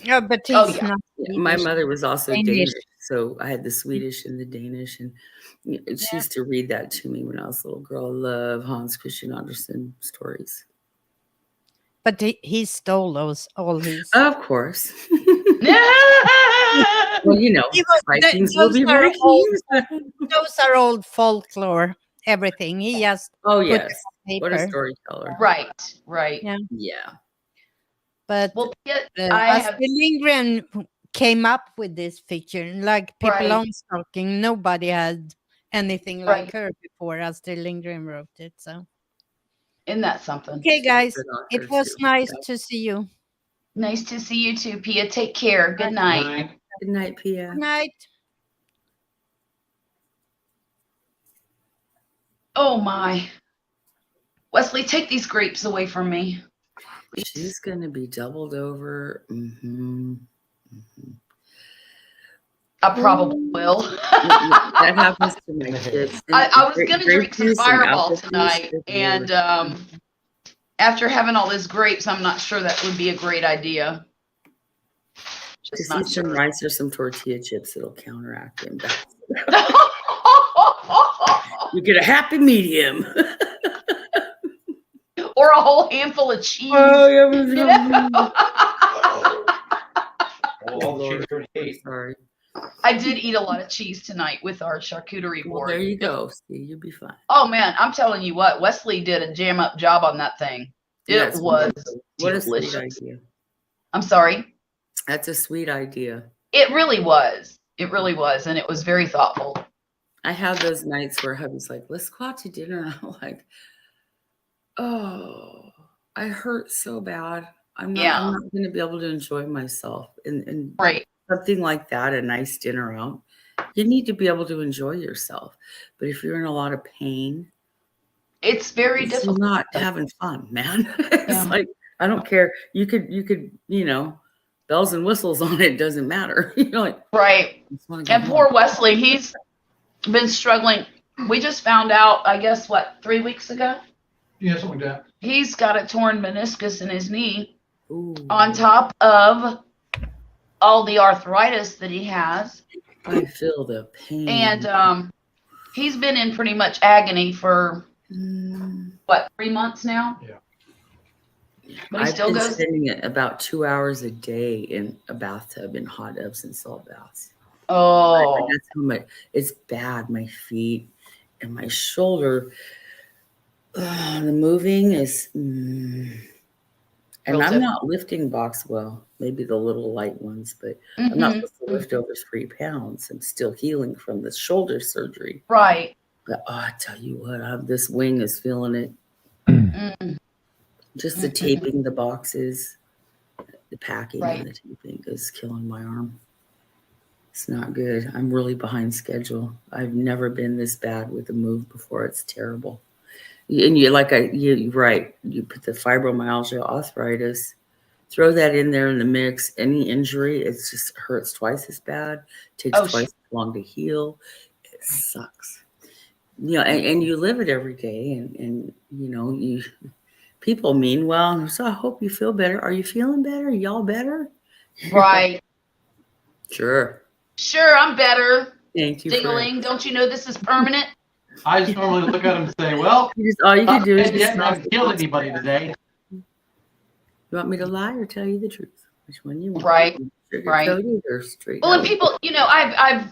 Yeah, but he's Oh, yeah. not. My Swedish. mother was also Danish. Danish, so I had the Swedish and the Danish, and she used to read that to me when I was a little girl. I love Hans Christian Andersen stories. But he stole all his. Of course. Yeah. Well, you know, Vikings will be those are Vikings. Those are old folklore. Everything he just Oh put yes, it on what a paper. storyteller. Right, right. Yeah. Yeah. But Well, I have. Astrid Lindgren came up with this fiction, like Pippi Right. Longstocking. Nobody had anything Right. like her before Astrid Lindgren wrote it. So Isn't that something? okay, guys, Good it author, was too. nice Yeah. to see you. Nice to see you too, Pia. Take care. Good night. Good night, Pia. Good night. Oh my. Wesley, take these grapes away from me. She's gonna be doubled over. Mm-hmm. I probably will. That happens to my kids. I was gonna Grape drink some juice and Fireball apple juice, tonight, good and Lord. after having all these grapes, I'm not sure that would be a great idea. Just Just not eat some sure. rice or some tortilla chips. It'll counteract them. You get a happy medium. or a whole handful of cheese. Oh, yeah, it was You know? All the cheese already ate. Sorry. I did eat a lot of cheese tonight with our charcuterie Well, board. there you go. See, you'll be fine. Oh man, I'm telling you what, Wesley did a jam up job on that thing. It That's was wonderful. What a sweet delicious. idea. I'm sorry. That's a sweet idea. It really was. It really was, and it was very thoughtful. I have those nights where hubby's like, let's go out to dinner. And I'm like, oh, I hurt so bad. I'm not going to be able to enjoy myself. And Right. something like that, a nice dinner out, you need to be able to enjoy yourself. But if you're in a lot of pain, It's very it's difficult. not having fun, man. It's Yeah. like, I don't care. You could, bells and whistles on it, doesn't matter. Like, Right. I just wanna go And home. poor Wesley, he's been struggling. We just found out, I guess, 3 weeks ago? Yeah, something like that. He's got a torn meniscus in his knee Ooh, on top of all the arthritis that he has. I feel the pain. And he's been in pretty much agony for, Mm. 3 months now? Yeah. But he I've still been goes. spending about 2 hours a day in a bathtub in hot Epsom salt baths. Oh, That's how much it's bad. My feet and my shoulder. The moving is, and Real I'm tip. not lifting box well. Maybe the little light ones, but I'm not Mhm. supposed to lift over 3 pounds. I'm still healing from the shoulder surgery. Right. But I tell you what, this wing is feeling it. Mm. Just the Mhm. taping the boxes, the packing Right. and the taping is killing my arm. It's not good. I'm really behind schedule. I've never been this bad with a move before. It's terrible. And you're right. You put the fibromyalgia, arthritis, throw that in there in the mix. Any injury, it just hurts twice as bad, takes Oh, twice as long to heal. It sucks. And you live it every day, and you people mean well. So I hope you feel better. Are you feeling better? Y'all better? Right. Sure. Sure, I'm better. Thank you. Ding-a-ling, don't you know this is permanent? I just normally look at them and say, well, All you can do is and yet just I haven't killed anybody today. You want me to lie or tell you the truth? Which one you want? Right, right. Sugar-coated or straight Well, and out? people, I've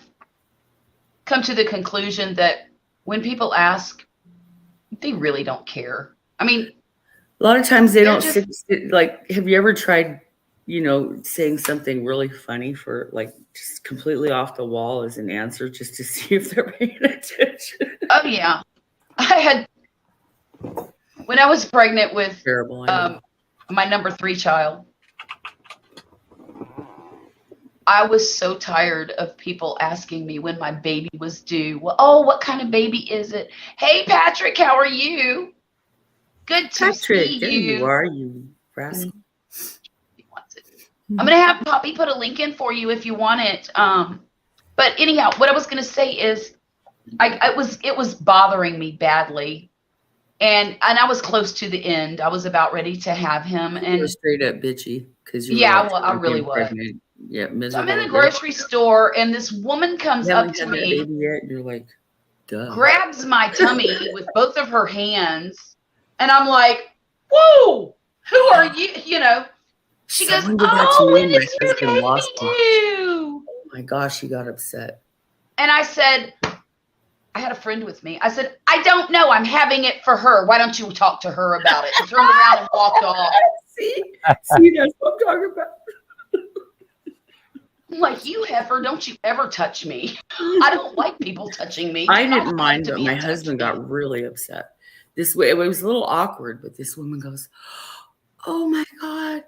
come to the conclusion that when people ask, they really don't care. I mean, A lot of times they They're don't have you ever tried, saying something really funny for just completely off the wall as an answer just to see if they're paying attention? oh yeah, when I was pregnant with Terrible. I know. my number 3 child, I was so tired of people asking me when my baby was due. Well, oh, what kind of baby is it? Hey, Patrick, how are you? Good to Patrick, see there you. you are, you rascal. He wants it. I'm gonna have Poppy put a link in for you if you want it. But anyhow, what I was gonna say is, it was bothering me badly, and I was close to the end. I was about ready to have him, You and were straight up bitchy because you Yeah, were well, I really was. pregnant. Yeah, so miserable. I'm in the grocery store, and this woman comes You up haven't to had that me, baby yet, and you're like, duh. grabs my tummy with both of her hands, and I'm like, "Whoa, who are you?" She goes, Someone did that to "Oh, me when and my is your husband baby lost me. due?" Oh my gosh, he got upset. And I said, I had a friend with me. I said, "I don't know. I'm having it for her. Why don't you talk to her about it?" And turned around and walked off. See, that's what I'm talking about. I'm like, "You heifer, don't you ever touch me. I don't like people touching me." I Do not didn't come mind, to but me my and touch husband me. got really upset. This way, it was a little awkward, but this woman goes, "Oh my God,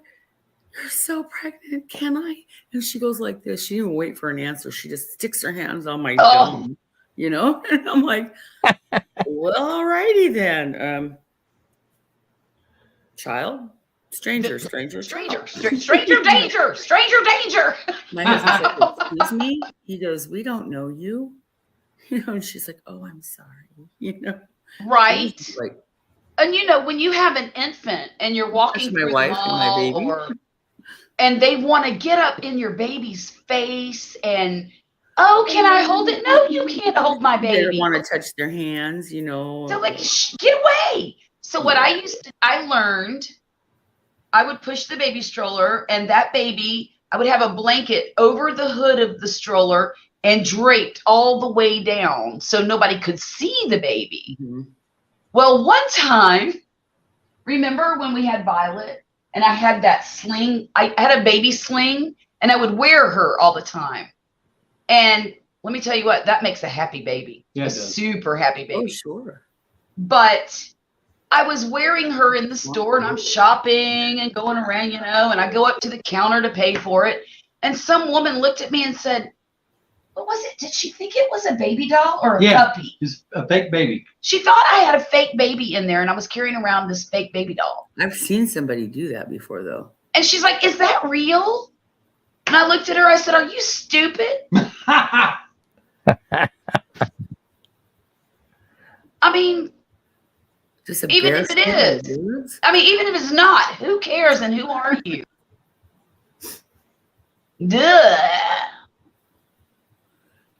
you're so pregnant. Can I?" And she goes like this. She didn't wait for an answer. She just sticks her hands on my Oh. dome, And I'm like, well, all righty then. Child, stranger, Stranger child. danger, stranger danger. My husband's like, excuse me? He goes, we don't know you. And she's like, oh, I'm sorry. Right. Like, And when you have an infant and you're walking That's my through the wife and my mall, baby. and they want to get up in your baby's face and, "Oh, can I hold it?" "No, you can't hold my they baby." want to touch their hands, So like, "Shh, get away." So what I learned, I would push the baby stroller, and that baby, I would have a blanket over the hood of the stroller and draped all the way down so nobody could see the baby. Mm-hmm. Well, one time, remember when we had Violet and I had that sling? I had a baby sling and I would wear her all the time. And let me tell you what, that makes a happy baby. Yeah, A it does. super happy Oh, baby. sure. But I was wearing her in the store and I'm shopping and going around, and I go up to the counter to pay for it. And some woman looked at me and said, what was it? Did she think it was a baby doll or a puppy? It's a fake baby. She thought I had a fake baby in there and I was carrying around this fake baby doll. I've seen somebody do that before, though. And she's like, is that real? And I looked at her, I said, are you stupid? I mean, Just a even if it is. dudes? I mean, even if it's not, who cares and who are you? Duh.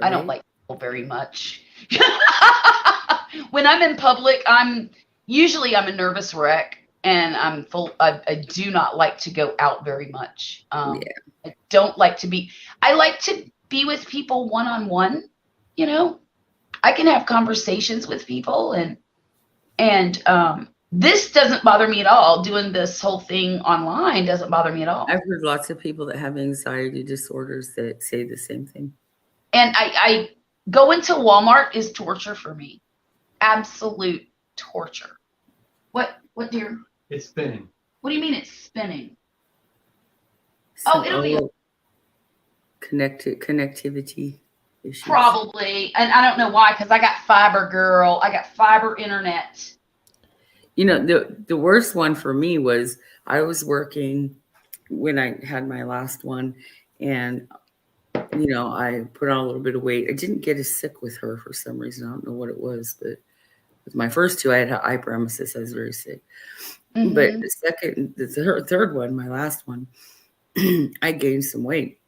I don't like people very much. When I'm in public, I'm a nervous wreck, and I do not like to go out very much. I don't like to be. I like to be with people one-on-one. I can have conversations with people, and this doesn't bother me at all. Doing this whole thing online doesn't bother me at all. I've heard lots of people that have anxiety disorders that say the same thing. And I going to Walmart is torture for me. Absolute torture. What, dear? It's spinning. What do you mean it's spinning? Some It'll be connectivity issues. probably, and I don't know why, because I got fiber, girl. I got fiber internet. The worst one for me was I was working when I had my last one, and I put on a little bit of weight. I didn't get as sick with her for some reason. I don't know what it was, but with my first two, I had hyperemesis. I was very sick. Mm-hmm. But the third one, my last one, I gained some weight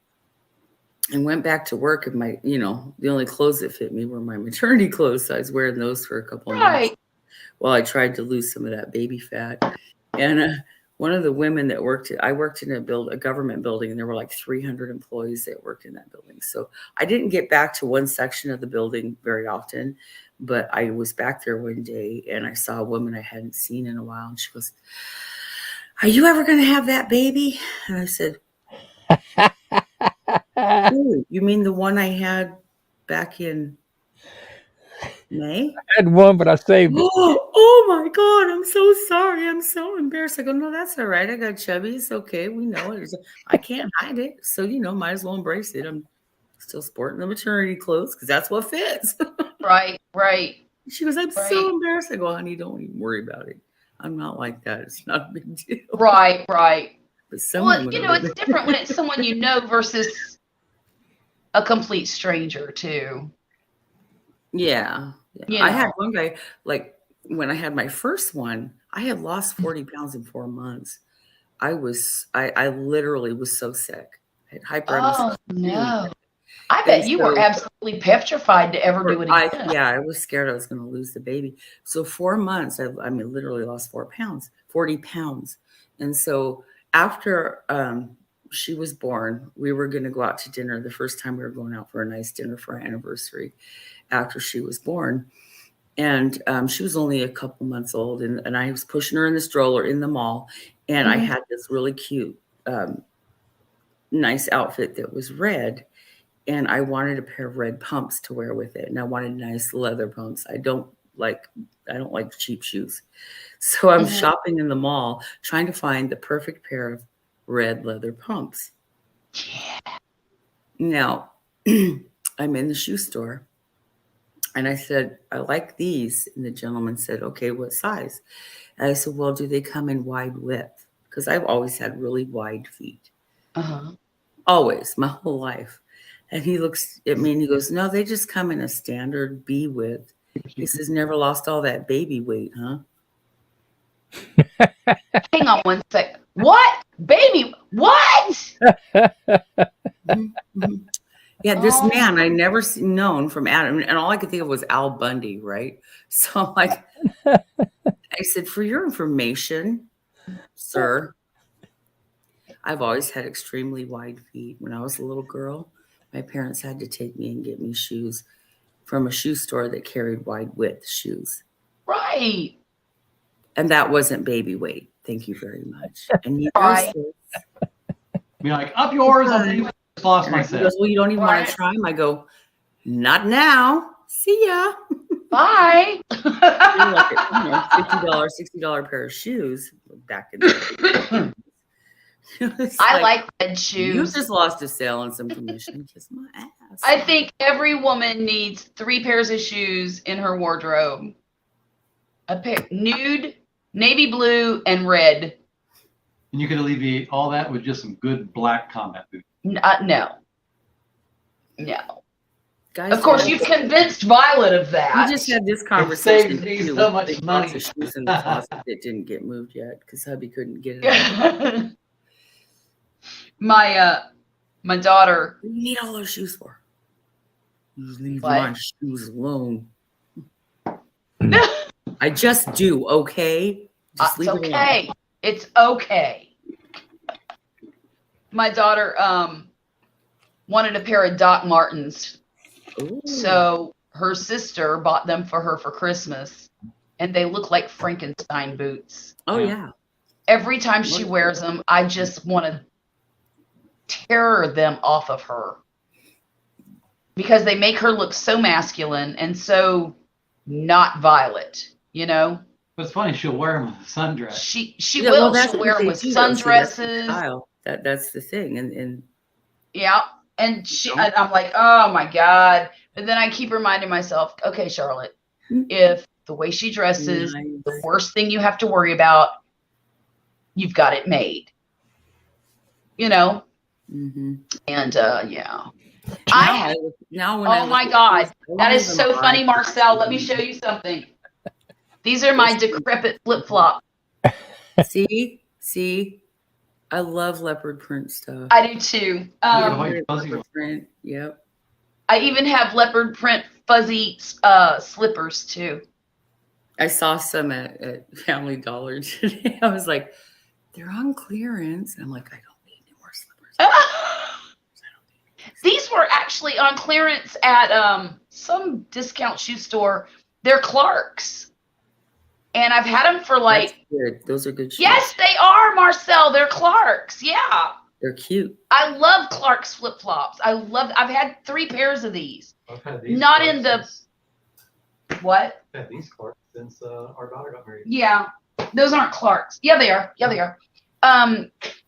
and went back to work. And the only clothes that fit me were my maternity clothes. So I was wearing those for a couple of months. Well, I tried to lose some of that baby fat. And one of the women that I worked in a government building, and there were like 300 employees that worked in that building. So I didn't get back to one section of the building very often, but I was back there one day and I saw a woman I hadn't seen in a while. And she goes, are you ever going to have that baby? And I said, ooh, you mean the one I had back in May? I had one, but I saved it. Oh my God, I'm so sorry. I'm so embarrassed. I go, no, that's all right. I got chubby. It's okay. We know it. I can't hide it. So, might as well embrace it. I'm still sporting the maternity clothes because that's what fits. Right. She goes, I'm so embarrassed. I go, honey, don't even worry about it. I'm not like that. It's not a big deal. Right. But someone it's different when it's someone you know versus a complete stranger too. Yeah. I had one guy, like when I had my first one, I had lost 40 pounds in 4 months. I literally was so sick. I had hyperemesis. Oh no. I bet you were absolutely petrified to ever do it again. I was scared I was going to lose the baby. So 4 months, I literally lost 40 pounds. And so after she was born, we were going to go out to dinner. The first time we were going out for a nice dinner for our anniversary after she was born. And she was only a couple months old. And I was pushing her in the stroller in the mall. And I had this really cute, nice outfit that was red. And I wanted a pair of red pumps to wear with it. And I wanted nice leather pumps. I don't like cheap shoes. So I'm shopping in the mall, trying to find the perfect pair of red leather pumps. Yeah. Now, I'm in the shoe store. And I said, I like these. And the gentleman said, okay, what size? And I said, well, do they come in wide width? Because I've always had really wide feet. Always, my whole life. And he looks at me and he goes, no, they just come in a standard B width. He says, never lost all that baby weight, huh? Hang on one sec. What? Baby, what? Yeah, this man I never known from Adam. And all I could think of was Al Bundy, right? So I'm like, I said, for your information, sir, I've always had extremely wide feet. When I was a little girl, my parents had to take me and get me shoes from a shoe store that carried wide width shoes. Right. And that wasn't baby weight. Thank you very much. And you Right. Be like, up yours. I just lost and he myself. goes, well, you don't even want Right. to try them. I go, not now. See ya. Bye. You're like $50, $60 pair of shoes back in the day. It's I like red you shoes. just lost a sale on some commission. Kiss my ass. I think every woman needs 3 pairs of shoes in her wardrobe. A pair nude, navy blue, and red. And you could alleviate all that with just some good black combat boots. No. Guys, Of course, we you've convinced Violet of that. just had this conversation. saves me too, so with much big money. box of shoes in the closet that didn't get moved yet because hubby couldn't get it out. My daughter. What do you need all those shoes for? You leave What? my shoes alone. I just do, okay? Just It's leave it alone. okay. It's okay. My daughter wanted a pair of Doc Martens. Ooh. So her sister bought them for her for Christmas. And they look like Frankenstein boots. Oh, Yeah. yeah. Every time she wears them, I just want to tear them off of her. Because they make her look so masculine and so not Violet, you know? But it's funny, she'll wear them with a sundress. She Yeah, will. that's She'll what wear them they with do, though. See, that's the sundresses. style. That's the thing. And Yeah. And I'm like, oh my God. But then I keep reminding myself, okay, Charlotte, if the way she dresses, Nice. the worst thing you have to worry about, you've got it made. You know? Mhm. And yeah. Now when Oh my God. That is so funny, Marcel. Let me show you something. These are my decrepit flip-flops. See, I love leopard print stuff. I do too. White fuzzy Leopard one. print, yep. I even have leopard print fuzzy slippers too. I saw some at Family Dollar today. I was like, they're on clearance. I'm like, I don't need any more slippers. These were actually on clearance at some discount shoe store. They're Clark's. And I've had them for like, That's good. Those are good shoes. yes, they are, Marcel. They're Clark's. Yeah. They're cute. I love Clark's flip-flops. I've had 3 pairs of these. I've had these Not Clarks in the- since- What? I've had these Clarks since our daughter got married. Yeah. Those aren't Clark's. Yeah, they are. Yeah, they are.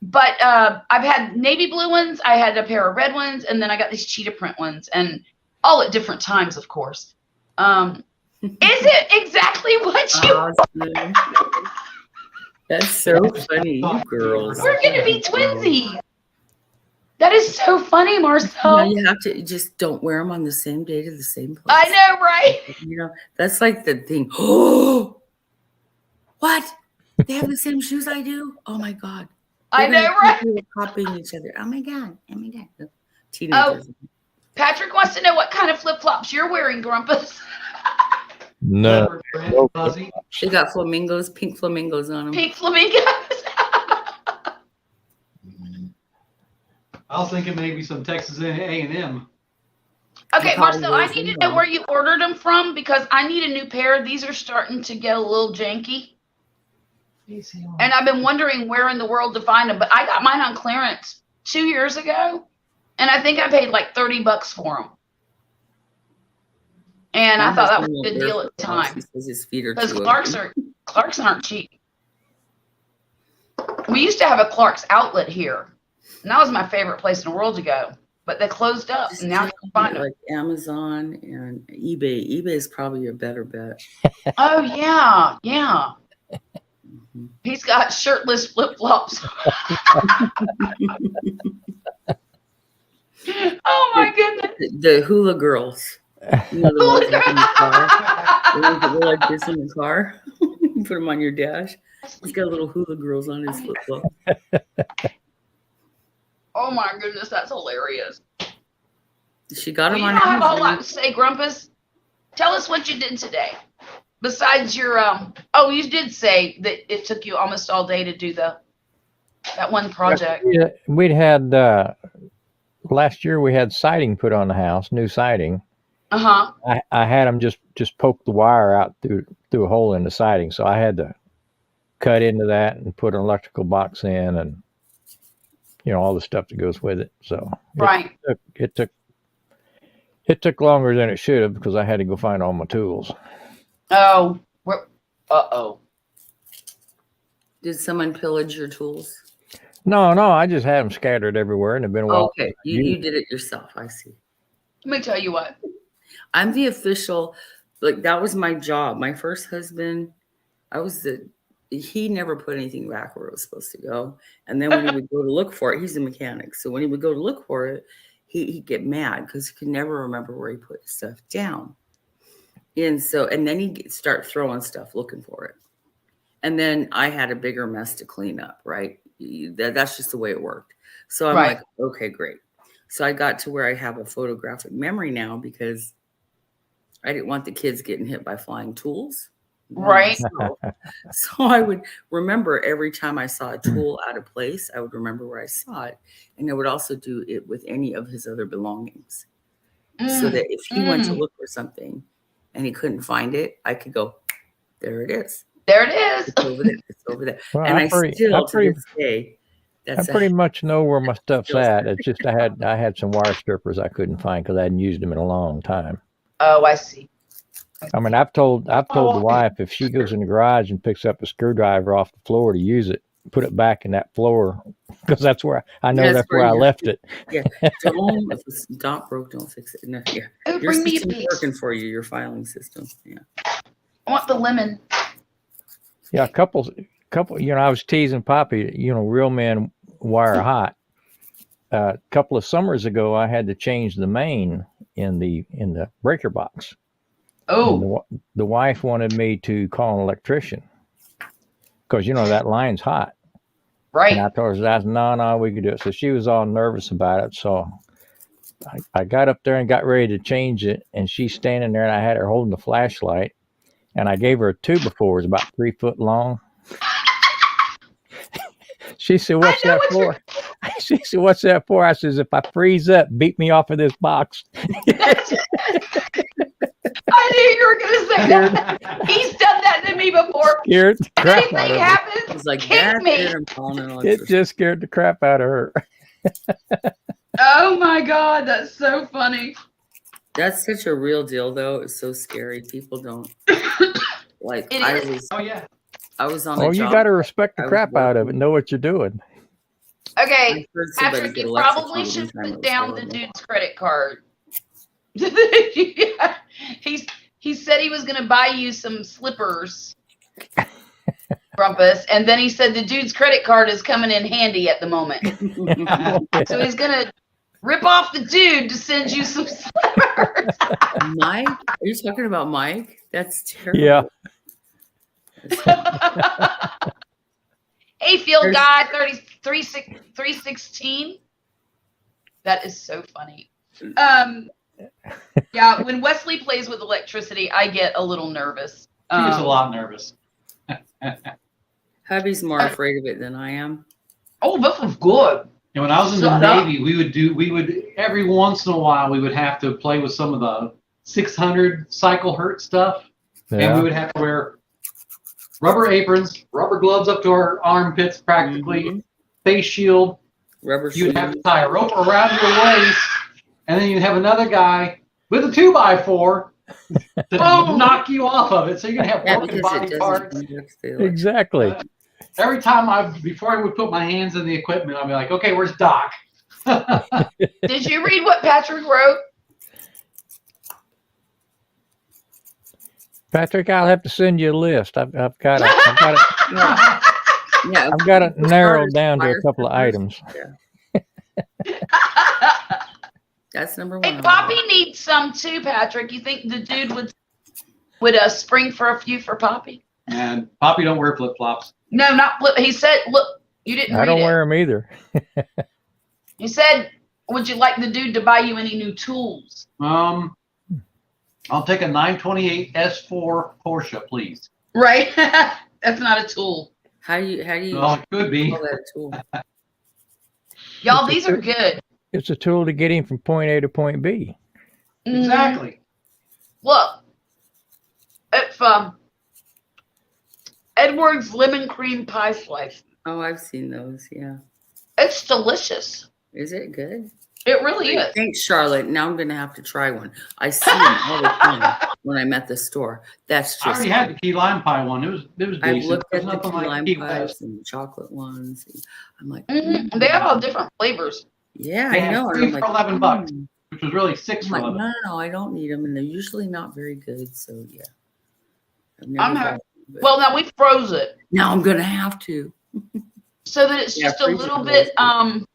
But I've had navy blue ones. I had a pair of red ones. And then I got these cheetah print ones. And all at different times, of course. Is it exactly what you Awesome. That's so funny, you girls. We're going to be twinsies. That is so funny, Marcel. Now you have to just don't wear them on the same day to the same place. I know, right? You know, that's like the thing. Oh, what? They have the same shoes I do? Oh my God. I They're know, gonna right? keep copying each other. Oh my God. Oh my God. Teenagers. Patrick wants to know what kind of flip-flops you're wearing, Grumpus. No. Leopard print, No. fuzzy. They got flamingos, pink flamingos on them. Pink flamingos. I was thinking maybe some Texas A&M. Okay, Probably Marcel, I is need to anyway. know where you ordered them from because I need a new pair. These are starting to get a little janky. And I've been wondering where in the world to find them. But I got mine on clearance 2 years ago. And I think I paid like $30 for them. And I thought that was a good deal at the time. He says his feet are Because too Clark's aren't cheap. We used to have a Clark's outlet here. And that was my favorite place in the world to go. But they closed up. And now you can find them. like Amazon and eBay. eBay is probably a better bet. Oh, yeah. Yeah. Mhm. He's got shirtless flip-flops. Oh, my goodness. The hula girls. You know, the Hula ones like in the car. The girl. ones that go like this in the car. You put them on your dash. He's got little hula girls on his flip flop. Oh, my goodness. That's hilarious. She got Well, them you on don't have a whole lot Amazon. to say, Grumpus. Tell us what you did today. Besides your oh, you did say that it took you almost all day to do that one project. Yeah, we'd had last year we had siding put on the house, new siding. Uh-huh. I had them just poke the wire out through a hole in the siding, so I had to cut into that and put an electrical box in, and all the stuff that goes with it. So Right. it took longer than it should have because I had to go find all my tools. Oh, uh-oh. Did someone pillage your tools? No, I just had them scattered everywhere, and they've been well. Okay, you did it yourself. I see. Let me tell you what. I'm the official, like that was my job. My first husband, he never put anything back where it was supposed to go. And then when he would go to look for it, he's a mechanic. So when he would go to look for it, he'd get mad because he could never remember where he put his stuff down. And then he'd start throwing stuff looking for it. And then I had a bigger mess to clean up, right? That's just the way it worked. So I'm like, okay, great. So I got to where I have a photographic memory now because I didn't want the kids getting hit by flying tools. Right. So I would remember every time I saw a tool out of place, I would remember where I saw it. And I would also do it with any of his other belongings. So that if he went to look for something and he couldn't find it, I could go, there it is. There it is. It's over there. It's over there. Well, And to this day, I pretty much know where my stuff's at. It's just I had some wire strippers I couldn't find because I hadn't used them in a long time. Oh, I see. I mean, I've told the wife if she goes in the garage and picks up a screwdriver off the floor to use it, put it back in that floor because that's where I know that's where I left it. Yeah, if it's not broke, don't fix it. No, yeah, Oh, your bring me a system's piece. working for you. Your filing system. Yeah. I want the lemon. Yeah, a couple. I was teasing Poppy. Real men wire hot. A couple of summers ago, I had to change the main in the breaker box. Oh, And the wife wanted me to call an electrician because that line's hot. right. And I told her, no, we could do it. So she was all nervous about it. So I got up there and got ready to change it, and she's standing there, and I had her holding the flashlight, and I gave her a 2x4. It's about 3 foot long. She said, "What's that for?" She said, "What's that for?" I says, "If I freeze up, beat me off of this box." I knew you were going to say that. He's done that to me before. Scared the crap out Anything of her. happens, It's like kick that's me. it. I'm calling an It electrician. just scared the crap out of her. Oh my God, that's so funny. That's such a real deal, though. It's so scary. People don't like. It I is. was. Oh yeah. I was on. Oh, a you job. got to respect the I was crap out of it. working. Know what you're doing. Okay, I heard somebody Patrick, get you probably electrocuted should one time. It put was down the horrible. dude's credit card. He said he was going to buy you some slippers, Rumpus, and then he said the dude's credit card is coming in handy at the moment. So he's going to rip off the dude to send you some slippers. Mike, are you talking about Mike? That's terrible. Yeah. Hey, field guy 316. That is so funny. Yeah, when Wesley plays with electricity, I get a little nervous. She was a lot nervous. Hubby's more afraid of it than I am. Oh, this is good. And when I was in the Shut up. Navy, we would every once in a while we would have to play with some of the 600 cycle hertz stuff, and we Yeah. would have to wear rubber aprons, rubber gloves up to our armpits, practically, Mhm. face shield. Rubber You'd have to shoes. tie a rope around your waist, and then you'd have another guy with a 2x4 to Oh. knock you off of it. So you're gonna have Yeah, broken because body it parts. doesn't work the electric- Exactly. Every time before I would put my hands in the equipment, I'd be like, okay, where's Doc? Did you read what Patrick wrote? Patrick, I'll have to send you a list. I've got it. Yeah, I've got it for narrowed starters, down to a fire couple of strippers. items. That's number Hey, one. Poppy needs some too, Patrick. You think the dude would spring for a few for Poppy? And Poppy don't wear flip flops. No, not flip. He said, look, you didn't I read don't it. wear them either. He said, would you like the dude to buy you any new tools? I'll take a 928 S4 Porsche, please. Right? That's not a tool. How do you Well, it could be. call that a tool? Y'all, these are good. It's a tool to get him from point A to point B. Mhm. Exactly. Look, if Edward's lemon cream pie slice, Oh, I've seen those. Yeah. it's delicious. Is it good? It really is. Thanks, Charlotte. Now I'm gonna have to try one. I see them all the time when I'm at the store. That's I just. already had the key lime pie one. It was decent. I've looked There's at the nothing key like lime Key pies West. and the chocolate ones. I'm like, They have all different flavors. yeah, They I had know. And 3 I'm for like, $11, mm. which was really 6 I'm for like, 11. no, I don't need them, and they're usually not very good. So yeah, I've never I'm bought happy. them, but Well, now we froze it now I'm gonna have to. so that it's Yeah, just a freeze it little froze bit it.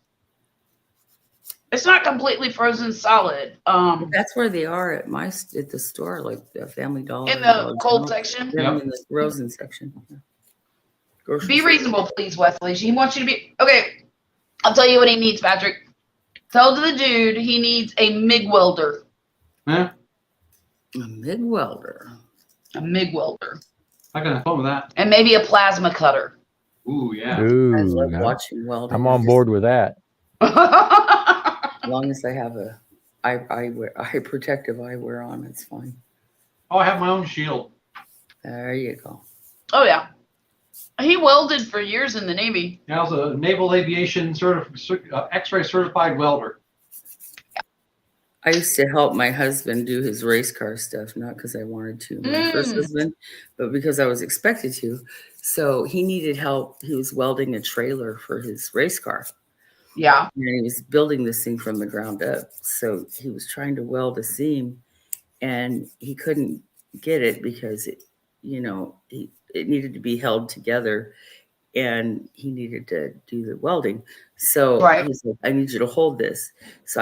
it's not completely frozen solid. That's where they are at at the store, like the Family Dollar. In the Dollar cold General. section. They're Yep. in the frozen section. Yeah. Grocery Be store. reasonable, please, Wesley. He wants you to be okay. I'll tell you what he needs, Patrick. Tell the dude he needs a MIG welder. Yeah, A MIG welder. A MIG welder. I can have fun with that. And maybe a plasma cutter. Ooh, yeah. I Ooh, love watching welding. I'm on board with that. As long as I have a eye protective eyewear on, it's fine. Oh, I have my own shield. There you go. Oh yeah. He welded for years in the Navy. Yeah, I was a naval aviation X-ray certified welder. I used to help my husband do his race car stuff, not because I wanted to, my first husband, but because I was expected to. So he needed help. He was welding a trailer for his race car. Yeah. And he was building this thing from the ground up. So he was trying to weld a seam and he couldn't get it because it needed to be held together and he needed to do the welding. So Right. he's like, I need you to hold this. So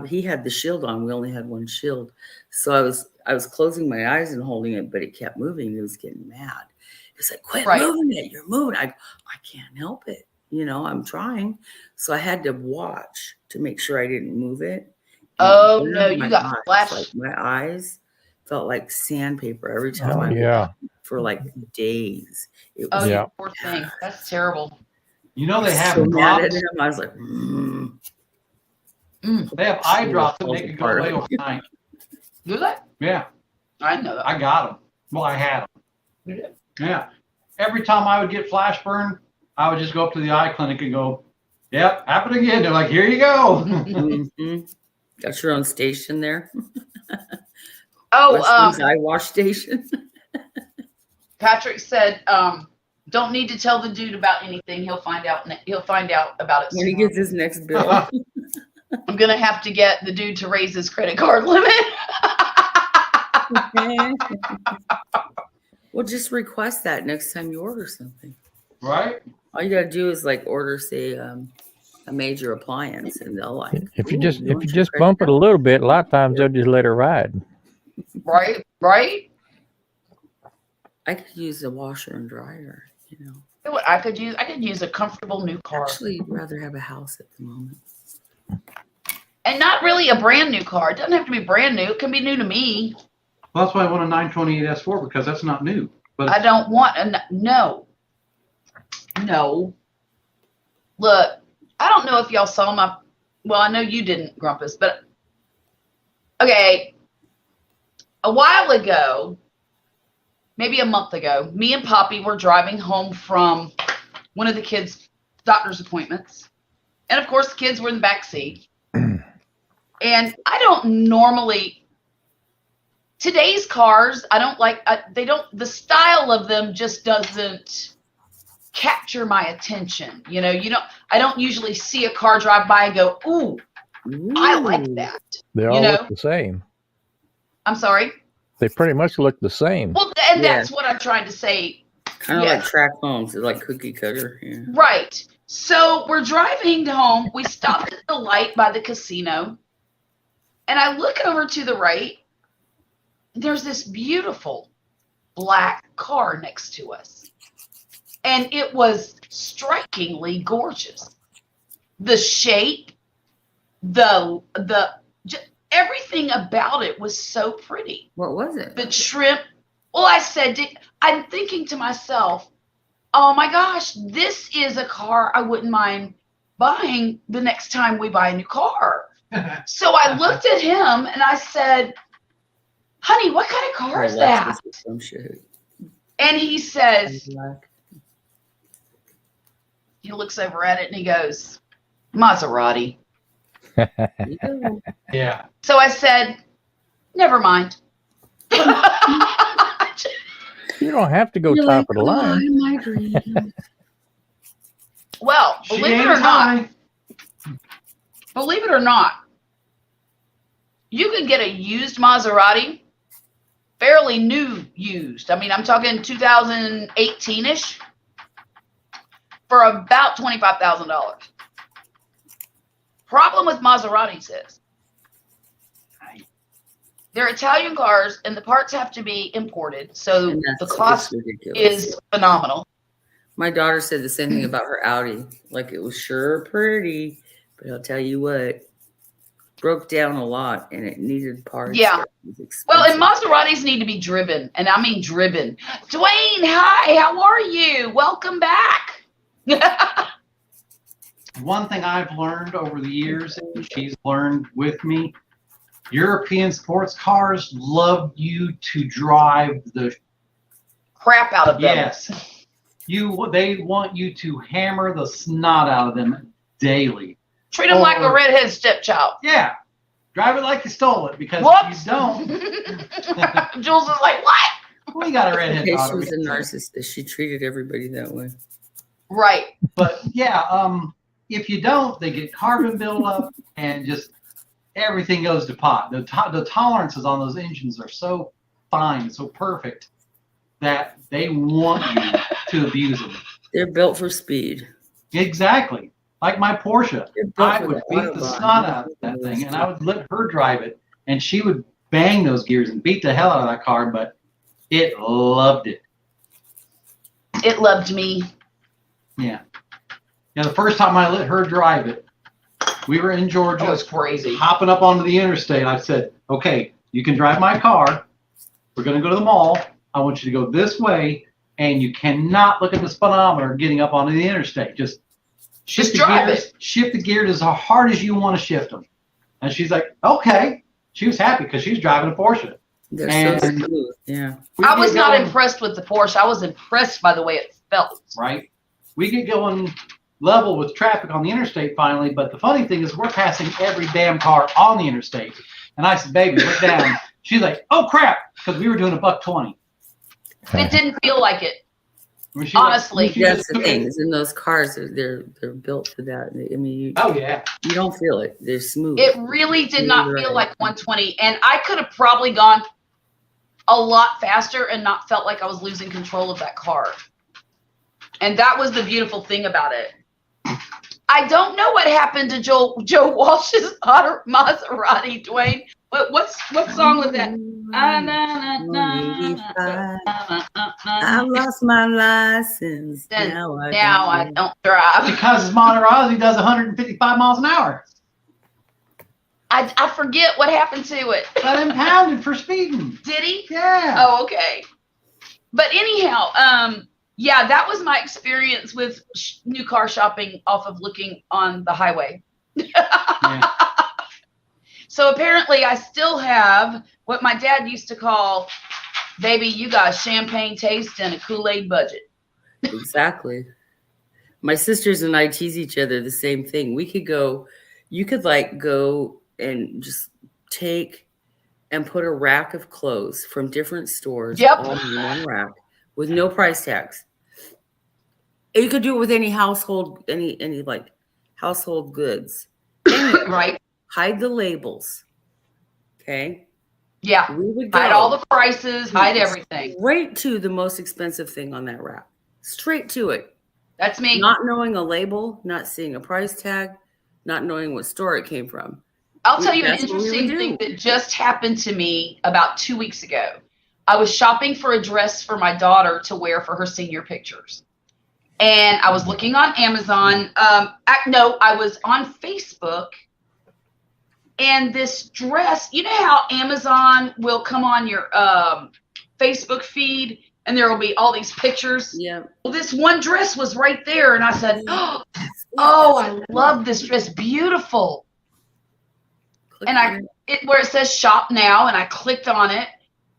he had the shield on. We only had one shield. So I was closing my eyes and holding it, but it kept moving. He was getting mad. He's like, quit Right. moving it. You're moving. I can't help it. I'm trying. So I had to watch to make sure I didn't move it. Oh And no, my you got eyes, flash. like my eyes felt like sandpaper every time Oh, I yeah. walked for like days. It Oh, was Yeah. you poor thing. That's terrible. You know they have so mad at drops. him. I was like, They have eye drops that Falls make it go apart. away overnight. Do that? Yeah, I know that. I got them. Well, I had them. You did. Yeah. Every time I would get flash burn, I would just go up to the eye clinic and go, yep, happened again. They're like, here you go. Mhm. Got your own station there. Oh, Wesley's eye wash station. Patrick said, don't need to tell the dude about anything. He'll find out about it When he soon. gets his next bill. I'm gonna have to get the dude to raise his credit card limit. Well, just request that next time you order something. Right? All you gotta do is like order, say, a major appliance, and they'll like. If you "Ooh, just want your credit bump it a card?" little bit, a lot of times they'll just let it ride. Right? Right? I could use a washer and dryer. You know what I could use a comfortable new car. Actually, I'd rather have a house at the moment. And not really a brand new car. It doesn't have to be brand new. It can be new to me. Well, that's why I want a 928 S4 because that's not new. But I don't want no. Look, I don't know if y'all saw I know you didn't, Grumpus, but okay. A while ago, maybe a month ago, me and Poppy were driving home from one of the kids' doctor's appointments. And of course, the kids were in the back seat. And I don't normally, today's cars, I don't like, the style of them just doesn't capture my attention. I don't usually see a car drive by and go, ooh, I like Ooh. that. They all look the same. I'm sorry. They pretty much look the same. Well, and that's what I'm trying to say. Kind of Yes. like track homes. They're like cookie cutter. Yeah. Right. So we're driving home. We stopped at the light by the casino. And I look over to the right. There's this beautiful black car next to us. And it was strikingly gorgeous. The shape, everything about it was so pretty. What was it? The trim. Well, I said, I'm thinking to myself, oh my gosh, this is a car I wouldn't mind buying the next time we buy a new car. So I looked at him and I said, honey, what kind of car is that? Some shit. And he says, he looks over at it and he goes, Maserati. Yeah. So I said, never mind. You don't have to go You're top like, of the line. "Oh, my dream." Well, believe it or not, you can get a used Maserati, fairly new used. I mean, I'm talking 2018-ish, for about $25,000. Problem with Maseratis is they're Italian cars and the parts have to be imported, so And the that's cost ridiculous. is phenomenal. My daughter said the same thing about her Audi. Like, it was sure pretty, but I'll tell you what, broke down a lot and it needed parts. Yeah. that was Well, and expensive. Maseratis need to be driven, and I mean driven. Dwayne, hi, how are you? Welcome back. One thing I've learned over the years, and she's learned with me, European sports cars love you to drive the Crap out of them. yes. They want you to hammer the snot out of them daily. Treat them like a Or- redhead stepchild. Yeah. Drive it like you stole it, because Whoops. if you don't, Jules is like, what? we got a redhead Okay, she daughter. was a narcissist. She treated everybody that way. Right. But yeah, if you don't, they get carbon buildup and just everything goes to pot. The tolerances on those engines are so fine, so perfect, that they want you to abuse them. They're built for speed. Exactly. Like my Porsche. They're built I for would that beat the Autobahn. snot out of that thing, and I would let her drive it, and she would bang those gears and beat the hell out of that car, but it loved it. It loved me. Yeah. Yeah, the first time I let her drive it, we were in Georgia. That was crazy. Hopping up onto the interstate. I said, okay, you can drive my car. We're going to go to the mall. I want you to go this way, and you cannot look at the speedometer getting up onto the interstate. Just shift the drive gears, it. shift the gears as hard as you want to shift them. And she's like, okay. She was happy because she was driving a Porsche. They're so And- smooth. Yeah. We I get was not going- impressed with the Porsche. I was impressed by the way it felt. Right? We get going level with traffic on the interstate finally, but the funny thing is we're passing every damn car on the interstate. And I said, baby, look down. She's like, oh crap, because we were doing $120. It didn't feel like it. When she Honestly, when she That's just the took thing. it- Is in those cars, they're built for that. I mean, Oh yeah. you don't feel it. They're smooth. It really did not You're feel right. like 120. And I could have probably gone a lot faster and not felt like I was losing control of that car. And that was the beautiful thing about it. I don't know what happened to Joe Walsh's Maserati, Dwayne. What song was that? I've lost my license. Now I don't. don't drive. Because Maserati does 155 miles an hour. I forget what happened to it. Got impounded for speeding. Did he? Yeah. Oh, okay. But anyhow, yeah, that was my experience with new car shopping off of looking on the highway. Yeah. So apparently I still have what my dad used to call, baby, you got a champagne taste and a Kool-Aid budget. Exactly. My sisters and I tease each other the same thing. We could go, you could like go and just take and put a rack of clothes from different stores Yep. all in one rack with no price tags. And you could do it with any household, any like household goods. Any, Right? hide the labels. Okay. Yeah. We would go Hide all the prices, hide everything. straight to the most expensive thing on that rack. Straight to it. That's me. Not knowing a label, not seeing a price tag, not knowing what store it came from. I'll tell you an That's what we would interesting thing do. that just happened to me about 2 weeks ago. I was shopping for a dress for my daughter to wear for her senior pictures. And I was looking on Amazon. I was on Facebook. And this dress, you know how Amazon will come on your Facebook feed and there will be all these pictures? Yeah. Well, this one dress was right there. And I said, oh, I love this dress. Beautiful. Click And on it. where it says shop now, and I clicked on it.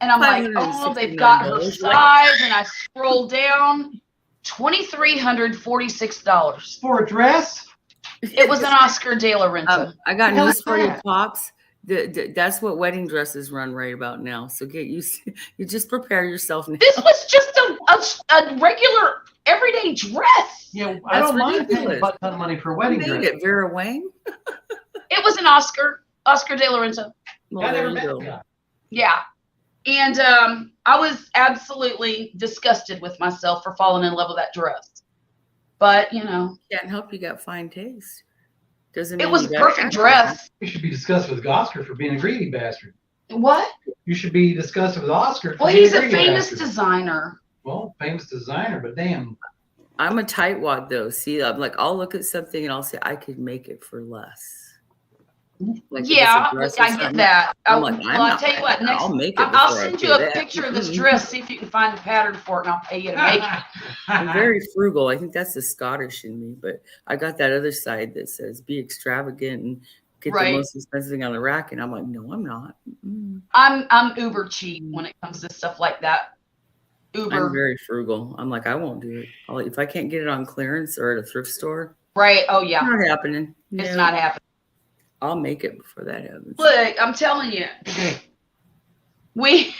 And I'm like, oh, they've got her $569. size. And I scroll down, $2,346. For a dress? It was an Oscar De La Renta. I got Hell news for you, yeah. Pops. That's what wedding dresses run right about now. So get used. You just prepare yourself now. This was just a regular everyday dress. Yeah, I That's don't mind paying a ridiculous. butt ton of money for a Who wedding made dress. it? Vera Wang? It was an Oscar De La Renta. Well, I there never you met go. the guy. Yeah. And I was absolutely disgusted with myself for falling in love with that dress. But, you know, Can't help you got fine taste. Doesn't mean it was you a got perfect dress. You should be disgusted with Oscar for being a greedy bastard. What? You should be disgusted with Oscar for Well, being he's a greedy famous bastard. designer. Well, famous designer, but damn. I'm a tightwad though. See, I'm like, I'll look at something and I'll say I could make it for less. Like if it's a Yeah, dress or I get something, that. I'm like, Well, I'll tell you what. Next, I'll make it. I'll before I send pay you a that. picture of this dress. See if you can find the pattern for it, and I'll pay you to make it. I'm very frugal. I think that's the Scottish in me, but I got that other side that says be extravagant and get Right. the most expensive thing on the rack. And I'm like, no, I'm not. Mm-mm. I'm uber cheap when it comes to stuff like that. I'm Uber, very frugal. I'm like, I won't do it. If I can't get it on clearance or at a thrift store, right? Oh yeah, not happening. it's No, not happening. I'll make it before that happens. Look, I'm telling you, we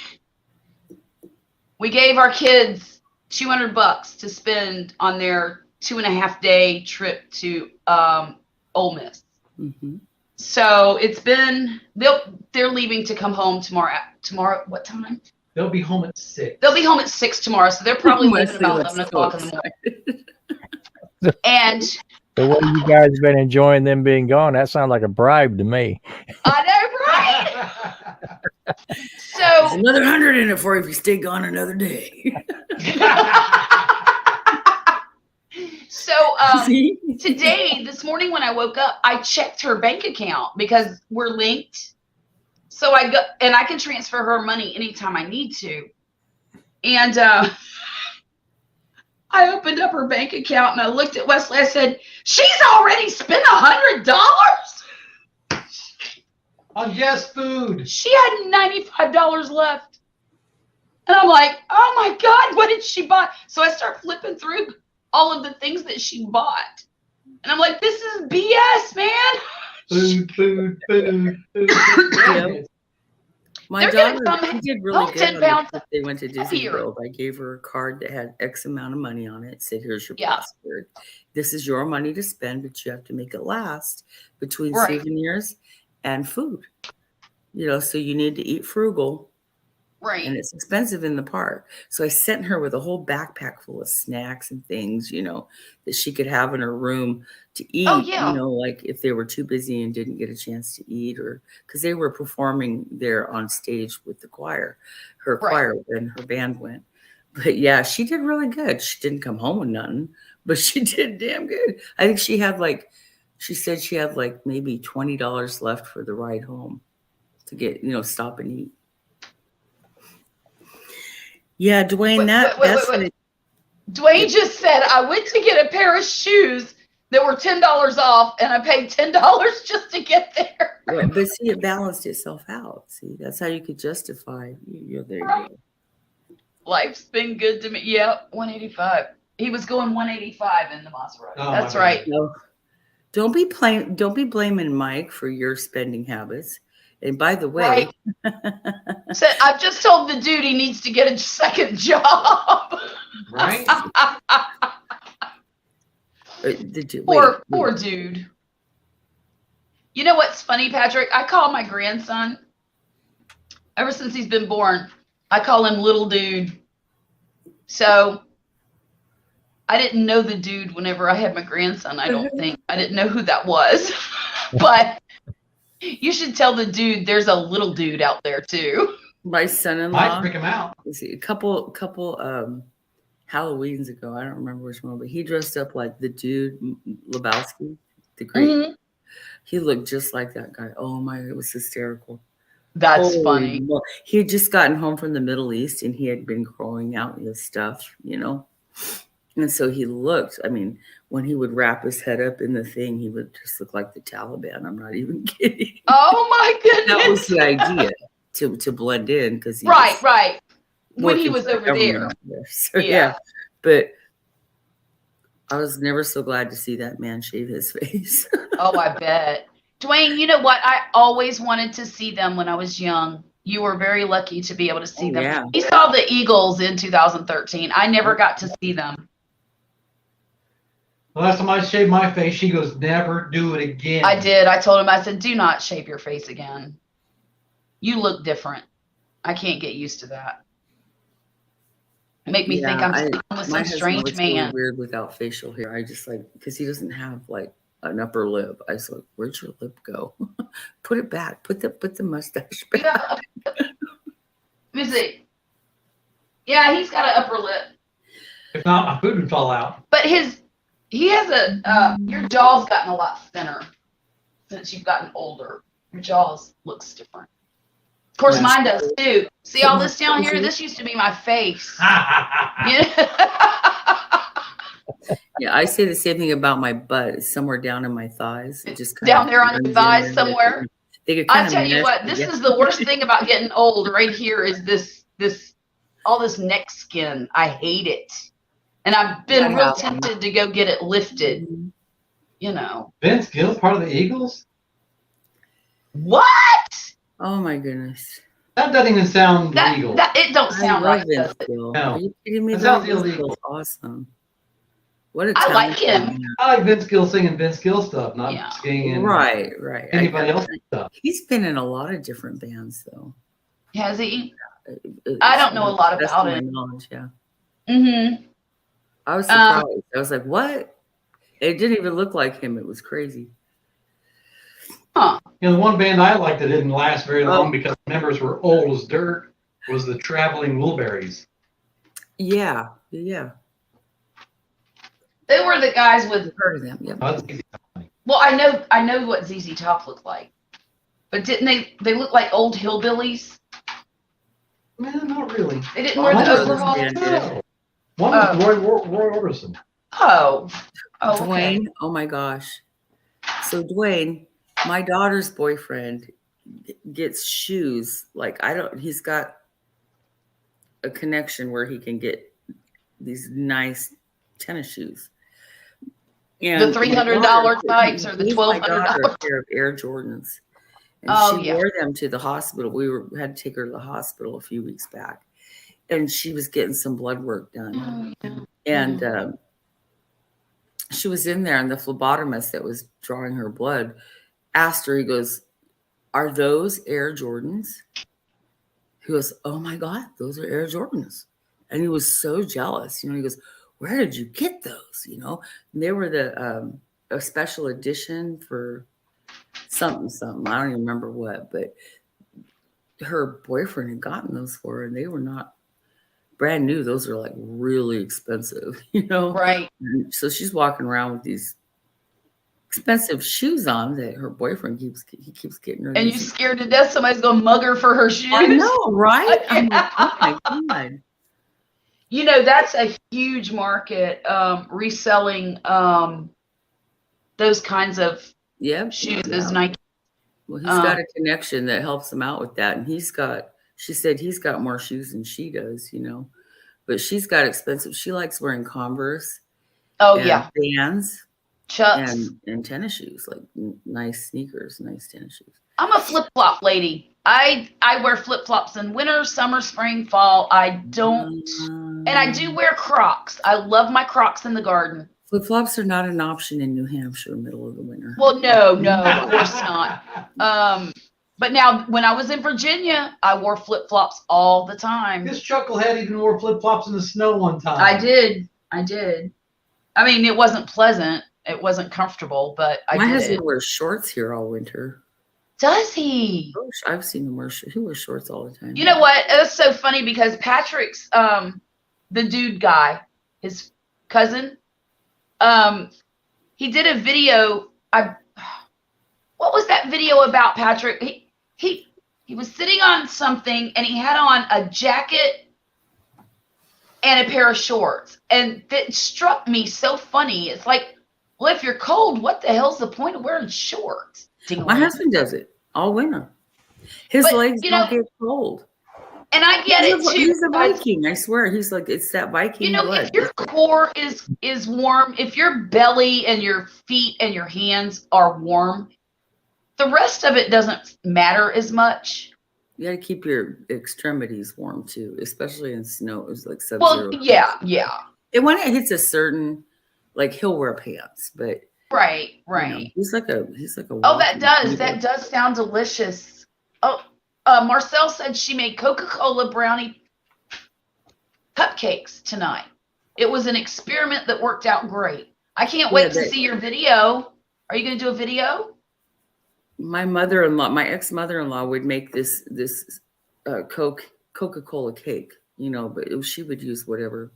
gave our kids $200 to spend on their 2.5-day trip to Ole Miss. Mm-hmm. So it's been they're leaving to come home tomorrow. Tomorrow, what time? They'll be home at 6. They'll be home at 6 tomorrow, so they're probably leaving Wesley about looks 11 so o'clock in the morning. excited. And The way you guys have been enjoying them being gone, that sounds like a bribe to me. I know, right? There's So another 100 in it for you if you stay gone another day. See? today, this morning when I woke up, I checked her bank account because we're linked. So I go and I can transfer her money anytime I need to. And I opened up her bank account and I looked at Wesley. I said, "She's already spent $100." On just food. She had $95 left. And I'm like, oh my God, what did she buy? So I start flipping through all of the things that she bought. And I'm like, this is BS, man. Food. Yeah. My They're gonna daughter, come she did really home good 10 on pounds the trip they went to Disney heavier. World. I gave her a card that had X amount of money on it. Said, here's your Yeah. password. This is your money to spend, but you have to make it last between Right. souvenirs and food. You know, so you need to eat frugal. Right. And it's expensive in the park. So I sent her with a whole backpack full of snacks and things, you know, that she could have in her room to eat, Oh, yeah. you know, like if they were too busy and didn't get a chance to eat, or because they were performing there on stage with the choir, her Right. choir and her band went. But yeah, she did really good. She didn't come home with nothing, but she did damn good. I think she had she said she had maybe $20 left for the ride home to get, you know, stop and eat. Yeah, Dwayne, Wait. Dwayne just said, I went to get a pair of shoes that were $10 off, and I paid $10 just to get there. Well, but see, it balanced itself out. See, that's how you could justify. You're there. You go. Life's been good to me. Yep, 185. He was going 185 in the Maserati. Oh, That's my right. No, don't be blaming Mike for your spending habits. And by the way, So I've just told the dude he needs to get a second job. Right? Poor dude. You know what's funny, Patrick? I call my grandson, ever since he's been born, I call him little dude. So I didn't know the dude whenever I had my grandson, I don't think. I didn't know who that was. But you should tell the dude there's a little dude out there too. my Might son-in-law, freak him out. let's see, a couple Halloweens ago, I don't remember which one, but he dressed up like the dude Lebowski, the great. Mhm. He looked just like that guy. Oh my, it was hysterical. That's Holy funny. mo- He had just gotten home from the Middle East and he had been growing out his stuff, you know. And so he looked, I mean, when he would wrap his head up in the thing, he would just look like the Taliban. I'm not even kidding. Oh my goodness. That was the idea to blend in because he Right, was right. When he working was for the over government there. out there. So Yeah. yeah, but I was never so glad to see that man shave his face. Oh, I bet. Dwayne, you know what? I always wanted to see them when I was young. You were very lucky to be able to see Oh, them. yeah. We saw the Eagles in 2013. I never got to see them. The last time I shaved my face, she goes, never do it again. I did. I told him, I said, do not shave your face again. You look different. I can't get used to that. Make me think I'm sleeping with my some husband strange looks really man. weird without facial hair. I just like because he doesn't have like an upper lip. I was like, where'd your lip go? Put it back. Put the mustache back. Yeah. Let me see. Yeah, he's got an upper lip. If not, my food would fall out. But he has your jaw's gotten a lot thinner since you've gotten older. Your jaws looks different. Of course, Yeah. mine does too. See all this down here? This used to be my face. Yeah. Yeah, I say the same thing about my butt. It's somewhere down in my thighs. It just Down there on your runs in thighs there. somewhere? They could I kind of tell you mesh what, this together. is the worst thing about getting old right here is this all this neck skin. I hate it. And I've been That real happens. tempted to go get it lifted, you know. Vince Gill, part of the Eagles? What? Oh my goodness. That doesn't even sound legal. That it don't sound I love right, Vince does it? Gill. No. Are you kidding me? That sounds Vince illegal. Gill's awesome. What a I like talented him. man. I like Vince Gill singing Vince Gill stuff, not Yeah. singing Right. anybody else's stuff. He's been in a lot of different bands, though. Has he? It- I don't know a lot that's about my it. knowledge, yeah. Mm-hmm. I was surprised. I was like, what? It didn't even look like him. It was crazy. You know, the one band I liked that didn't last very long Oh. because the members were old as dirt was the Traveling Wilburys. Yeah. Yeah. They were the guys with. I've heard of them. Yep. That's easy. Well, I know what ZZ Top looked like, but didn't they look like old hillbillies? Man, not really. They didn't wear One the was- overalls. Yeah. No. One was Roy Orbison. Oh, okay. Dwayne, oh my gosh. So Dwayne, my daughter's boyfriend gets shoes. Like he's got a connection where he can get these nice tennis shoes. The $300 types or the gave my daughter $1,200? a pair of Air Jordans. And Oh, she yeah. wore them to the hospital. Had to take her to the hospital a few weeks back. And she was getting some blood work done. Oh, yeah. And she was in there, and the phlebotomist that was drawing her blood asked her, he goes, "Are those Air Jordans?" He goes, "Oh my God, those are Air Jordans." And he was so jealous. You know, he goes, "Where did you get those?" You know, and they were a special edition for something. I don't even remember what, but her boyfriend had gotten those for her, and they were not brand new. Those are like really expensive, you know? Right. And so she's walking around with these expensive shoes on that her boyfriend keeps getting her. And you these- scared to death somebody's gonna mug her for her shoes. I know, right? I'm like, Yeah. oh my God. You know, that's a huge market, reselling those kinds of Yep. shoes yeah. as Nike. Well, he's got a connection that helps him out with that. And she said he's got more shoes than she does, you know, but she's got expensive. She likes wearing Converse. Oh, and yeah. Vans Chucks. and tennis shoes, like nice sneakers, nice tennis shoes. I'm a flip-flop lady. I wear flip-flops in winter, summer, spring, fall. I don't. And I do wear Crocs. I love my Crocs in the garden. Flip-flops are not an option in New Hampshire, middle of the winter. Well, no, of course not. But now, when I was in Virginia, I wore flip-flops all the time. This chucklehead even wore flip flops in the snow one time. I did. I mean, it wasn't pleasant. It wasn't comfortable, but My did husband it. wears shorts here all winter. Does he? Oh, I've seen him he wears shorts all the time. You know what? It's so funny because Patrick's the dude guy, his cousin. He did a video. what was that video about, Patrick? He was sitting on something and he had on a jacket and a pair of shorts. And that struck me so funny. It's like, well, if you're cold, what the hell's the point of wearing shorts? My husband does it all winter. His But, legs you don't know, get cold. And I get it too. He's a because, Viking. I swear, he's like, it's that Viking you know, blood. if your core is warm, if your belly and your feet and your hands are warm, the rest of it doesn't matter as much. You got to keep your extremities warm too, especially in snow. It's like sub-zero. Well, yeah. And when it hits a certain, like he'll wear pants, but Right. you know, he's like a. Oh, walking that does sound delicious. Oh, Marcel said she made Coca-Cola brownie cupcakes tonight. It was an experiment that worked out great. I can't wait to see your video. Are you going to do a video? My mother-in-law, my ex-mother-in-law, would make this Coca-Cola cake, you know, but she would use whatever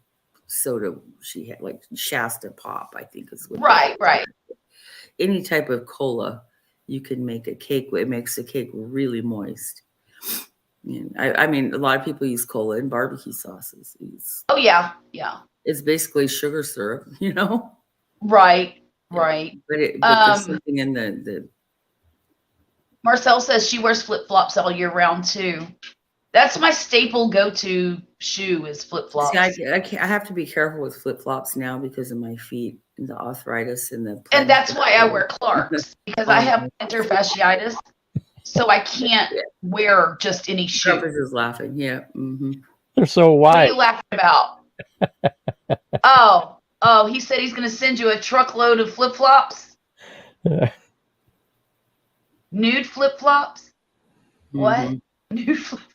soda she had, like Shasta Pop, I think is what. Right. Any type of cola, you can make a cake. It makes the cake really moist. And I mean, a lot of people use cola in barbecue sauces. Oh yeah. It's basically sugar syrup, you know. Right. But there's something in the. Marcel says she wears flip-flops all year round too. That's my staple go-to shoe is flip-flops. See, I have to be careful with flip-flops now because of my feet and the arthritis and the. And that's why I wear Clarks because I have plantar fasciitis, so I can't wear just any shoe. Travis is laughing. Yeah. Mm-hmm. They're so What are wide. you laughing about? Oh, he said he's going to send you a truckload of flip-flops. Nude flip-flops? What? Mm-hmm. Nude flip-flops.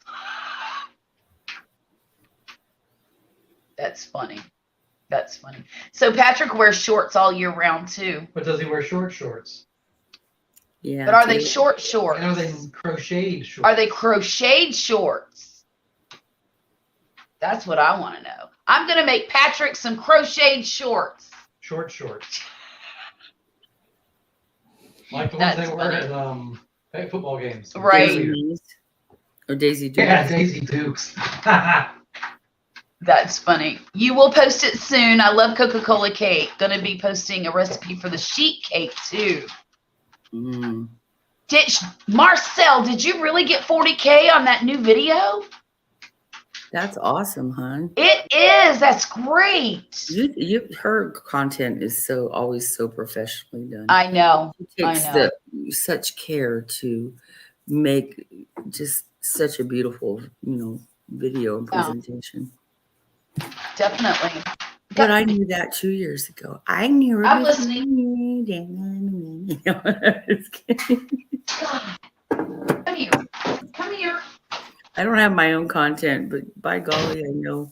That's funny. So Patrick wears shorts all year round too. But does he wear shorts? Yeah. But are they short shorts? And are they crocheted shorts? Are they crocheted shorts? That's what I want to know. I'm going to make Patrick some crocheted shorts. Shorts. Like the ones That's they wear funny. at football games. Right. Or Daisy Dukes. Yeah, Daisy Dukes. That's funny. You will post it soon. I love Coca-Cola cake. Going to be posting a recipe for the sheet cake too. Mm. Marcel, did you really get 40K on that new video? That's awesome, hon. It is. That's great. Her content is always so professionally done. I know. She takes such care to make just such a beautiful, video and presentation. Definitely. But I knew that 2 years ago. I knew her. I'm listening. Just kidding. Come here. I don't have my own content, but by golly, I know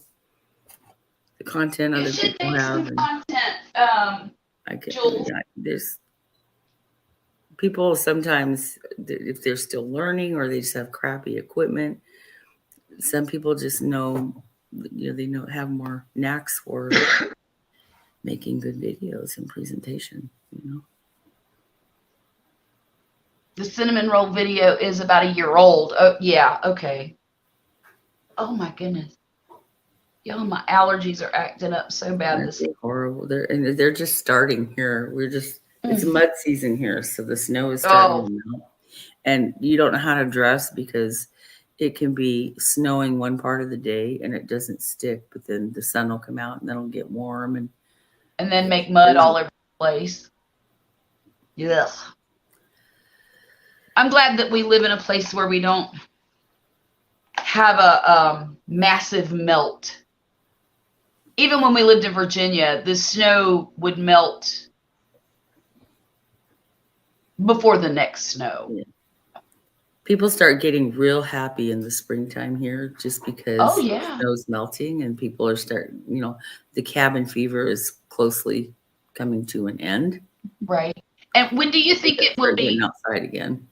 the content You other should people make have. some content. Jules. There's people sometimes, if they're still learning or they just have crappy equipment, some people just know, they have more knacks for making good videos and presentation, The cinnamon roll video is about a year old. Oh, yeah. Okay. Oh, my goodness. Y'all, my allergies are acting up so bad this year. Horrible. They're just starting here. It's mud season here, so the snow is starting to melt. And you don't know how to dress because it can be snowing one part of the day and it doesn't stick, but then the sun will come out and then it'll get warm and then make mud all over the place. Yes. I'm glad that we live in a place where we don't have a massive melt. Even when we lived in Virginia, the snow would melt before the next snow. Yeah. People start getting real happy in the springtime here just because the snow's melting and people are the cabin fever is closely coming to an end. Right. And when do you think it will be outside again?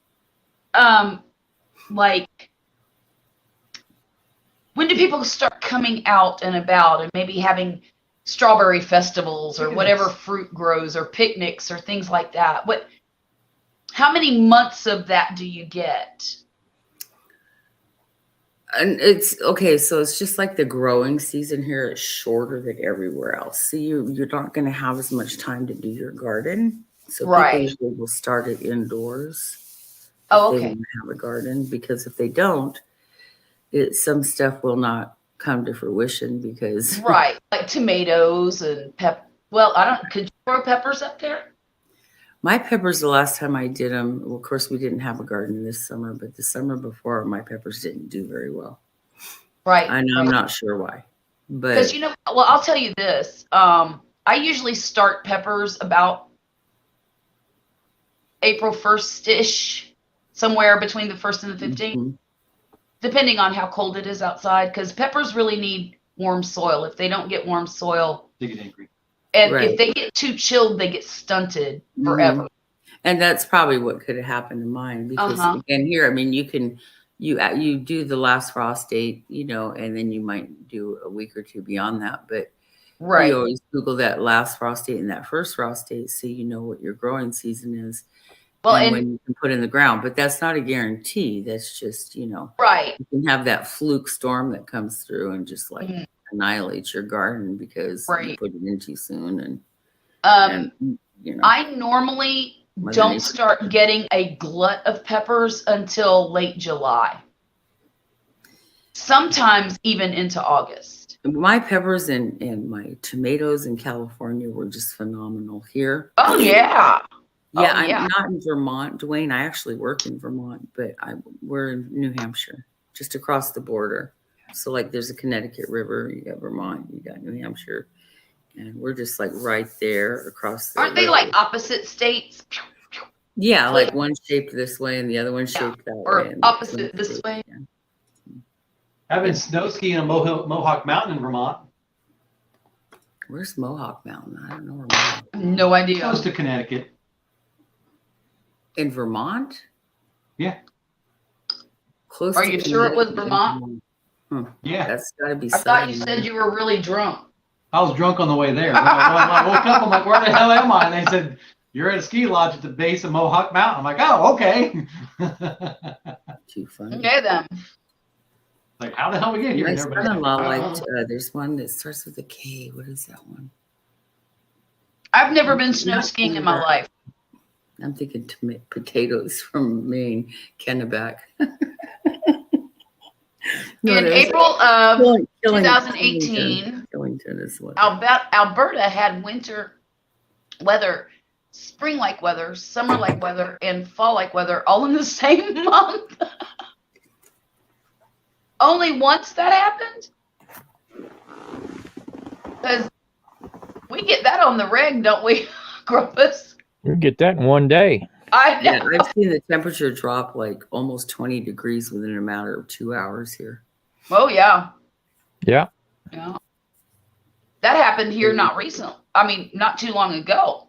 When do people start coming out and about and maybe having strawberry festivals or whatever fruit grows or picnics or things like that? How many months of that do you get? And it's okay, so it's just like the growing season here is shorter than everywhere else. So you're not going to have as much time to do your garden. So people Right. usually will start it indoors Oh, if they okay. want to have a garden, because if they don't, some stuff will not come to fruition because Right. Like tomatoes and well, could you grow peppers up there? my peppers, the last time I did them, well, of course, we didn't have a garden this summer, but the summer before, my peppers didn't do very well. Right. And I'm not sure why. Because But well, I'll tell you this. I usually start peppers about April 1st-ish, somewhere between the 1st and the 15th, Mhm. depending on how cold it is outside. Because peppers really need warm soil. If they don't get warm soil, They get angry. and Right. if they get too chilled, they get stunted Mhm. forever. And that's probably what could have happened to mine because again here, I mean, you do the last frost date, and then you might do a week or two beyond that, but Right. you always Google that last frost date and that first frost date so you know what your growing season is Well, and and when you can put in the ground. But that's not a guarantee. That's just, right. you can have that fluke storm that comes through and just like Mhm. annihilates your garden because you Right. put it in too soon and I normally Mother don't Nature. start getting a glut of peppers until late July. Sometimes even into August. My peppers and my tomatoes in California were just phenomenal here. Oh yeah. Yeah, Oh, yeah. I'm not in Vermont, Dwayne. I actually work in Vermont, but we're in New Hampshire, just across the border. So like there's a Connecticut River, you got Vermont, you got New Hampshire, and we're just like right there across the Aren't they river. like opposite states? Yeah, like one shaped this way and the other one Yeah, shaped that or way. And opposite one this shaped- way? yeah. I've been snow skiing on Mohawk Mountain in Vermont, Where's Mohawk Mountain? I don't know where Mohawk. No idea. close to Connecticut. In Vermont? Yeah. Close Are to you sure it was Connecticut. Vermont? Yeah. That's got to be I thought you southern. said you were really drunk. I was drunk on the way there. When I woke up, I'm like, where the hell am I? And they said, you're at a ski lodge at the base of Mohawk Mountain. I'm like, oh, okay. Too funny. Okay then. Like, how the hell we get here? My And everybody's son-in-law like, liked, there's one that starts with a K. What is that one? I've never been snow skiing in my life. I'm thinking potatoes from Maine, Kennebec. In April of Killington 2018, Killington is what. Alberta had winter weather, spring-like weather, summer-like weather, and fall-like weather all in the same month. Only once that happened? Because we get that on the reg, don't we, Grumpus? You get that in one day. I know. Yeah, I've seen the temperature drop like almost 20 degrees within a matter of 2 hours here. Oh, yeah. Yeah. Yeah. That happened here not too long ago.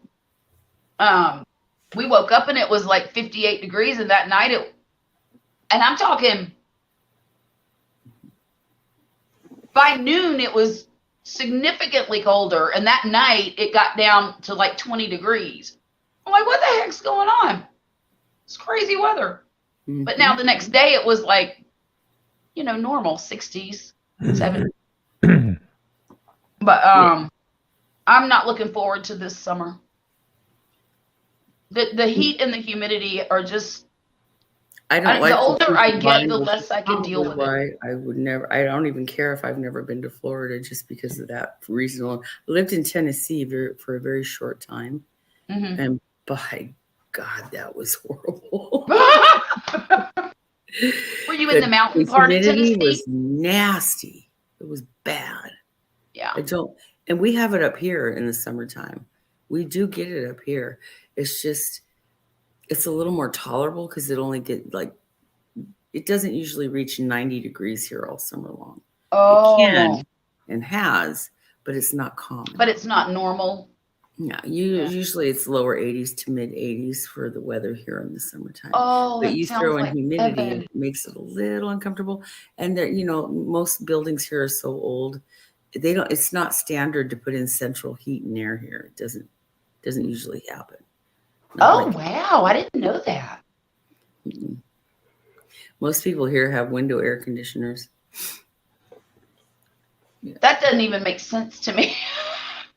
We woke up and it was like 58 degrees, and that night and I'm talking by noon it was significantly colder, and that night it got down to like 20 degrees. I'm like, what the heck's going on? It's crazy weather. Mhm. But now the next day it was like, normal 60s, 70s. But I'm not looking forward to this summer. The heat and the humidity are just. I don't like the older I get, combined, the which less is I can deal with probably it. why I would never. I don't even care if I've never been to Florida just because of that reason alone. I lived in Tennessee for a very short time, Mhm. and by God, that was horrible. Were you in the mountain The part of humidity Tennessee? was nasty. It was bad. Yeah. And we have it up here in the summertime. We do get it up here. It's just, it's a little more tolerable because it only it doesn't usually reach 90 degrees here all summer long. Oh, It can and has, but it's not common. but it's not normal. Yeah, usually it's lower 80s to mid 80s for the weather here in the summertime. Oh, But that you sounds throw in like humidity heaven. and it makes it a little uncomfortable. And there, most buildings here are so old. It's not standard to put in central heat and air here. It doesn't usually happen. Not Oh, like wow. I didn't know that. most people here have window air conditioners. That doesn't even make sense to me.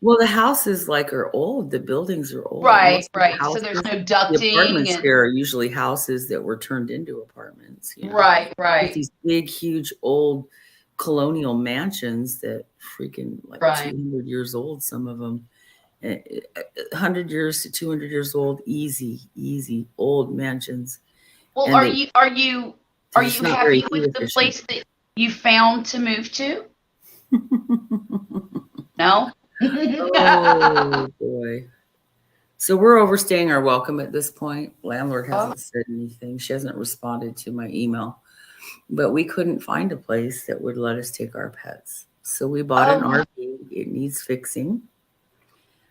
Well, the houses like are old. The buildings are old. Right, Most of the right. So houses, there's no the ducting apartments and here are usually houses that were turned into apartments. right, With right, these big, huge, old colonial mansions that freaking like right. 200 years old. Some of them, 100 years to 200 years old, easy old mansions, Well, and are they're just you not very happy heat with the efficient. place that you found to move to? No? Oh boy. So we're overstaying our welcome at this point. Landlord Oh, hasn't said anything. She hasn't responded to my email, but we couldn't find a place that would let us take our pets. So we bought an oh, RV. It needs fixing.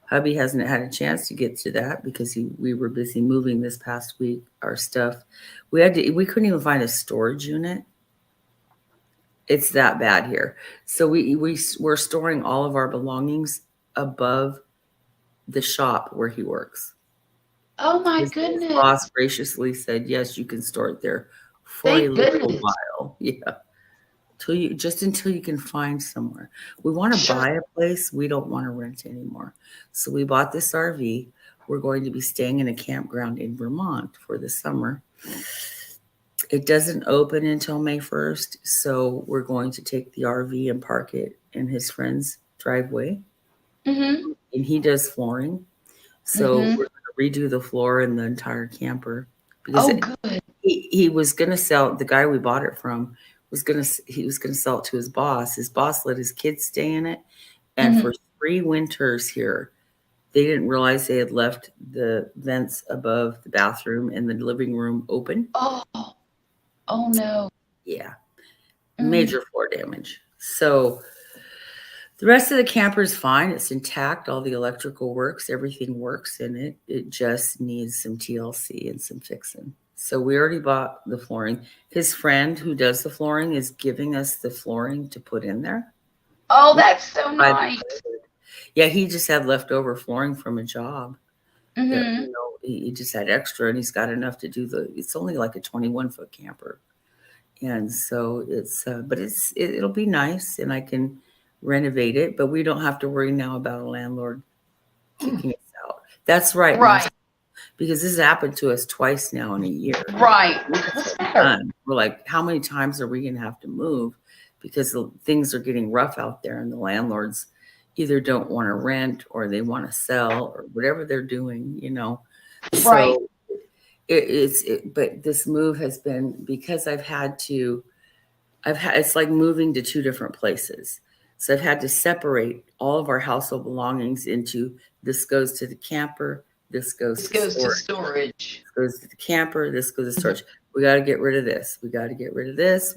Hubby hasn't had a chance to get to that because we were busy moving this past week, our stuff. We couldn't even find a storage unit. It's that bad here. So we're storing all of our belongings above the shop where he works. oh my His goodness. boss graciously said, "Yes, you can store it there for a Thank little goodness. while." Yeah, until you can find somewhere. We want to Sure. buy a place. We don't want to rent anymore. So we bought this RV. We're going to be staying in a campground in Vermont for the summer. It doesn't open until May 1st, so we're going to take the RV and park it in his friend's driveway. Mm-hmm. And he does flooring. So Mm-hmm. we're going to redo the floor in the entire camper because Oh, good. he was going to sell, the guy we bought it from was going to sell it to his boss. His boss let his kids stay in it, and Mm-hmm. for 3 winters here, they didn't realize they had left the vents above the bathroom and the living room open. Oh, oh no. Yeah, Mm. major floor damage. So the rest of the camper is fine. It's intact. All the electrical works. Everything works in it. It just needs some TLC and some fixing. So we already bought the flooring. His friend who does the flooring is giving us the flooring to put in there. Oh, We that's so tried nice. it. Yeah, he just had leftover flooring from a job that, Mm-hmm. he just had extra and he's got enough to do it's only like a 21-foot camper. And so it'll be nice and I can renovate it, but we don't have to worry now about a landlord kicking us out. That's right, Right, because this has happened to us twice now in a year. right. We just What's the are matter? done. We're like, how many times are we going to have to move? Because things are getting rough out there, and the landlords either don't want to rent or they want to sell or whatever they're doing. Right. So but this move has been because it's like moving to 2 different places. So I've had to separate all of our household belongings into this goes to the camper, this goes This to goes to storage, storage. this goes to the camper, this goes to storage. We got to get rid of this. We got to get rid of this.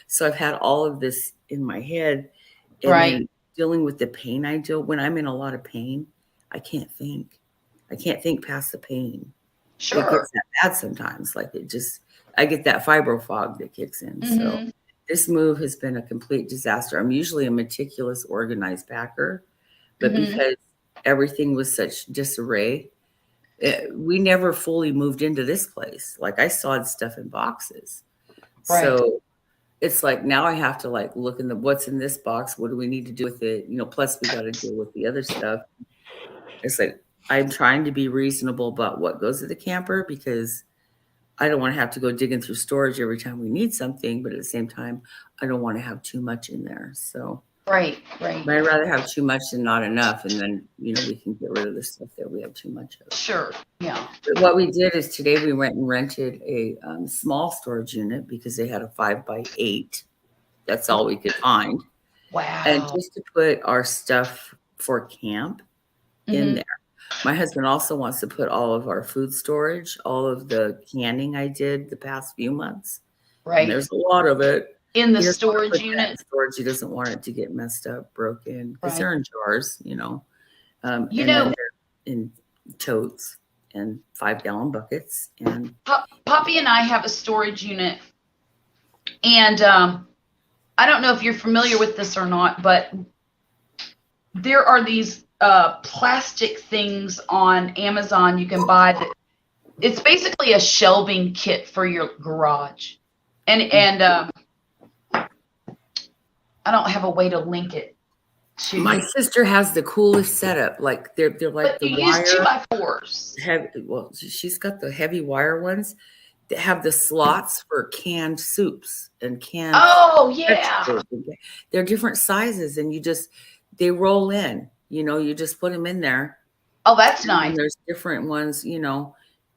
So I've had all of this in my head, and Right. then dealing with the pain I do when I'm in a lot of pain, I can't think. I can't think past the pain. It Sure. gets that bad sometimes. Like I get that fibro fog that kicks in. So Mm-hmm. this move has been a complete disaster. I'm usually a meticulous, organized packer, but Mm-hmm. because everything was such disarray, we never fully moved into this place. Like I sawed stuff in boxes. Right. So it's like now I have to like look in what's in this box. What do we need to do with it? Plus we got to deal with the other stuff. It's like I'm trying to be reasonable about what goes to the camper because I don't want to have to go digging through storage every time we need something, but at the same time, I don't want to have too much in there. So Right. Right. but I'd rather have too much than not enough, and then we can get rid of the stuff that we have too much of. Sure. Yeah. But what we did is today we went and rented a small storage unit because they had a 5x8. That's all we could find, and Wow. just to put our stuff for camp in Mm-hmm. there. My husband also wants to put all of our food storage, all of the canning I did the past few months. And Right. there's a lot of it. In the He doesn't want to storage put that in unit. storage. He doesn't want it to get messed up, broken, because Right. they're in jars, You and know, then they're in totes and 5-gallon buckets. And Poppy and I have a storage unit, and I don't know if you're familiar with this or not, but there are these plastic things on Amazon you can buy that it's basically a shelving kit for your garage. And I don't have a way to link it to My sister has the coolest setup. Like they're like but you the use wire 2x4s. heavy. Well, she's got the heavy wire ones that have the slots for canned soups and canned Oh yeah. vegetables. They're different sizes, and they roll in. You just put them in there. Oh, that's And nice. there's different ones,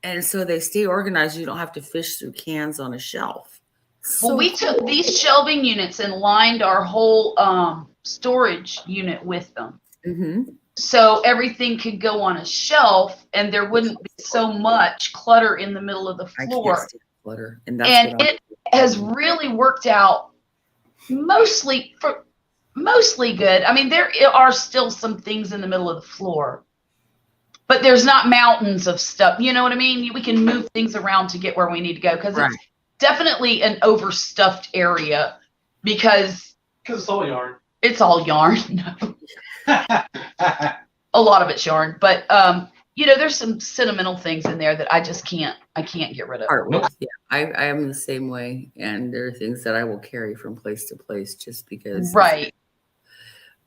and so they stay organized. You don't have to fish through cans on a shelf. Well, we took these shelving units and lined our whole storage unit with them. Mm-hmm. So everything could go on a shelf and there wouldn't be so much clutter in the middle of the I floor. can't stand clutter, and that's And what it has really worked out mostly good. I mean, there are still some things in the middle of the floor, but there's not mountains of stuff. You know what I mean? We can move things around to get where we need to go, because Right. it's definitely an overstuffed area, because It's all yarn. it's all yarn. No, a lot of it's yarn, but there's some sentimental things in there that I can't get rid of. part with. Yeah, I am the same way, and there are things that I will carry from place to place just because. Right.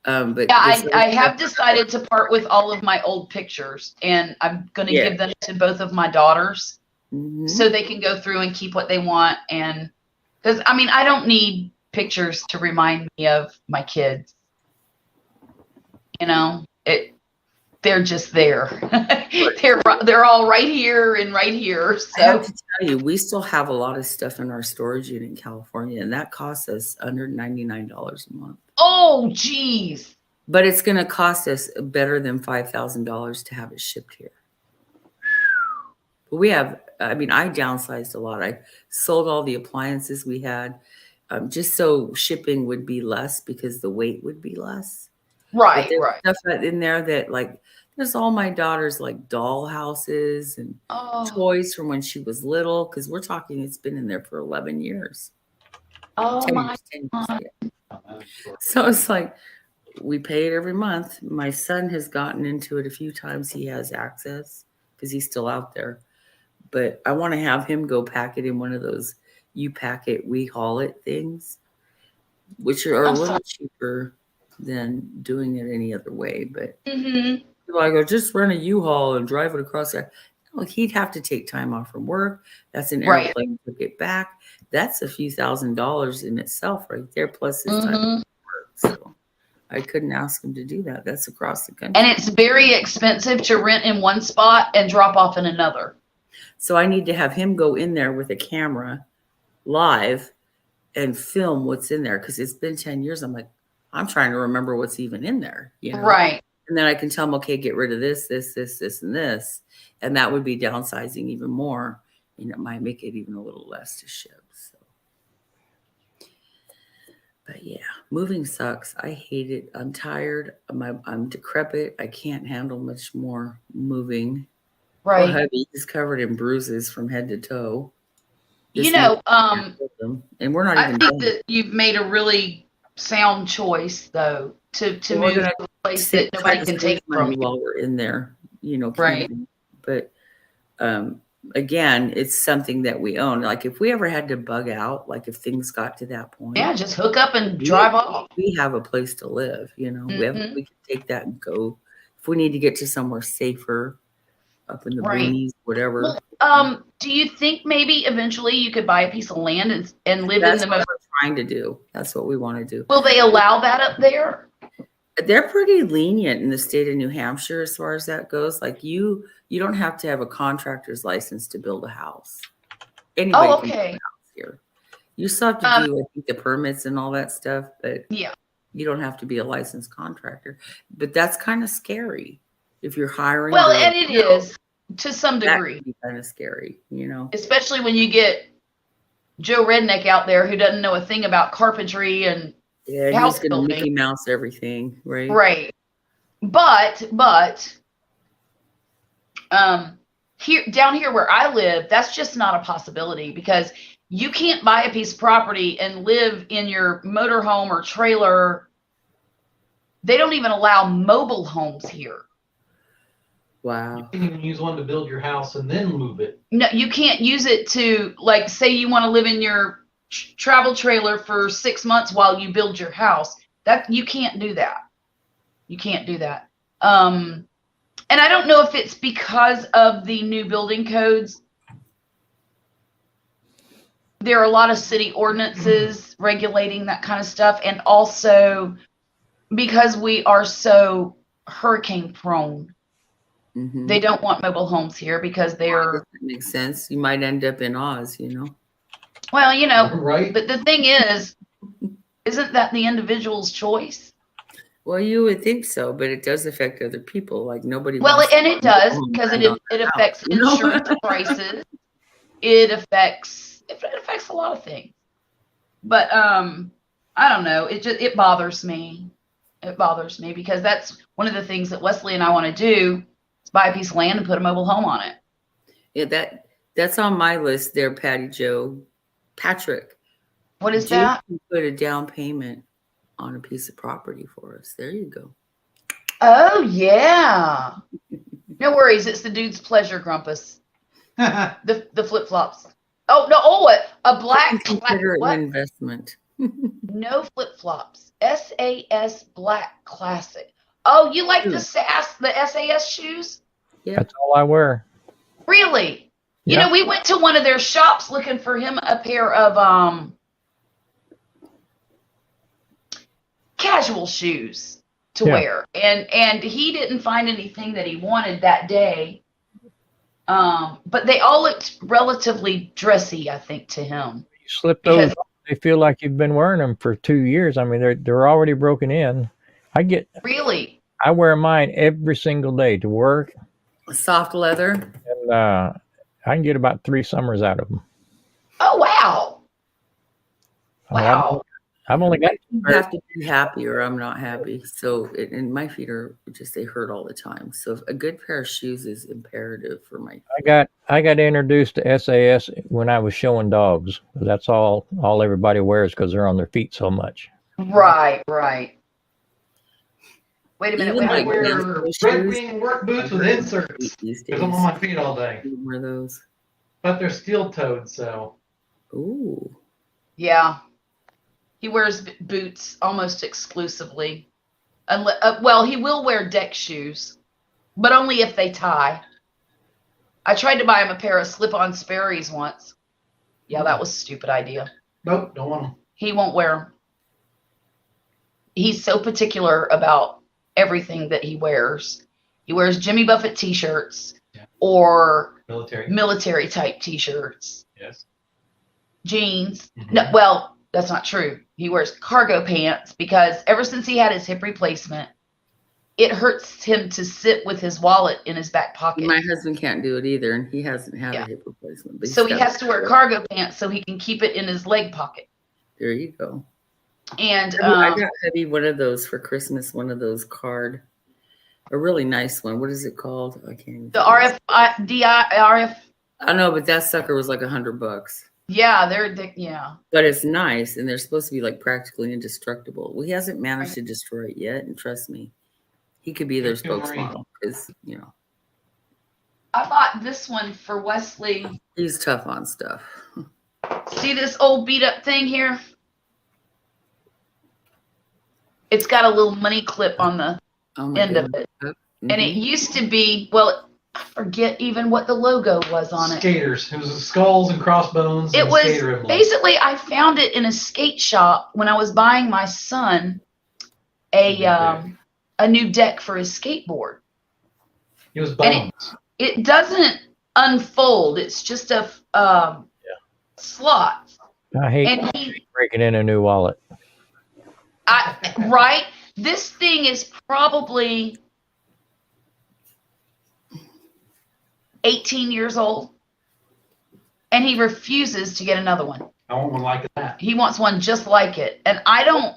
But Yeah, I have decided to part with all of my old pictures, and I'm going to give them to both of my daughters, so they can go through and keep what they want. And because I don't need pictures to remind me of my kids. They're just there. they're all right here and right here. I have So to tell you, we still have a lot of stuff in our storage unit in California, and that costs us under $99 a month. oh geez. But it's going to cost us better than $5,000 to have it shipped here. But I downsized a lot. I sold all the appliances we had, just so shipping would be less, because the weight would be less. Right, There's right. stuff in there that, like, there's all my daughter's like doll houses and toys from when she was little, because we're talking it's been in there for 11 years. Oh 10 my years, 10 years, yeah. So it's like we pay it every month. My son has gotten into it a few times. He has access because he's still out there. But I want to have him go pack it in one of those you pack it, we haul it things, which are a little cheaper than doing it any other way. But I go, just rent a U-Haul and drive it across there. No, he'd have to take time off from work. That's an airplane to get back. That's a few $1,000s in itself right there, plus his time off work. So I couldn't ask him to do that. That's across the country. And it's very expensive to rent in one spot and drop off in another. So I need to have him go in there with a camera live and film what's in there, because it's been 10 years. I'm like, I'm trying to remember what's even in there. Right. And then I can tell them, okay, get rid of this, this, and this. And that would be downsizing even more. It might make it even a little less to ship. So, but yeah, moving sucks. I hate it. I'm tired. I'm decrepit. I can't handle much more moving. Right. Poor hubby, he's covered in bruises from head to toe. And we're not I even think done. that you've made a really sound choice, though, to move to a place that nobody can take from you. While we're in there, Right. camping. But again, it's something that we own. Like if we ever had to bug out, like if things got to that point, Yeah, just hook up and drive off. we have a place to live. We can take that and go. If we need to get to somewhere safer, up in the Right. boonies, whatever. Well, do you think maybe eventually you could buy a piece of land and live That's in the what we're trying to do. That's what we want to do. Will they allow that up there? They're pretty lenient in the state of New Hampshire as far as that goes. Like you don't have to have a contractor's license to build a house. Anybody can build a house here. You still have to do, I think, the permits and all that stuff, but Yeah. you don't have to be a licensed contractor. But that's kind of scary if you're hiring. Well, and it is to some that degree, can be kind of scary, especially when you get Joe Redneck out there who doesn't know a thing about carpentry and Yeah, house he's going to building. Mickey Mouse everything, right? Right. But down here where I live, that's just not a possibility, because you can't buy a piece of property and live in your motorhome or trailer. They don't even allow mobile homes here. Wow. You can even use one to build your house and then move it. No, you can't use it to, like, say you want to live in your travel trailer for 6 months while you build your house. That you can't do that. You can't do that. And I don't know if it's because of the new building codes. There are a lot of city ordinances regulating that kind of stuff, and also because we are so hurricane prone. Mm-hmm. They don't want mobile homes here because they're, That makes sense. You might end up in Oz, well, you know, Right? but the thing is, isn't that the individual's choice? Well, you would think so, but it does affect other people. Like nobody. Well, wants and to it does own because land it on it their affects house, you know? insurance prices. It affects a lot of things. But I don't know. It bothers me. It bothers me because that's one of the things that Wesley and I want to do is buy a piece of land and put a mobile home on it. Yeah, that's on my list there, Patty Joe. Patrick, What is Jake that? can put a down payment on a piece of property for us. There you go. Oh yeah. No worries. It's the dude's pleasure, Grumpus. The flip flops. Oh no! Oh, a black. Consider it What? an investment. No flip flops. SAS Black Classic. Oh, you like the SAS shoes? Yeah. That's all I wear. Really? You Yeah. know, we went to one of their shops looking for him a pair of casual shoes to Yeah. wear, and he didn't find anything that he wanted that day. But they all looked relatively dressy, I think, to him. You slip those, Because they feel like you've been wearing them for 2 years. I mean, they're already broken in. really, I wear mine every single day to work, Soft leather. and I can get about 3 summers out of them. oh wow, wow. I've only got. You have to be happy or I'm not happy. So, and my feet are just, they hurt all the time. So a good pair of shoes is imperative for my. I got introduced to SAS when I was showing dogs. That's all everybody wears because they're on their feet so much. Right. Wait a minute. Even I Wait, like wear basketball red shoes. bean work boots with inserts These because days. I'm on my feet all day. You wear those. But they're steel-toed, so Ooh. yeah. He wears boots almost exclusively. Well, he will wear deck shoes, but only if they tie. I tried to buy him a pair of slip-on Sperry's once. Yeah, that was a stupid idea. nope, don't want them. He won't wear them. He's so particular about everything that he wears. He wears Jimmy Buffett t-shirts or military type t-shirts. Yes. Jeans. Mhm. No, well, that's not true. He wears cargo pants because ever since he had his hip replacement, it hurts him to sit with his wallet in his back pocket. My husband can't do it either, and he hasn't had Yeah. a hip replacement. But So he's he got has to wear cargo pants so he can keep it in his leg pocket. There you go. And I got Heavy one of those for Christmas. One of those a really nice one. What is it called? I can't even. the RF. I know, but that sucker was like $100. Yeah, yeah. But it's nice, and they're supposed to be like practically indestructible. Well, he hasn't managed to destroy it yet, and trust me, he could be their spokesmodel because I bought this one for Wesley. he's tough on stuff. See this old beat up thing here? It's got a little money clip on the end of it. Mm-hmm. And it used to be, well, I forget even what the logo was on it. Skaters. It was skulls and crossbones. It and was skater emblems. basically, I found it in a skate shop when I was buying my son a new deck for his skateboard. It was bones. It doesn't unfold. It's just a slot. I hate breaking in a new wallet. Right? This thing is probably 18 years old, and he refuses to get another one. I want one like that. He wants one just like it, and I don't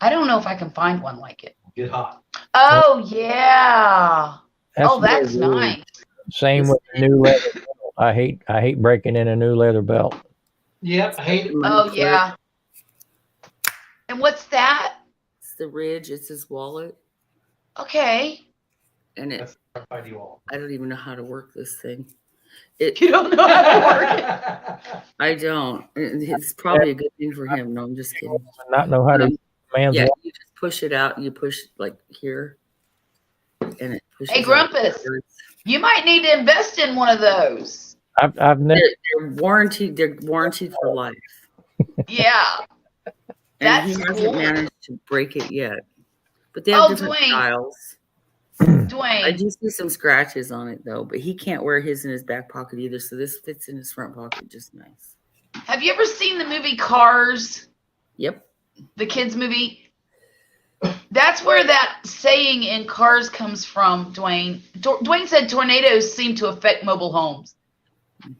know if I can find one like it. Get hot. Oh yeah. That's nice. Same with the new leather belt. I hate breaking in a new leather belt. Yep, I hate it. Oh yeah. And what's that? It's the Ridge. It's his wallet. Okay. and it, That's terrified you all. I don't even know how to work this thing. You don't know how to work it. I don't. It's probably a good thing for him. No, I'm just kidding. Not know how to man's Yeah, wife. you just push it out. You push like here, and it pushes. Hey, out Grumpus, backwards. you might need to invest in one of those. I've never. They're warranted. They're warranted for life. Yeah. And That's he hasn't cool. managed to break it yet. But they have different Dwayne. styles. I Dwayne, do see some scratches on it though, but he can't wear his in his back pocket either. So this fits in his front pocket just nice. have you ever seen the movie Cars, Yep. the kids movie? That's where that saying in Cars comes from, Dwayne. Dwayne said tornadoes seem to affect mobile homes.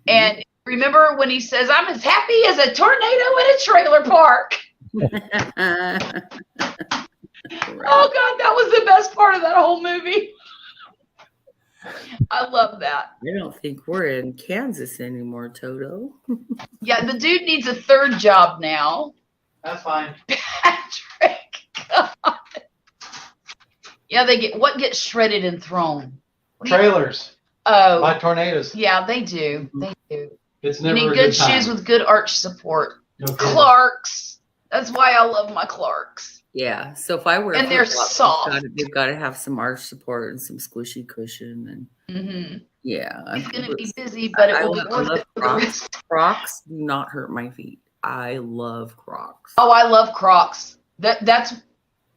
And remember when he says, I'm as happy as a tornado in a trailer park. Oh, God, that was the best part of that whole movie. I love that. I don't think we're in Kansas anymore, Toto. Yeah, the dude needs a third job now. That's fine. Patrick. God. Yeah, what gets shredded and thrown? Trailers Oh, by tornadoes. yeah, they do. They do. It's You never need a good good time. shoes with good arch support. No kidding. Clarks. That's why I love my Clarks. Yeah. So if I wear And they're flip-flops, soft. they've got to have some arch support and some squishy cushion. And Mm-hmm. yeah. It's going to be busy, but it I will be love worth it for the Crocs. rest. Crocs do not hurt my feet. I love Crocs. Oh, I love Crocs. That's,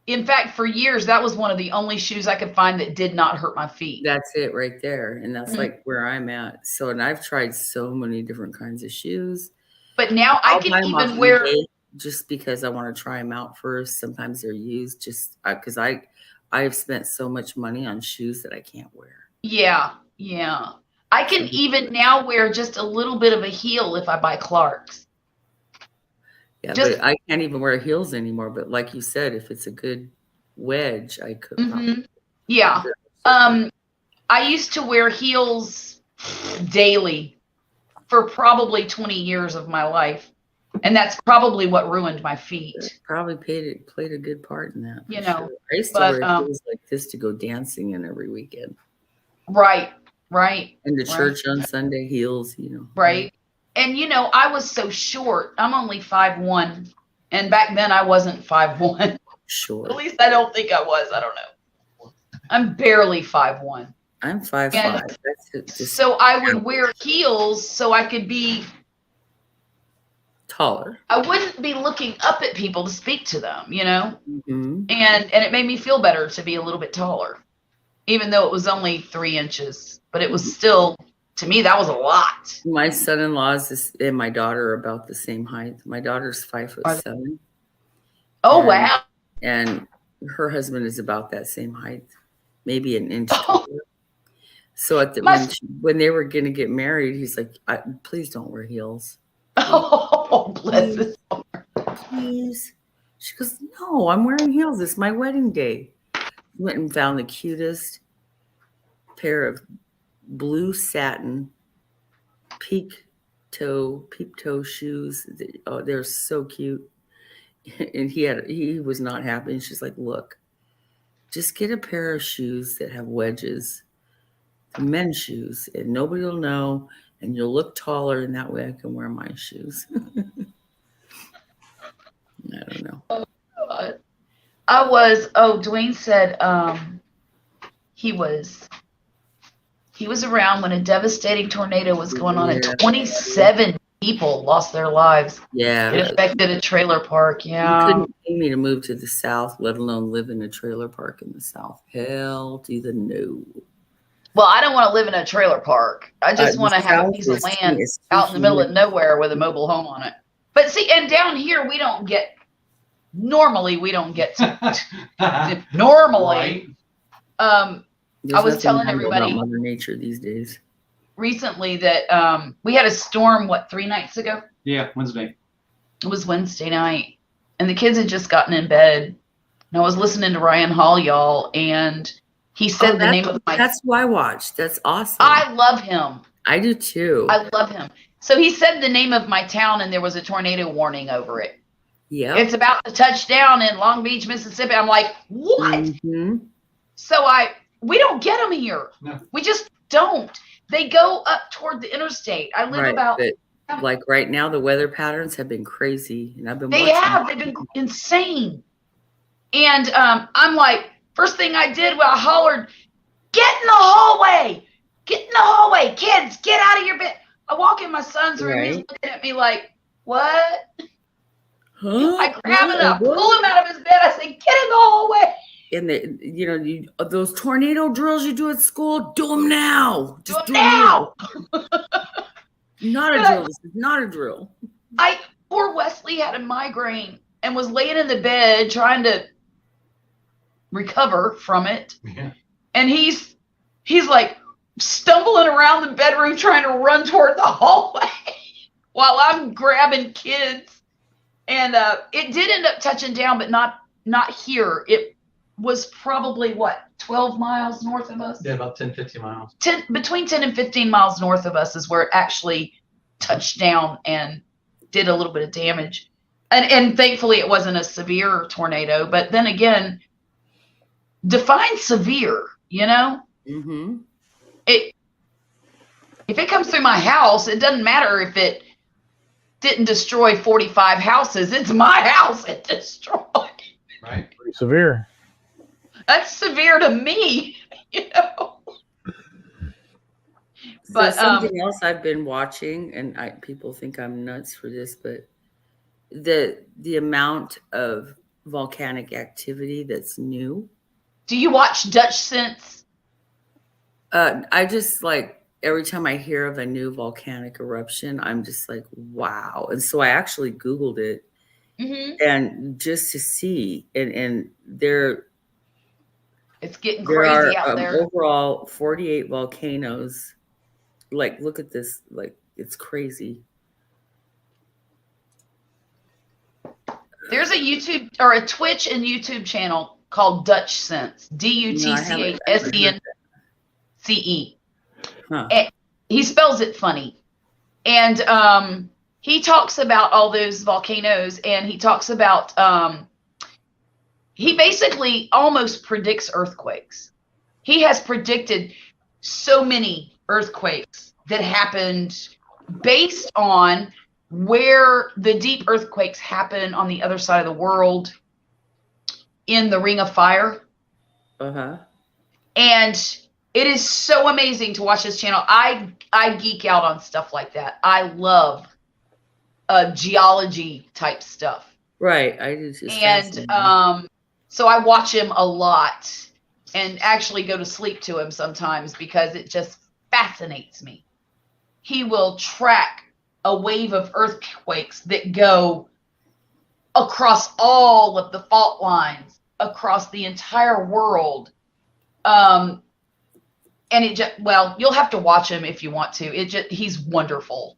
in fact, for years, that was one of the only shoes I could find that did not hurt my feet. That's it right there. And that's Mhm. like where I'm at. So, and I've tried so many different kinds of shoes. But now I I'll can buy 'em even off wear. eBay just because I want to try them out first. Sometimes they're used just because I've spent so much money on shoes that I can't wear. Yeah, yeah. I can even now wear just a little bit of a heel if I buy Clarks. Yeah, Just- but I can't even wear heels anymore. But like you said, if it's a good wedge, I could. Mm-hmm. Yeah. I used to wear heels daily for probably 20 years of my life. And that's probably what ruined my feet. Probably played a good part in that. for You know, sure. I used to but, wear heels like this to go dancing in every weekend. Right, right, And to Right. church on Sunday, heels, you know. right. And, you know, I was so short. I'm only 5'1". And back then I wasn't 5'1". Sure. At least I don't think I was. I don't know. I'm barely 5'1". I'm 5'5". That's it, just So I would wear heels so I could be, taller. I wouldn't be looking up at people to speak to them, you know? Hmm. And it made me feel better to be a little bit taller, even though it was only 3 inches. But it was still, to me, that was a lot. My son-in-laws and my daughter are about the same height. My daughter's 5'7", Oh, And- wow. and her husband is about that same height, maybe an inch Oh. taller. So at the, My- when they were gonna get married, he's like, "Please don't wear heels, Oh, bless his. please." She goes, "No, I'm wearing heels. It's my wedding day." Went and found the cutest pair of blue satin peep toe shoes. Oh, they're so cute. And he was not happy. And she's like, "Look, just get a pair of shoes that have wedges, men's shoes, and nobody will know, and you'll look taller, and that way I can wear my shoes." I don't know. Dwayne said he was around when a devastating tornado was going on, and Yeah. 27 people lost their lives. Yeah. It affected a trailer park. You Yeah. couldn't pay me to move to the South, let alone live in a trailer park in the South. Hell to the no. Well, I don't want to live in a trailer park. I just The want to have a South piece of is land it's too out in the middle of humid. nowhere with a mobile home on it. But see, and down here we don't get. Normally, we don't get. Normally, Right. There's I was nothing telling to handle everybody- about Mother Nature these days. recently that we had a storm. 3 nights ago? Yeah, Wednesday. It was Wednesday night, and the kids had just gotten in bed. And I was listening to Ryan Hall, y'all, and he said the name of my. That's who I watched. That's awesome. I love him. I do too. I love him. So he said the name of my town, and there was a tornado warning over it. Yeah. It's about to touch down in Long Beach, Mississippi. I'm like, what? Mhm. So I we don't get them here. No. We just don't. They go up toward the interstate. I live Right, about. but like right now, the weather patterns have been crazy, and I've been They watching. have. They've been insane. And I'm like, first thing I did, I hollered, "Get in the hallway! Get in the hallway, kids! Get out of your bed!" I walk in my son's room. He's Right. looking at me like, "What?" Huh? I grab him and I What? pull him out of his bed. I say, "Get in the hallway!" And those tornado drills you do at school, do them now. Do Just them do 'em now. Not a But drill. This is not a drill. Poor Wesley had a migraine and was laying in the bed trying to recover from it. Yeah. And he's like stumbling around the bedroom trying to run toward the hallway while I'm grabbing kids. And it did end up touching down, but not here. It was probably 12 miles north of us? Yeah, about 10, 15 miles. Between 10 and 15 miles north of us is where it actually touched down and did a little bit of damage. And thankfully it wasn't a severe tornado, but then again, define severe, Mm-hmm. if it comes through my house, it doesn't matter if it didn't destroy 45 houses. It's my house it destroyed. Right. Pretty severe. That's severe to me, But Something else I've been watching, and people think I'm nuts for this, but the amount of volcanic activity that's new. do you watch Dutch Sense? I just like every time I hear of a new volcanic eruption, I'm just like, wow. And so I actually Googled it, Mm-hmm. and just to see, and It's getting there crazy are out there. overall 48 volcanoes. Like, look at this. Like, it's crazy. There's a YouTube or a Twitch and YouTube channel called Dutch Sense. DUTCHSENCE. Huh. And he spells it funny. And he talks about all those volcanoes, and he talks about he basically almost predicts earthquakes. He has predicted so many earthquakes that happened based on where the deep earthquakes happen on the other side of the world in the Ring of Fire. Uh-huh. And it is so amazing to watch this channel. I geek out on stuff like that. I love geology type stuff. Right. I do too. And so I watch him a lot and actually go to sleep to him sometimes because it just fascinates me. He will track a wave of earthquakes that go across all of the fault lines, across the entire world. And it just, you'll have to watch him if you want to. He's wonderful.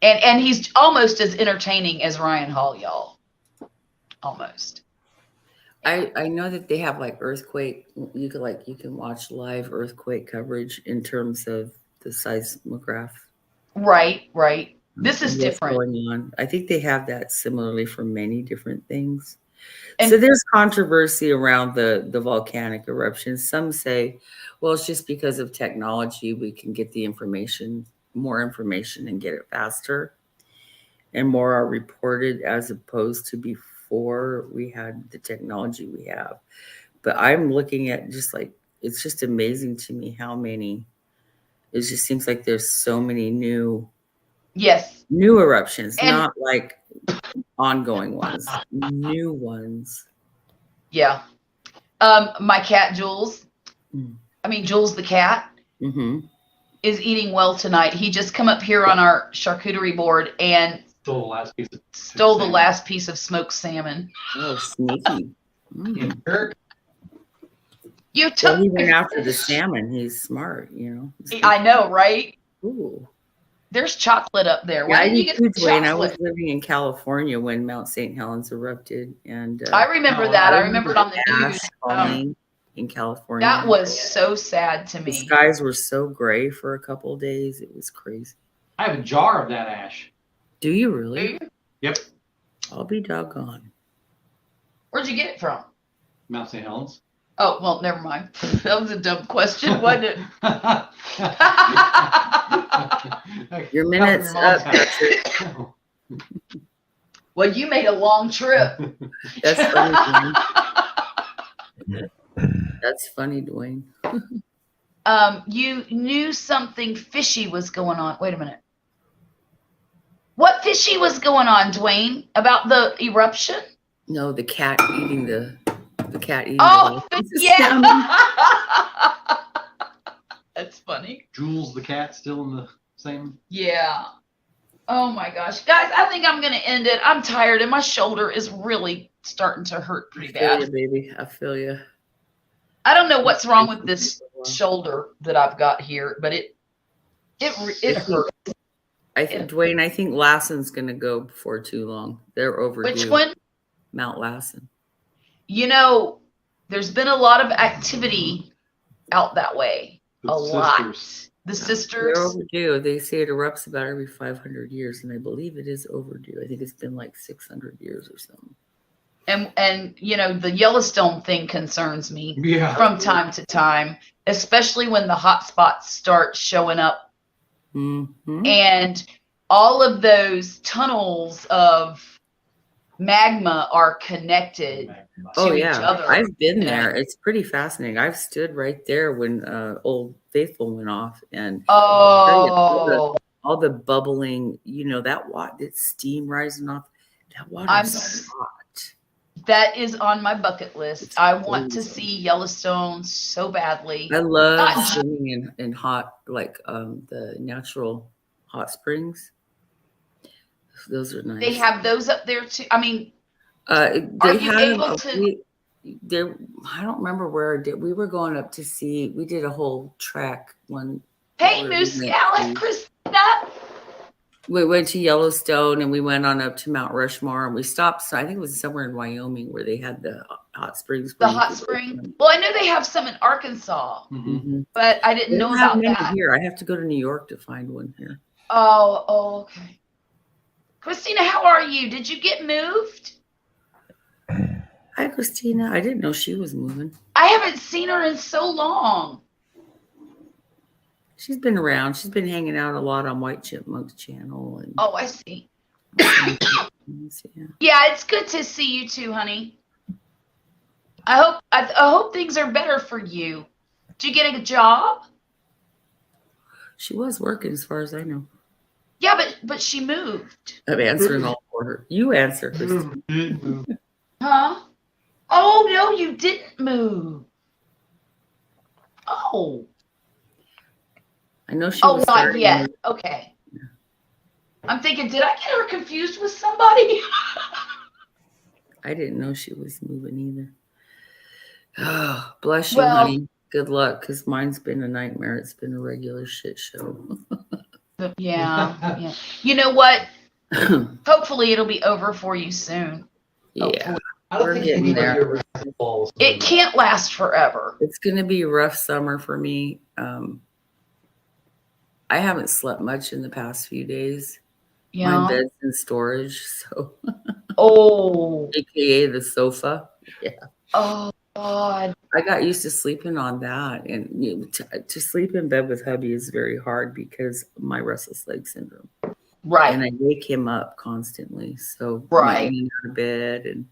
And he's almost as entertaining as Ryan Hall, y'all. Almost. I know that they have like earthquake. You can watch live earthquake coverage in terms of the seismograph. Right. This is What's different. going on. I think they have that similarly for many different things. And so there's controversy around the volcanic eruptions. Some say, well, it's just because of technology, we can get the information, more information, and get it faster, and more are reported as opposed to before we had the technology we have. But I'm looking at just like, it's just amazing to me how many. It just seems like there's so many new eruptions, And- not like ongoing ones, new ones. Yeah. My cat, Jules, Jules the cat, Mm-hmm. is eating well tonight. He just come up here on our charcuterie board and Stole the last piece of smoked salmon. Oh, sneaky. Mm. Eric, You Well, took he went after the salmon. He's smart, I know, right? Ooh. There's chocolate up there. Yeah, Why I didn't you did get too, some Dwayne. I was chocolate? living in California when Mount St. Helens erupted, and I remember that. I remember it on the news. ash falling in California. That was so sad to The me. skies were so gray for a couple of days. It was crazy. I have a jar of that ash. Do you really? Yep. I'll be doggone. Where'd you get it from? Mount St. Helens. Oh, well, never mind. That was a dumb question, wasn't it? Your minute's up, Patrick. Well, you made a long trip. That's funny, Dwayne. That's funny, Dwayne. You knew something fishy was going on. Wait a minute. What fishy was going on, Dwayne? About the eruption? No, the cat eating the cat eating. Oh, the yeah. That's funny. Jules the cat still in the same. Yeah. Oh my gosh. Guys, I think I'm going to end it. I'm tired and my shoulder is really starting to hurt pretty I feel you, bad. baby. I feel you. I don't know what's wrong with this shoulder that I've got here, but it hurts. Dwayne, I think Lassen's going to go before too long. They're overdue. Which one? Mount Lassen. You know, there's been a lot of activity out that way. The lot. sisters. The sisters. They're overdue. They say it erupts about every 500 years, and I believe it is overdue. I think it's been like 600 years or something. And you know, the Yellowstone thing concerns me Yeah. from time to time, especially when the hot spots start showing up. Mm-hmm. And all of those tunnels of magma are connected to each other. I've been there. It's pretty fascinating. I've stood right there when Old Faithful went off, and all the bubbling, you know, that steam rising off that water. So hot. That is on my bucket list. I want to see Yellowstone so badly. I love swimming in hot, like the natural hot springs. Those are nice. They have those up there too. I mean, they you able to? I don't remember where we were going up to see. We did a whole trek one. Hey, Moose Gal, Christina. We went to Yellowstone and we went on up to Mount Rushmore and we stopped. So I think it was somewhere in Wyoming where they had the hot springs. The hot spring. Well, I know they have some in Arkansas, but I didn't know about that. Here, I have to go to New York to find one here. Oh, okay. Christina, how are you? Did you get moved? Hi, Christina. I didn't know she was moving. I haven't seen her in so long. She's been around. She's been hanging out a lot on White Chipmunk's channel. And oh, I see. yeah. Yeah, it's good to see you too, honey. I hope things are better for you. Did you get a job? She was working, as far as I know. Yeah, but she moved. I'm answering all for her. You answer, Christina. Huh? Oh no, you didn't move. Oh. I know she Oh, was not yet. Okay. I'm thinking, did I get her confused with somebody? I didn't know she was moving either. Oh, bless you, honey. Good luck, because mine's been a nightmare. It's been a regular shit show. Yeah. You know what? Hopefully it'll be over for you soon. Yeah. I don't think getting there. It can't last forever. It's going to be a rough summer for me. I haven't slept much in the past few days. Yeah. My bed's in storage, so. Oh. AKA the sofa. Yeah. Oh, God. I got used to sleeping on that. And to sleep in bed with hubby is very hard because of my restless leg syndrome. Right. And I wake him up constantly. So right. I'm out of bed. And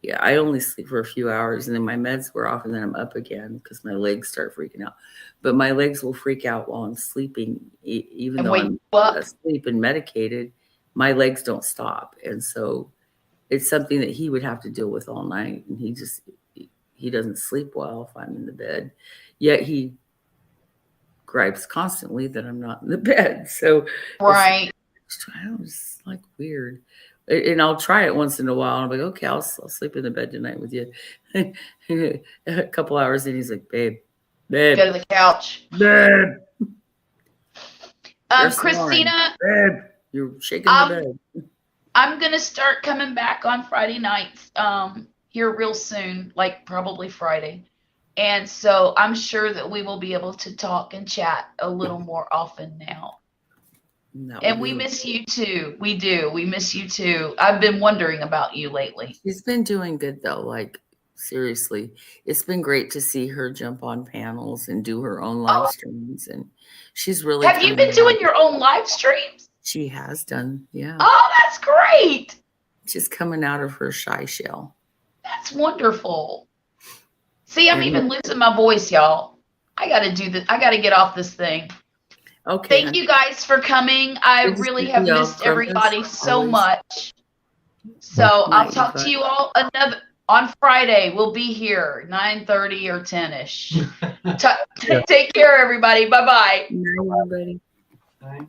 yeah, I only sleep for a few hours and then my meds wear off and then I'm up again because my legs start freaking out. But my legs will freak out while I'm sleeping. Even though I'm asleep and medicated, my legs don't stop. And so it's something that he would have to deal with all night. And he doesn't sleep well if I'm in the bed. Yet he gripes constantly that I'm not in the bed. So right. It's like weird. And I'll try it once in a while. I'm like, okay, I'll sleep in the bed tonight with you. A couple hours in, he's like, babe. Go to the couch. Babe. Christina. Babe, you're shaking the bed. I'm going to start coming back on Friday nights here real soon, like probably Friday. And so I'm sure that we will be able to talk and chat a little more often now. And we miss you too. We do. We miss you too. I've been wondering about you lately. She's been doing good though. Like Seriously, it's been great to see her jump on panels and do her own live Oh, streams, and she's really have you coming been doing out. your own live streams? She has done, yeah. Oh, that's great. She's coming out of her shy shell. That's wonderful. See, I'm And even losing my voice, y'all. I got to do this. I got to get off this thing. okay, Thank you guys for coming. I good to really see have y'all, missed Grumpus, everybody so always. much. So Well, I'll Night, talk to bud. you all on Friday. We'll be here 9:30 or 10ish. Yeah. Take care, everybody. Bye bye. Night, everybody. Right.